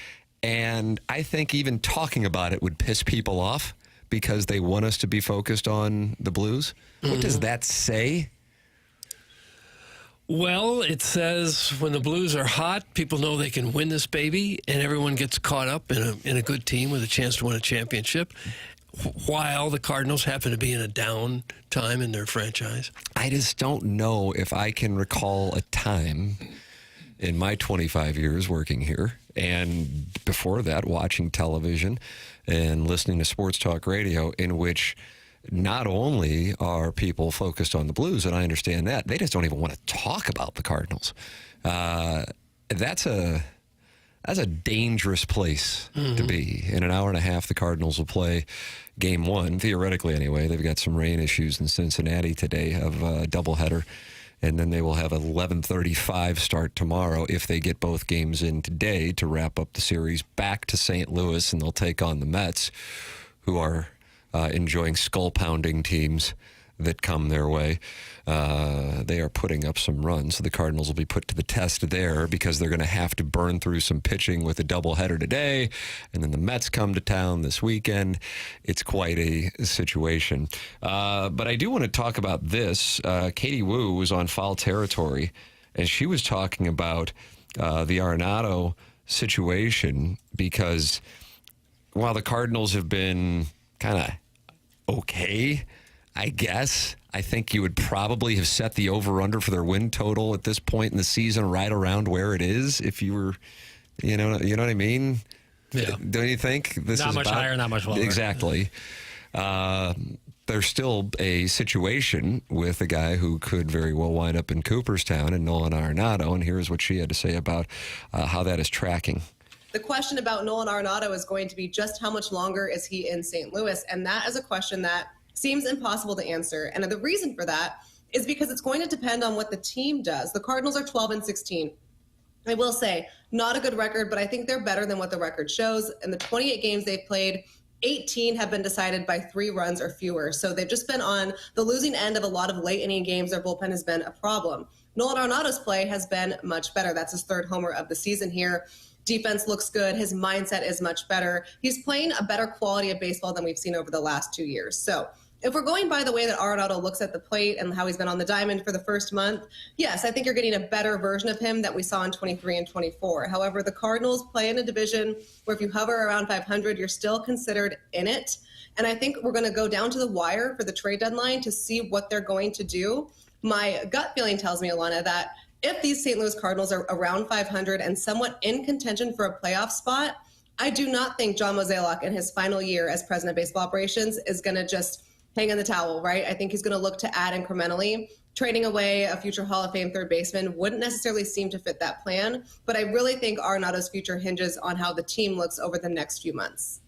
and I think even talking about it would piss people off because they want us to be focused on the Blues. What does that say? Well, it says when the Blues are hot, people know they can win this baby, and everyone gets caught up in a good team with a chance to win a championship, while the Cardinals happen to be in a down time in their franchise. I just don't know if I can recall a time in my 25 years working here and before that watching television and listening to sports talk radio in which not only are people focused on the Blues, and I understand that, they just don't even want to talk about the Cardinals. That's a dangerous place to be. In an hour and a half, the Cardinals will play Game 1, theoretically anyway. They've got some rain issues in Cincinnati today of a doubleheader, and then they will have an 11:35 start tomorrow if they get both games in today to wrap up the series back to St. Louis, and they'll take on the Mets, who are enjoying skull-pounding teams that come their way. They are putting up some runs, so the Cardinals will be put to the test there because they're going to have to burn through some pitching with a doubleheader today, and then the Mets come to town this weekend. It's quite a situation. But I do want to talk about this. Katie Wu was on Foul Territory, and she was talking about the Arenado situation because while the Cardinals have been kind of okay, I guess, I think you would probably have set the over-under for their win total at this point in the season right around where it is if you were, you know what I mean? Yeah. Don't you think? This not is much higher, not much lower. Exactly. There's still a situation with a guy who could very well wind up in Cooperstown and Nolan Arenado, and here's what she had to say about how that is tracking. The question about Nolan Arenado is going to be just how much longer is he in St. Louis? And that is a question that seems impossible to answer. And the reason for that is because it's going to depend on what the team does. The Cardinals are 12-16. I will say, not a good record, but I think they're better than what the record shows. In the 28 games they've played, 18 have been decided by 3 runs or fewer. So they've just been on the losing end of a lot of late inning games. Their bullpen has been a problem. Nolan Arenado's play has been much better. That's his 3rd homer of the season here. Defense looks good. His mindset is much better. He's playing a better quality of baseball than we've seen over the last 2 years. So if we're going by the way that Arenado looks at the plate and how he's been on the diamond for the first month, yes, I think you're getting a better version of him that we saw in 23 and 24. However, the Cardinals play in a division where if you hover around 500, you're still considered in it. And I think we're going to go down to the wire for the trade deadline to see what they're going to do. My gut feeling tells me, Alana, that if these St. Louis Cardinals are around 500 and somewhat in contention for a playoff spot, I do not think John Mozeliak in his final year as president of baseball operations is going to just hang in the towel, right? I think he's going to look to add incrementally. Trading away a future Hall of Fame third baseman wouldn't necessarily seem to fit that plan, but I really think Arenado's future hinges on how the team looks over the next few months.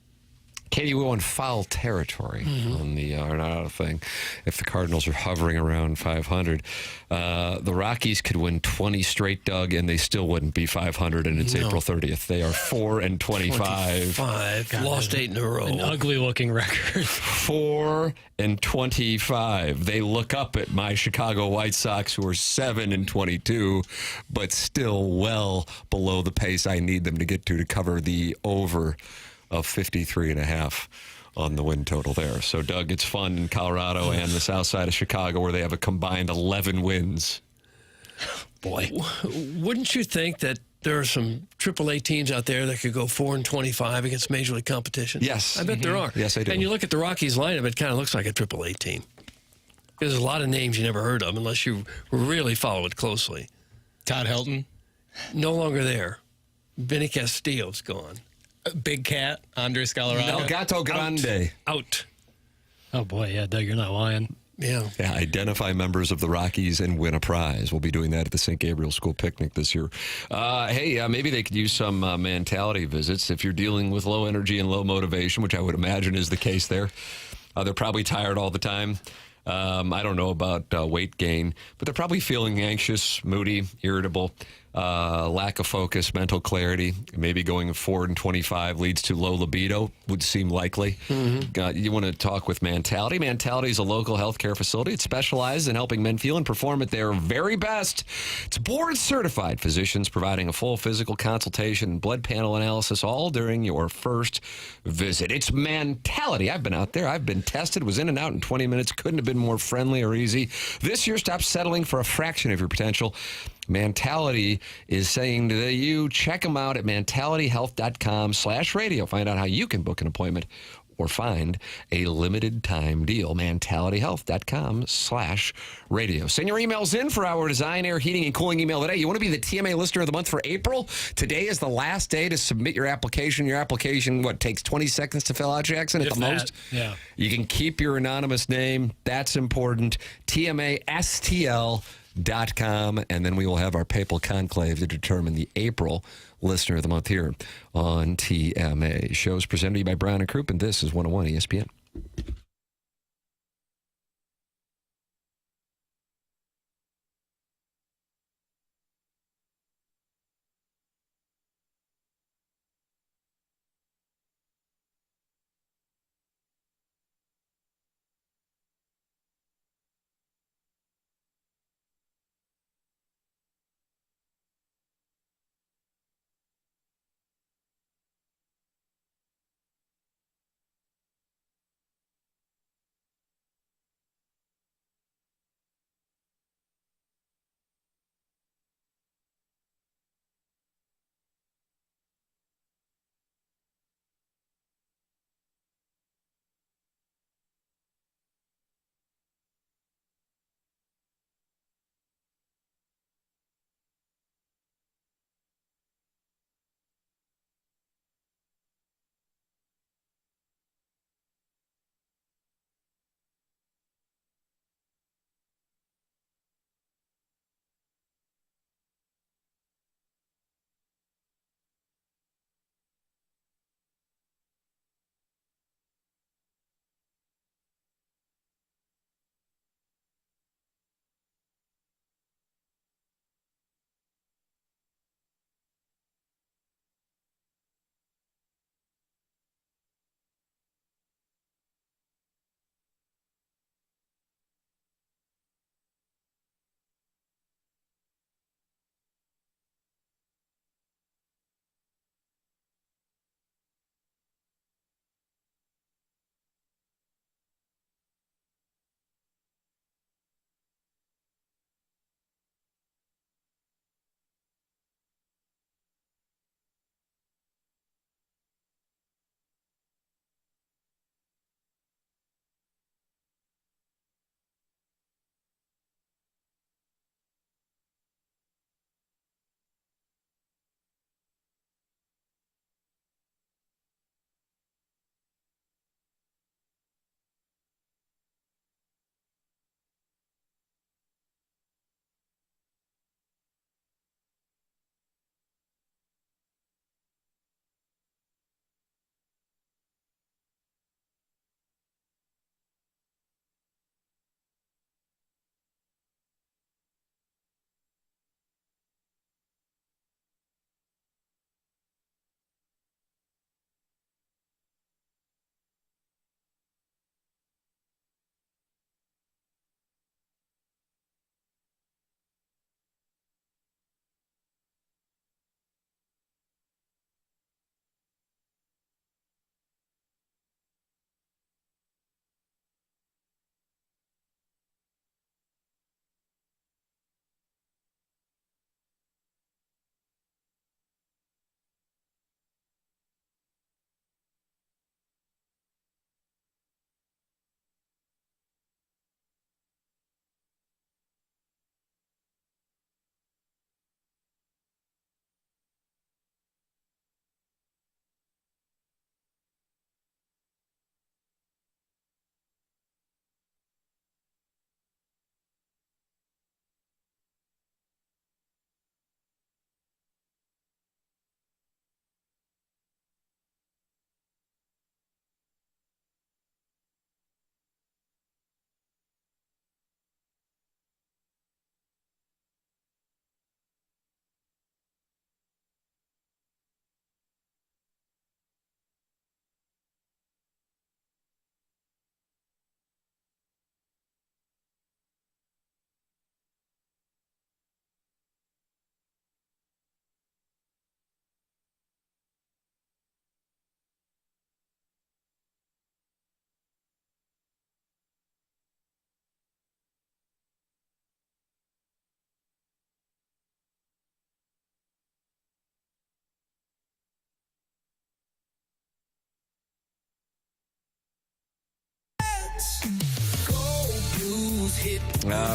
Katie, we went foul territory on the Arenado thing. If the Cardinals are hovering around 500, the Rockies could win 20 straight, Doug, and they still wouldn't be 500, and it's April 30th. They are 4-25. Lost 8 in a row. An ugly-looking record. 4-25. They look up at my Chicago White Sox, who are 7-22, but still well below the pace I need them to get to cover the over of 53.5 on the win total there. So, Doug, it's fun in Colorado and the south side of Chicago where they have a combined 11 wins. Boy. Wouldn't you think that there are some AAA teams out there that could go 4-25 against Major League competition? Yes. I bet there are. Yes, I do. And you look at the Rockies lineup, it kind of looks like a AAA team. Because there's a lot of names you never heard of unless you really follow it closely. Todd Helton? No longer there. Benny Castillo's gone. Big Cat, Andres Colorado. El Gato Grande. Out. Oh, boy, yeah, Doug, you're not lying. Yeah. Identify members of the Rockies and win a prize. We'll be doing that at the St. Gabriel School Picnic this year. Maybe they could use some mentality visits if you're dealing with low energy and low motivation, which I would imagine is the case there. They're probably tired all the time. I don't know about weight gain, but they're probably feeling anxious, moody, irritable, lack of focus, mental clarity. Maybe going 4-25 leads to low libido would seem likely. You want to talk with Mentality. Mentality is a local healthcare facility. It specializes in helping men feel and perform at their very best. It's board-certified physicians providing a full physical consultation and blood panel analysis all during your first visit. It's Mentality. I've been out there. I've been tested, was in and out in 20 minutes. Couldn't have been more friendly or easy. This year, stop settling for a fraction of your potential. Mentality is saying to you, check them out at mentalityhealth.com/radio. Find out how you can book an appointment or find a limited time deal. mentalityhealth.com/radio. Send your emails in for our design, air, heating, and cooling email today. You want to be the TMA listener of the month for April? Today is the last day to submit your application. Your application, takes 20 seconds to fill out, Jackson, at the most? Yeah. You can keep your anonymous name. That's important. TMASTL.com, and then we will have our papal conclave to determine the April listener of the month here on TMA. Shows presented to you by Brown and Croup, and this is 101 ESPN.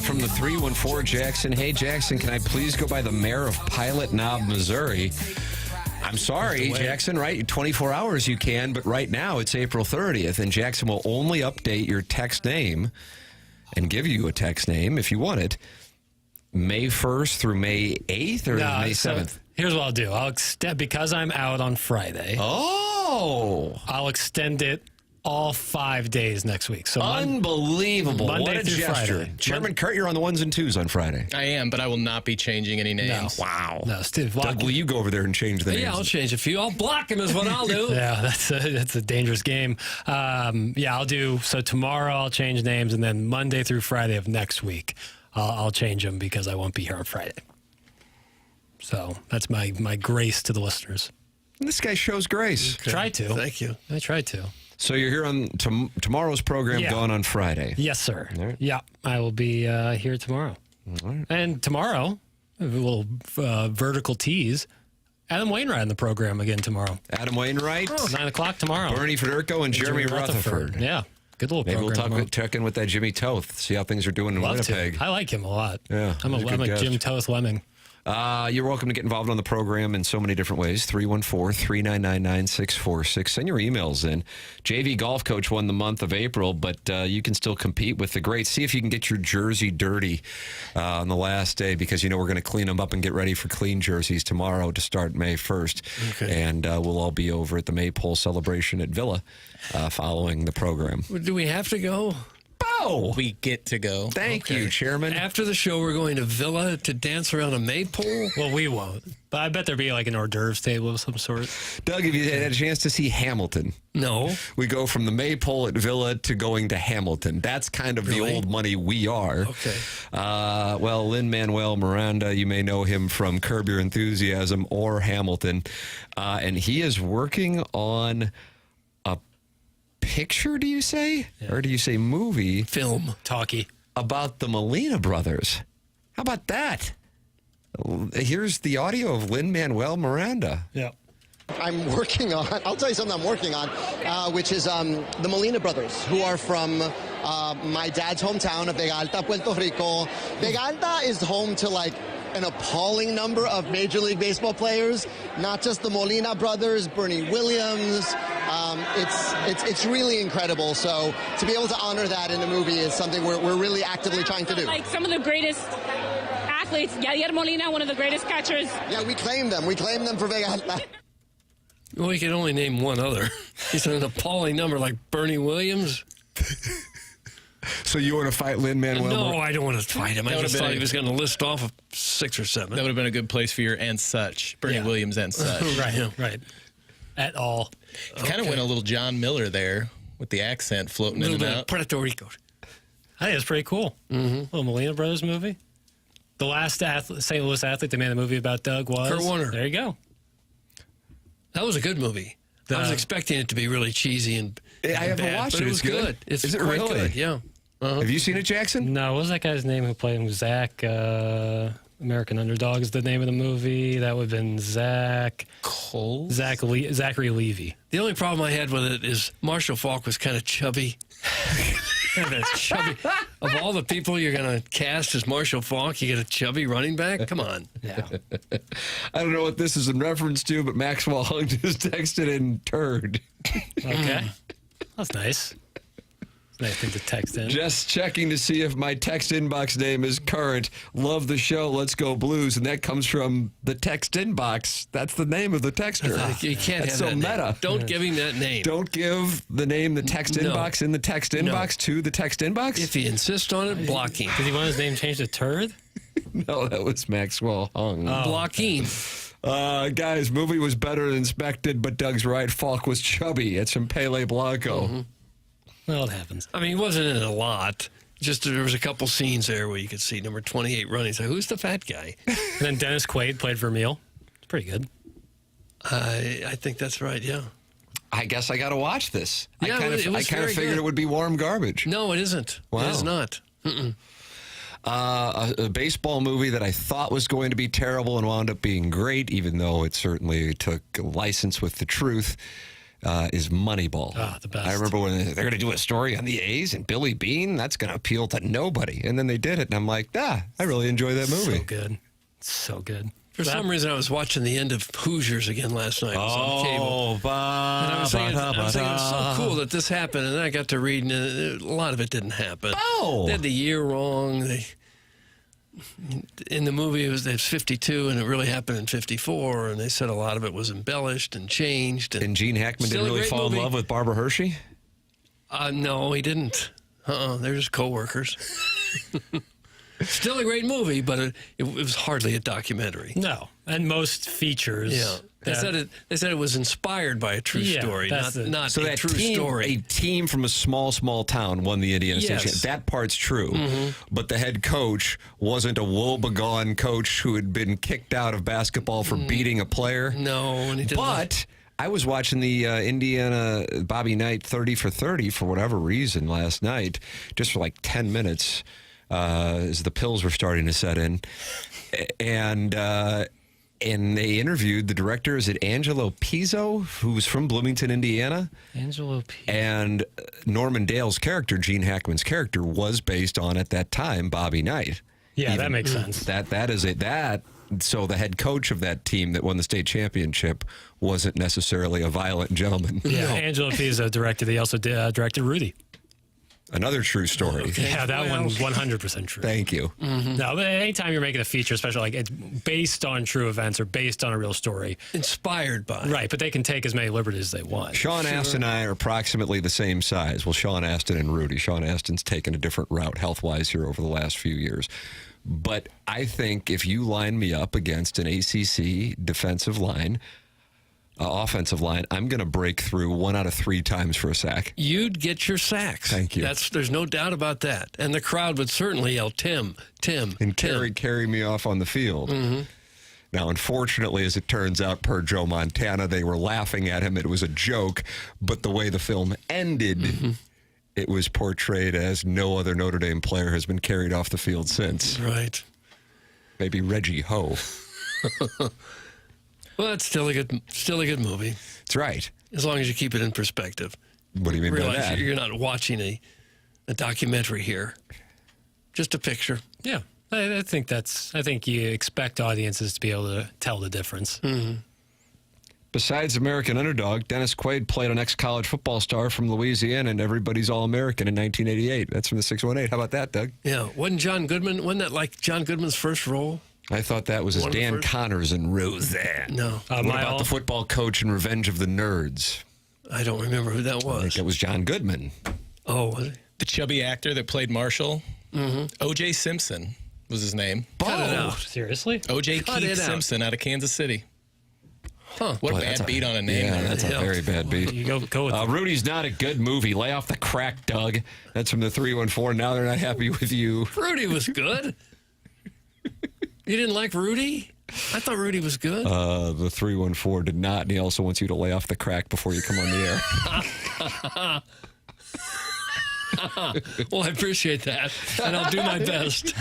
From the 314 Jackson. Hey, Jackson, can I please go by the mayor of Pilot Knob, Missouri? I'm sorry, Jackson, right? 24 hours you can, but right now it's April 30th, and Jackson will only update your text name and give you a text name if you want it. May 1st through May 8th or May 7th? Here's what I'll do. I'll extend, because I'm out on Friday. Oh! I'll extend it all 5 days next week. So unbelievable. Monday what a through gesture. Friday. Chairman Kurt, you're on the 1s and 2s on Friday. I am, but I will not be changing any names. No. Wow. No, Steve, Doug, will you go over there and change the names? Yeah, I'll change a few. I'll block him is what I'll do. Yeah, that's a dangerous game. I'll do, so tomorrow I'll change names, and then Monday through Friday of next week, I'll change them because I won't be here on Friday. So that's my grace to the listeners. This guy shows grace. Okay. Try to. Thank you. I try to. So you're here on tomorrow's program, gone on Friday. Yes, sir. Right. Yeah, I will be here tomorrow. Right. And tomorrow, a little vertical tease, Adam Wainwright in the program again tomorrow. Adam Wainwright. 9 o'clock tomorrow. Bernie Federico and Jeremy Rutherford. Yeah, good little Maybe program. we'll check in with that Jimmy Toth, see how things are doing in Winnipeg. I like him a lot. Yeah, I'm a Jim Toth lemming. You're welcome to get involved on the program in so many different ways. 314-399-9646. Send your emails in. JV Golf Coach won the month of April, but you can still compete with the greats. See if you can get your jersey dirty on the last day, because, we're going to clean them up and get ready for clean jerseys tomorrow to start May 1st. Okay. And we'll all be over at the Maypole celebration at Villa following the program. Do we have to go? Oh, we get to go. Thank you, Chairman. After the show, we're going to Villa to dance around a maypole? Well, we won't. But I bet there'll be like an hors d'oeuvres table of some sort. Doug, have you had a chance to see Hamilton? No. We go from the maypole at Villa to going to Hamilton. That's kind of the old money we are. Okay. Well, Lin-Manuel Miranda, you may know him from Curb Your Enthusiasm or Hamilton. And he is working on a picture, do you say? Yeah. Or do you say movie? Film. Talkie. About the Molina brothers. How about that? Here's the audio of Lin-Manuel Miranda. Yeah. I'm working on, I'll tell you something I'm working on, which is the Molina brothers, who are from my dad's hometown of Vega Alta, Puerto Rico. Vega Alta is home to like an appalling number of Major League Baseball players, not just the Molina brothers, Bernie Williams. It's really incredible. So to be able to honor that in a movie is something we're really actively trying to do. Like some of the greatest athletes, Yadier Molina, one of the greatest catchers. Yeah, we claim them. We claim them for Vega Alta. Well, we can only name one other. He's an appalling number like Bernie Williams. So you want to fight Lin-Manuel? No, I don't want to fight him. I just thought he was going to list off 6 or 7. That would have been a good place for your and such. Bernie Williams and such. Right. At all. You kind of went a little John Miller there with the accent floating in and out. Puerto Rico. I think it's pretty cool. Mm-hmm. Little Molina Brothers movie. The last St. Louis athlete that made a movie about Doug was Kurt Warner. There you go. That was a good movie. I was expecting it to be really cheesy and I haven't bad, watched but it. It was good. Is it quite really? Good. Yeah. Have you seen it, Jackson? No. What was that guy's name who played him? Zach, American Underdog is the name of the movie. That would have been Zach Cole? Zachary Levy. The only problem I had with it is Marshall Faulk was kind of chubby. Chubby. Of all the people you're going to cast as Marshall Faulk, you get a chubby running back? Come on. Yeah. I don't know what this is in reference to, but Maxwell Hung just texted in turd. Okay. That's nice. Nice thing to text in. Just checking to see if my text inbox name is current. Love the show. Let's go Blues. And that comes from the text inbox. That's the name of the texter. You can't That's have so that meta. Name. Don't give him that name. Don't give the name the text inbox in the text inbox to the text inbox? If he insists on it, block him. Did he want his name changed to Turd? No, that was Maxwell Hung. Block him. Guys, movie was better than expected, but Doug's right. Falk was chubby. It's from Pele Blanco. Mm-hmm. Well, it happens. I mean, he wasn't in it a lot. Just there was a couple scenes there where you could see number 28 running. So who's the fat guy? And then Dennis Quaid played Vermeil. It's pretty good. I think that's right, yeah. I guess I got to watch this. Yeah, I kind of figured it would be warm garbage. No, it isn't. Wow. It is not. A baseball movie that I thought was going to be terrible and wound up being great, even though it certainly took license with the truth. is Moneyball. Ah, the best. I remember when they're going to do a story on the A's and Billy Beane. That's going to appeal to nobody. And then they did it, and I'm like, I really enjoy that movie. So good. So good. For some reason, I was watching the end of Hoosiers again last night. It was on cable. And I was thinking it was so cool that this happened, and then I got to read, and a lot of it didn't happen. Oh! They had the year wrong. In the movie, it was 52, and it really happened in 54, and they said a lot of it was embellished and changed. And Gene Hackman didn't really fall in love with Barbara Hershey? No, he didn't. They're just co-workers. Still a great movie, but it was hardly a documentary. No, and most features. Yeah, they said it was inspired by a true story, not so a that true team, story. A team from a small town won the Indiana State Championship. That part's true, but the head coach wasn't a woebegone coach who had been kicked out of basketball for beating a player. No, and he didn't. But I was watching the Indiana Bobby Knight 30 for 30 for whatever reason last night, just for like 10 minutes. As the pills were starting to set in, and they interviewed the director. Is it Angelo Pizzo, who's from Bloomington, Indiana? Angelo Pizzo. And Norman Dale's character, Gene Hackman's character, was based on at that time Bobby Knight. Yeah, that makes sense. That is it. So the head coach of that team that won the state championship wasn't necessarily a violent gentleman. Yeah, Angelo Pizzo directed. He also directed Rudy. Another true story. Okay. Yeah, that one's 100% true. Thank you. No, but anytime you're making a feature, especially like it's based on true events or based on a real story. Inspired by. Right, but they can take as many liberties as they want. Sean Astin and I are approximately the same size. Well, Sean Astin and Rudy. Sean Astin's taken a different route health-wise here over the last few years. But I think if you line me up against an ACC defensive line, offensive line, I'm going to break through 1 out of 3 times for a sack. You'd get your sacks. Thank you. There's no doubt about that. And the crowd would certainly yell, Tim. And carry me off on the field. Now, unfortunately, as it turns out, per Joe Montana, they were laughing at him. It was a joke. But the way the film ended, it was portrayed as no other Notre Dame player has been carried off the field since. Right. Maybe Reggie Ho. Well, it's still a good movie. That's right. As long as you keep it in perspective. What do you mean by that? You're not watching a documentary here. Just a picture. Yeah, I think you expect audiences to be able to tell the difference. Besides American Underdog, Dennis Quaid played an ex-college football star from Louisiana and Everybody's All-American in 1988. That's from the 618. How about that, Doug? Yeah. Wasn't that like John Goodman's first role? I thought that was as Dan Connors in Roseanne. No. What about the football coach in Revenge of the Nerds? I don't remember who that was. I think that was John Goodman. Oh, was it? The chubby actor that played Marshall. O.J. Simpson was his name. Cut it out. Seriously? O.J. Keith Simpson out of Kansas City. Huh. What a bad beat on a name. Yeah, that's a very bad beat. You go with Rudy's not a good movie. Lay off the crack, Doug. That's from the 314. Now they're not happy with you. Rudy was good. You didn't like Rudy? I thought Rudy was good. The 314 did not, and he also wants you to lay off the crack before you come on the air. Well, I appreciate that, and I'll do my best.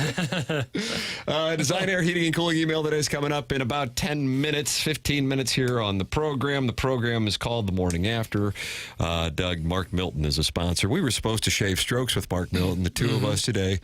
Design Air Heating and Cooling email today is coming up in about 10 minutes, 15 minutes here on the program. The program is called The Morning After. Mark Milton is a sponsor. We were supposed to shave strokes with Mark Milton, the two of us today,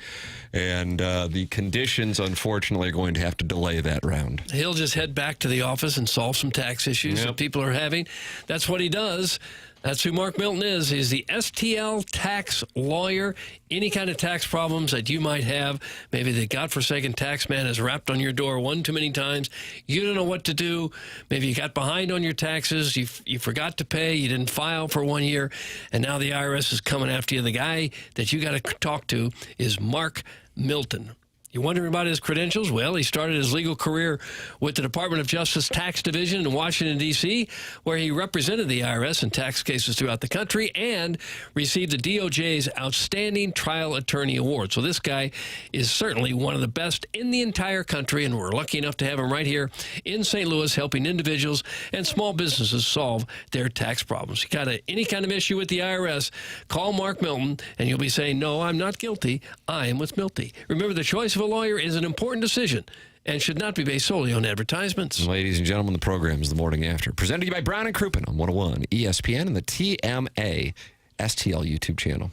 and the conditions, unfortunately, are going to have to delay that round. He'll just head back to the office and solve some tax issues that people are having. That's what he does. That's who Mark Milton is. He's the STL tax lawyer. Any kind of tax problems that you might have, maybe the godforsaken tax man has rapped on your door one too many times. You don't know what to do. Maybe you got behind on your taxes. You forgot to pay. You didn't file for 1 year. And now the IRS is coming after you. The guy that you got to talk to is Mark Milton. You wondering about his credentials? Well, he started his legal career with the Department of Justice Tax Division in Washington, D.C., where he represented the IRS in tax cases throughout the country and received the DOJ's Outstanding Trial Attorney Award. So this guy is certainly one of the best in the entire country, and we're lucky enough to have him right here in St. Louis helping individuals and small businesses solve their tax problems. You got any kind of issue with the IRS, call Mark Milton, and you'll be saying, no, I'm not guilty. I am with Milty. Remember, the choice of a lawyer is an important decision, and should not be based solely on advertisements. Ladies and gentlemen, the program is The Morning After, presented to you by Brown and Crouppen on 101 ESPN and the TMA STL YouTube channel.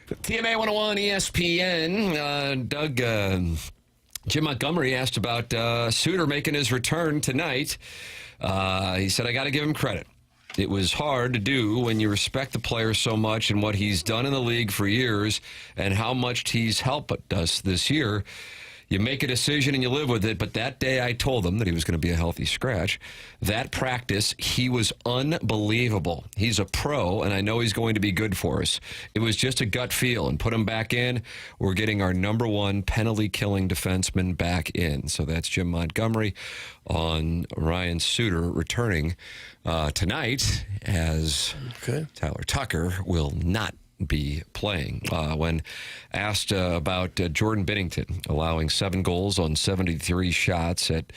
TMA 101 ESPN. Doug, Jim Montgomery asked about Suter making his return tonight. He said, I got to give him credit. It was hard to do when you respect the player so much and what he's done in the league for years and how much he's helped us this year. You make a decision and you live with it, but that day I told him that he was going to be a healthy scratch. That practice, he was unbelievable. He's a pro, and I know he's going to be good for us. It was just a gut feel, and put him back in. We're getting our number one penalty-killing defenseman back in. So that's Jim Montgomery on Ryan Suter returning tonight, as Tyler Tucker will not be playing. When asked about Jordan Binnington allowing 7 goals on 73 shots at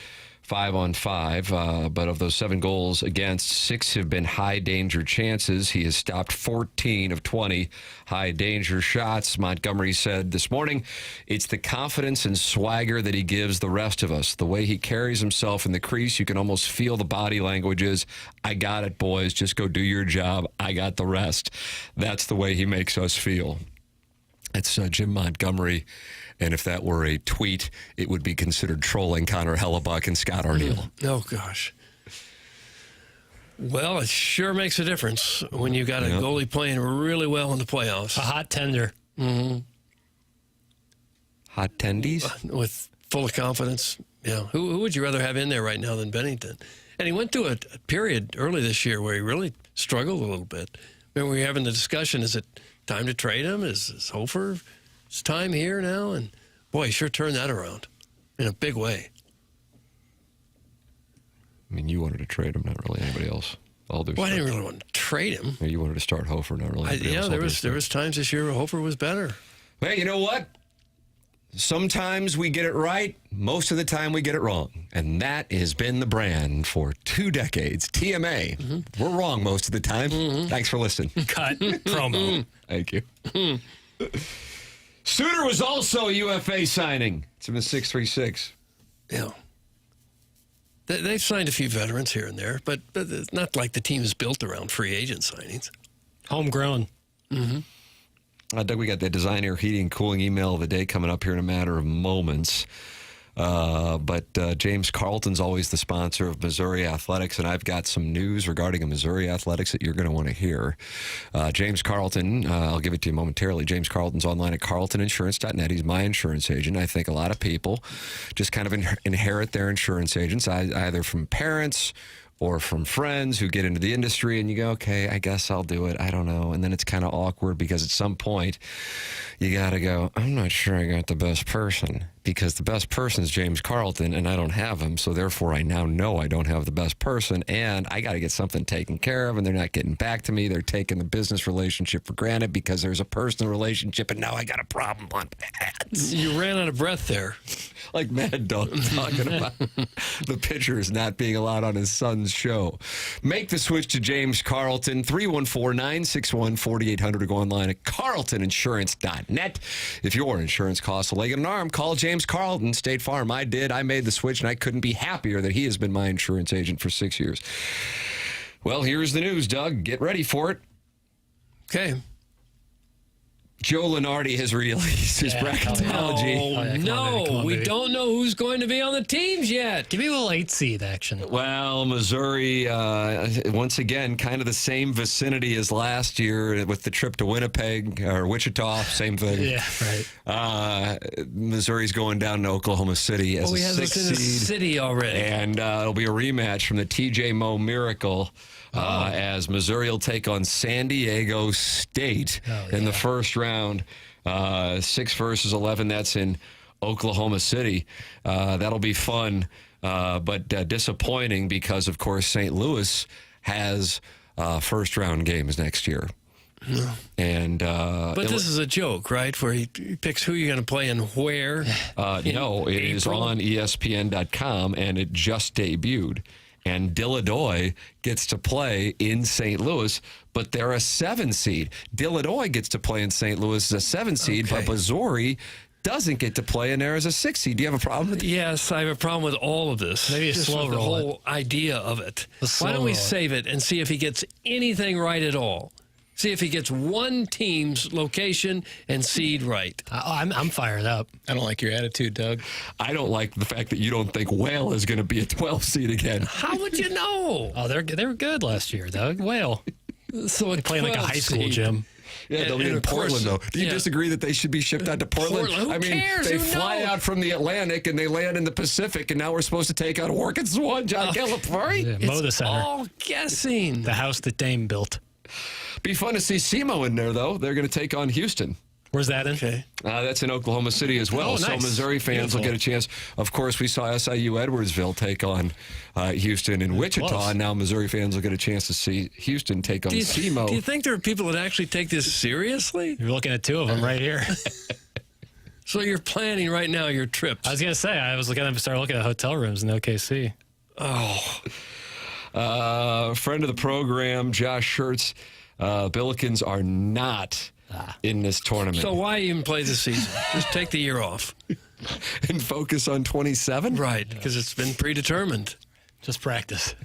5-on-5, but of those 7 goals against, 6 have been high danger chances. He has stopped 14 of 20 high danger shots. Montgomery said this morning, it's the confidence and swagger that he gives the rest of us. The way he carries himself in the crease, you can almost feel the body languages. I got it, boys. Just go do your job. I got the rest. That's the way he makes us feel. It's Jim Montgomery. And if that were a tweet, it would be considered trolling Connor Hellebuck and Scott Arneal. Oh, gosh. Well, it sure makes a difference when you got a goalie playing really well in the playoffs. A hot tender. Mm-hmm. Hot tendies? With full of confidence. Yeah. Who would you rather have in there right now than Binnington? And he went through a period early this year where he really struggled a little bit. Remember, we were having the discussion, is it time to trade him? Is Hofer... It's time here now, and boy, he sure turned that around in a big way. I mean, you wanted to trade him, not really anybody else. Well, I didn't really want to trade him. You wanted to start Hofer, not really anybody else. There was times this year where Hofer was better. Hey, you know what? Sometimes we get it right. Most of the time we get it wrong. And that has been the brand for 2 decades. TMA. Mm-hmm. We're wrong most of the time. Mm-hmm. Thanks for listening. Cut. Promo. Thank you. Suter was also a UFA signing. It's in the 636. Yeah. They've signed a few veterans here and there, but it's not like the team is built around free agent signings. Homegrown. Mm-hmm. Doug, we got the Design Air Heating and Cooling email of the day coming up here in a matter of moments. But James Carlton's always the sponsor of Missouri Athletics, and I've got some news regarding a Missouri Athletics that you're going to want to hear. James Carlton, I'll give it to you momentarily. James Carlton's online at carltoninsurance.net. He's my insurance agent. I think a lot of people just kind of inherit their insurance agents, either from parents or from friends who get into the industry, and you go, okay, I guess I'll do it. I don't know. And then it's kind of awkward because at some point you got to go, I'm not sure I got the best person, because the best person is James Carlton, and I don't have him, so therefore I now know I don't have the best person, and I got to get something taken care of, and they're not getting back to me. They're taking the business relationship for granted because there's a personal relationship, and now I got a problem on my hands. You ran out of breath there. Like Mad Dog talking about the pitcher is not being allowed on his son's show. Make the switch to James Carlton, 314-961-4800, or go online at carltoninsurance.net. If your insurance costs a leg and an arm, call James Carlton, State Farm. I did. I made the switch, and I couldn't be happier that he has been my insurance agent for 6 years. Well, here's the news, Doug. Get ready for it. Okay. Joe Lunardi has released his bracketology. No, we don't know who's going to be on the teams yet. Give me a little 8 seed action. Well, Missouri, once again, kind of the same vicinity as last year with the trip to Winnipeg or Wichita, same thing. Yeah, right. Missouri's going down to Oklahoma City as a 6 seed. City already. And it'll be a rematch from the TJ Moe Miracle. As Missouri will take on San Diego State in the first round. 6 versus 11. That's in Oklahoma City. That'll be fun, but disappointing because, of course, St. Louis has first-round games next year. Yeah. And but this is a joke, right? Where he picks who you're going to play and where. No, it is on ESPN.com, and it just debuted. And Dillinois gets to play in St. Louis, but they're a 7 seed. Dillinois gets to play in St. Louis as a 7 seed, but Missouri doesn't get to play in there as a 6 seed. Do you have a problem with that? Yes, I have a problem with all of this. Maybe a slow roll. The whole idea of it. Why don't we save it and see if he gets anything right at all? See if he gets one team's location and seed right. I'm fired up. I don't like your attitude, Doug. I don't like the fact that you don't think Whale is going to be a 12 seed again. How would you know? Oh, they were good last year, Doug. Whale. So they playing like a high school seed. gym. Yeah, they'll be in Portland, though. Do you disagree that they should be shipped out to Portland? Who I mean, cares? they Who fly knows? out from the Atlantic and they land in the Pacific, and now we're supposed to take out Orchid Swan, John Calipari? Yeah, Moda Center. All guessing. The house that Dame built. Be fun to see SEMO in there, though. They're going to take on Houston. Where's that in? Okay. That's in Oklahoma City as well. Oh, So nice. Missouri fans will get a chance. Of course, we saw SIU Edwardsville take on Houston in Wichita, close. and now Missouri fans will get a chance to see Houston take on SEMO. Do you think there are people that actually take this seriously? You're looking at two of them right here. So you're planning right now your trips. I was going to say, I was looking start looking at hotel rooms in OKC. Oh. Friend of the program, Josh Schertz. Billikens are not in this tournament. So why even play the season? Just take the year off. And focus on 27? Right, because it's been predetermined. Just practice.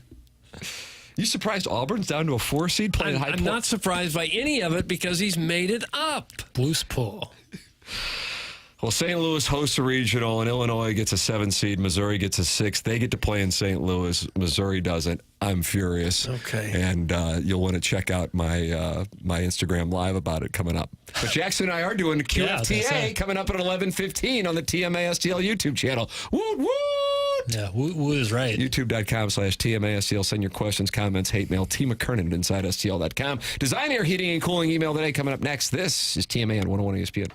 You surprised Auburn's down to a 4 seed playing high I'm not surprised by any of it because he's made it up. Blues pull. Well, St. Louis hosts a regional, and Illinois gets a 7 seed. Missouri gets a 6. They get to play in St. Louis. Missouri doesn't. I'm furious. Okay. And you'll want to check out my my Instagram live about it coming up. But Jackson and I are doing the Yeah, I was gonna QFTA say. coming up at 11:15 on the TMASTL YouTube channel. Woot woot! Yeah, Woot is right. YouTube.com/TMASTL. Send your questions, comments, hate mail. T. McKernan at InsideSTL.com. Design Air Heating and Cooling email today coming up next. This is TMA on 101 ESPN.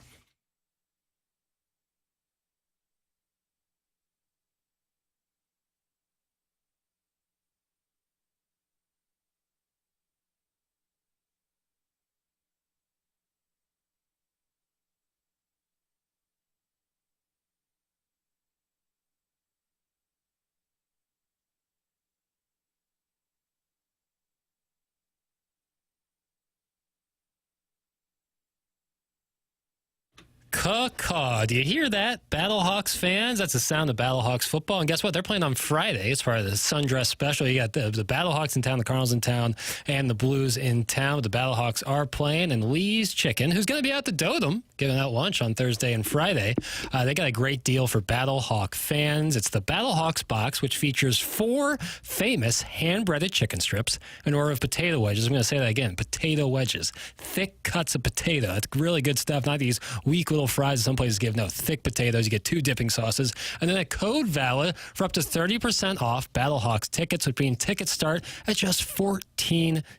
Caw-caw. Do you hear that, Battlehawks fans? That's the sound of Battlehawks football. And guess what? They're playing on Friday. It's part of the Sundress special. You got the Battlehawks in town, the Cardinals in town, and the Blues in town. The Battlehawks are playing, and Lee's Chicken, who's going to be out the Dotem, giving out lunch on Thursday and Friday. They got a great deal for Battlehawk fans. It's the Battlehawks box, which features 4 famous hand-breaded chicken strips, an order of potato wedges. I'm going to say that again, potato wedges. Thick cuts of potato. It's really good stuff, not these weak little fries some places give. No, thick potatoes. You get 2 dipping sauces. And then a code valid for up to 30% off Battlehawks tickets, which means tickets start at just $14.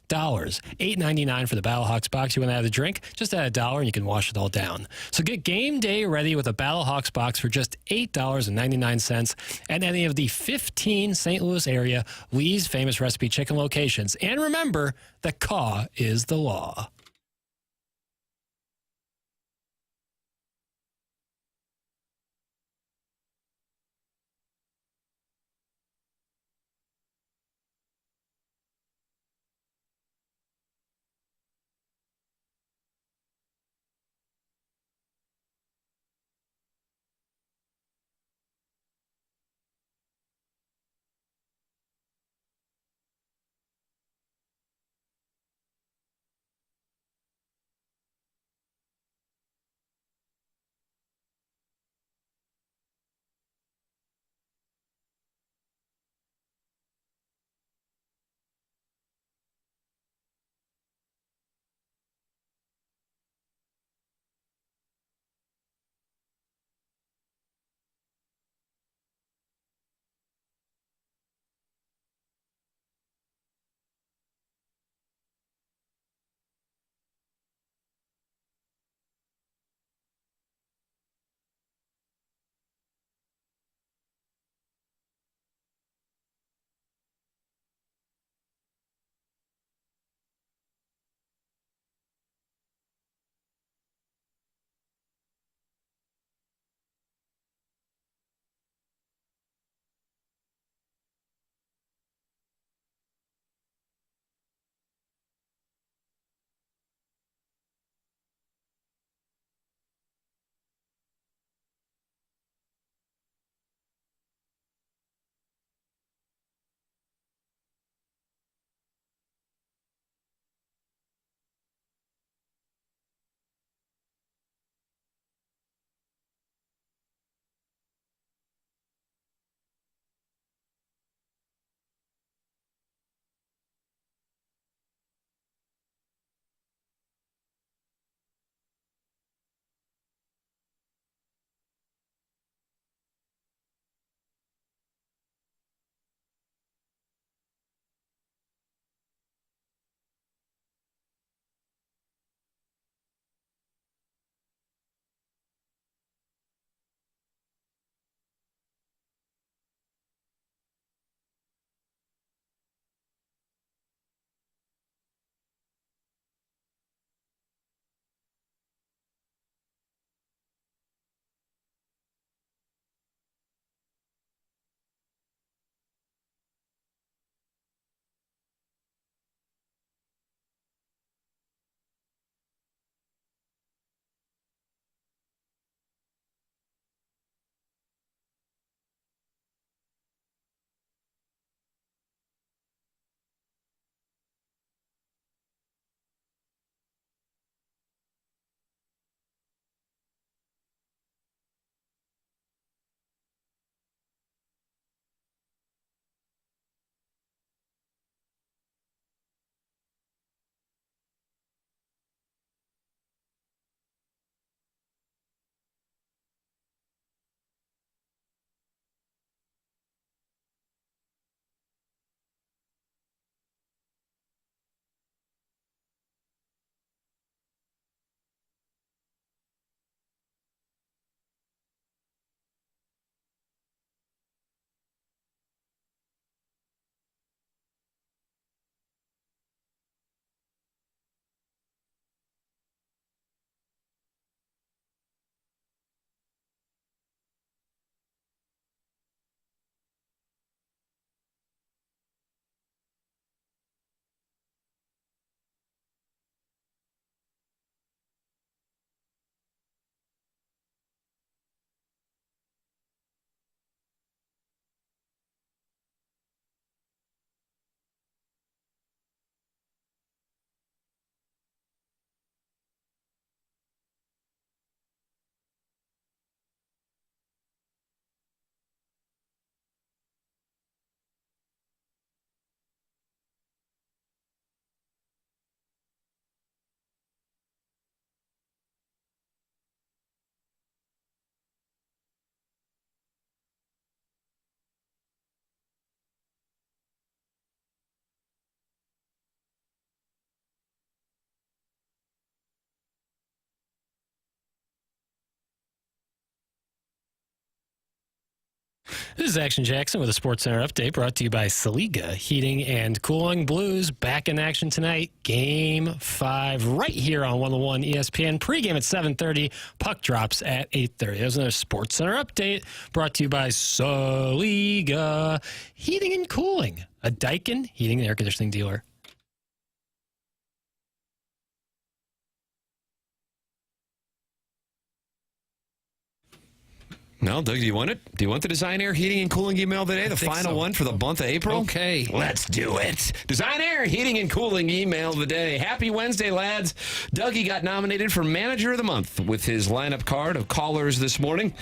$8.99 for the Battlehawks box. You want to add a drink? Just add $1 and you can wash it all down. So get game day ready with a Battlehawks box for just $8.99 at any of the 15 St. Louis area Lee's Famous Recipe chicken locations. And remember, the caw is the law. This is Action Jackson with a Sports Center update brought to you by Saliga Heating and Cooling. Blues back in action tonight. Game 5 right here on 101 ESPN. Pre-game at 7:30. Puck drops at 8:30. There's another Sports Center update brought to you by Saliga Heating and Cooling, a Daikin heating and air conditioning dealer. No, Doug, do you want it? Do you want the Design Air Heating and Cooling email today? The final one for the month of April? Okay. Let's do it. Design Air Heating and Cooling email of the day. Happy Wednesday, lads. Dougie got nominated for Manager of the Month with his lineup card of callers this morning.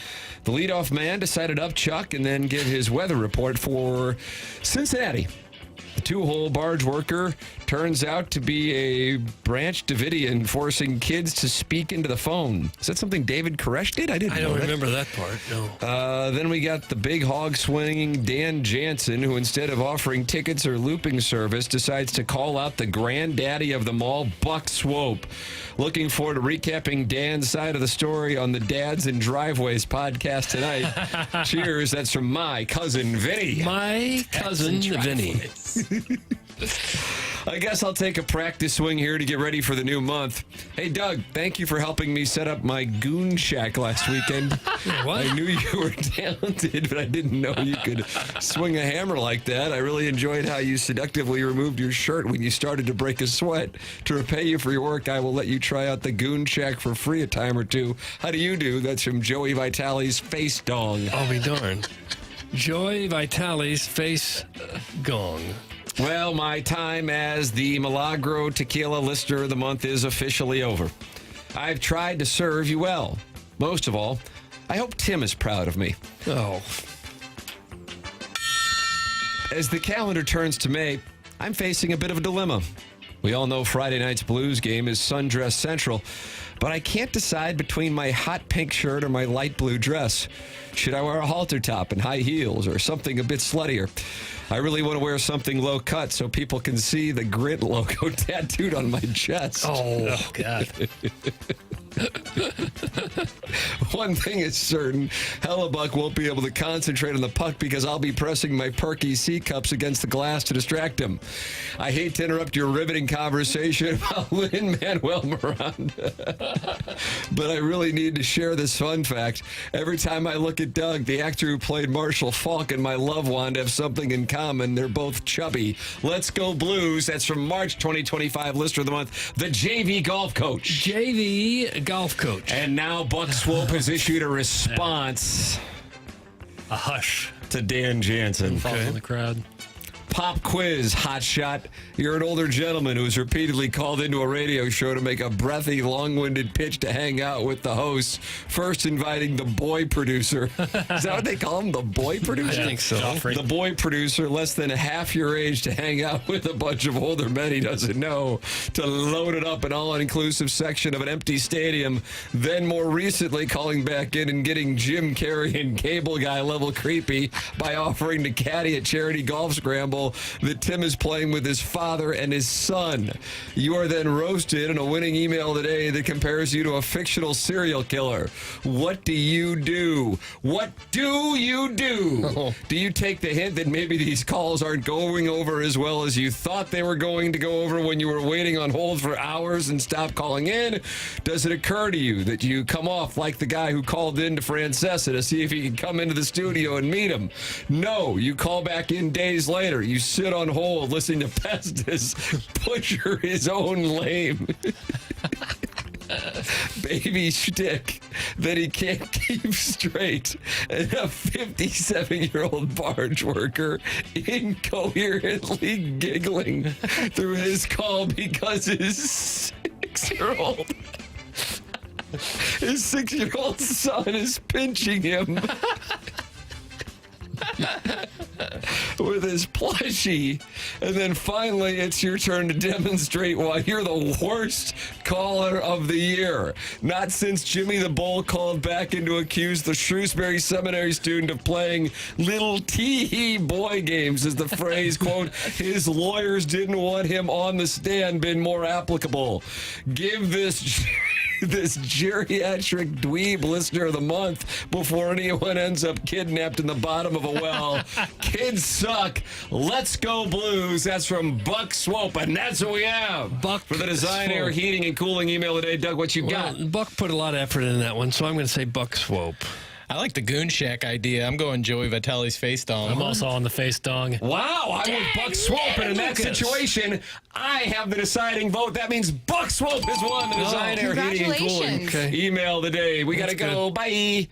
The leadoff man decided up Chuck and then give his weather report for Cincinnati. The 2-hole barge worker turns out to be a Branch Davidian forcing kids to speak into the phone. Is that something David Koresh did? I don't remember that part, no. Then we got the big hog swinging Dan Jansen, who instead of offering tickets or looping service, decides to call out the granddaddy of them all, Buck Swope. Looking forward to recapping Dan's side of the story on the Dads and Driveways podcast tonight. Cheers. That's from my cousin, Vinny. My cousin, Vinny. I guess I'll take a practice swing here to get ready for the new month. Hey, Doug, thank you for helping me set up my goon shack last weekend. What? I knew you were talented, but I didn't know you could swing a hammer like that. I really enjoyed how you seductively removed your shirt when you started to break a sweat. To repay you for your work, I will let you try out the goon shack for free a time or two. How do you do? That's from Joey Vitale's Face Dong. I'll be darned. Joey Vitale's Face Gong. Well, my time as the Milagro Tequila Listener of the Month is officially over. I've tried to serve you well. Most of all, I hope Tim is proud of me. Oh. As the calendar turns to May, I'm facing a bit of a dilemma. We all know Friday night's Blues game is Sundress Central, but I can't decide between my hot pink shirt or my light blue dress. Should I wear a halter top and high heels or something a bit sluttier? I really want to wear something low cut so people can see the Grit logo tattooed on my chest. Oh, God. One thing is certain, Hellebuck won't be able to concentrate on the puck because I'll be pressing my Perky C-cups against the glass to distract him. I hate to interrupt your riveting conversation about Lin-Manuel Miranda, but I really need to share this fun fact. Every time I look at Doug, the actor who played Marshall Falk and my loved one have something in common. They're both chubby. Let's go Blues. That's from March 2025 Lister of the Month, the JV golf coach. JV golf coach. And now Buck Swope has issued a response. A hush. To Dan Jansen. Falls in the crowd. Pop quiz, hotshot. You're an older gentleman who's repeatedly called into a radio show to make a breathy, long-winded pitch to hang out with the host, first inviting the boy producer. Is that what they call him, the boy producer? I think so. The boy producer, less than half your age, to hang out with a bunch of older men he doesn't know, to load it up an all-inclusive section of an empty stadium, then more recently calling back in and getting Jim Carrey and Cable Guy level creepy by offering to caddy a charity golf scramble that Tim is playing with his father and his son. You are then roasted in a winning email today that compares you to a fictional serial killer. What do you do? What do you do? Do you take the hint that maybe these calls aren't going over as well as you thought they were going to go over when you were waiting on hold for hours and stopped calling in? Does it occur to you that you come off like the guy who called in to Francesa to see if he could come into the studio and meet him? No, you call back in days later. You sit on hold listening to Pestis butcher his own lame baby shtick that he can't keep straight, and a 57-year-old barge worker incoherently giggling through his call because his 6-year-old son is pinching him with his plushie. And then finally, it's your turn to demonstrate why you're the worst caller of the year. Not since Jimmy the Bull called back in to accuse the Shrewsbury Seminary student of playing little tee-hee boy games, as the phrase, quote, his lawyers didn't want him on the stand, been more applicable. Give this this geriatric dweeb listener of the month before anyone ends up kidnapped in the bottom of a well. Kids suck. Let's go Blues. That's from Buck Swope, and that's what we have. Buck for the Design, Air, Heating, and Cooling email today. Doug, what you got? Buck put a lot of effort in that one, so I'm going to say Buck Swope. I like the Goon Shack idea. I'm going Joey Vitelli's face dong. I'm also on the face dong. Wow, I went Buck Swope, and in that situation, I have the deciding vote. That means Buck Swope has won the Design, Air, Heating, and Cooling email today. We got to go. Bye.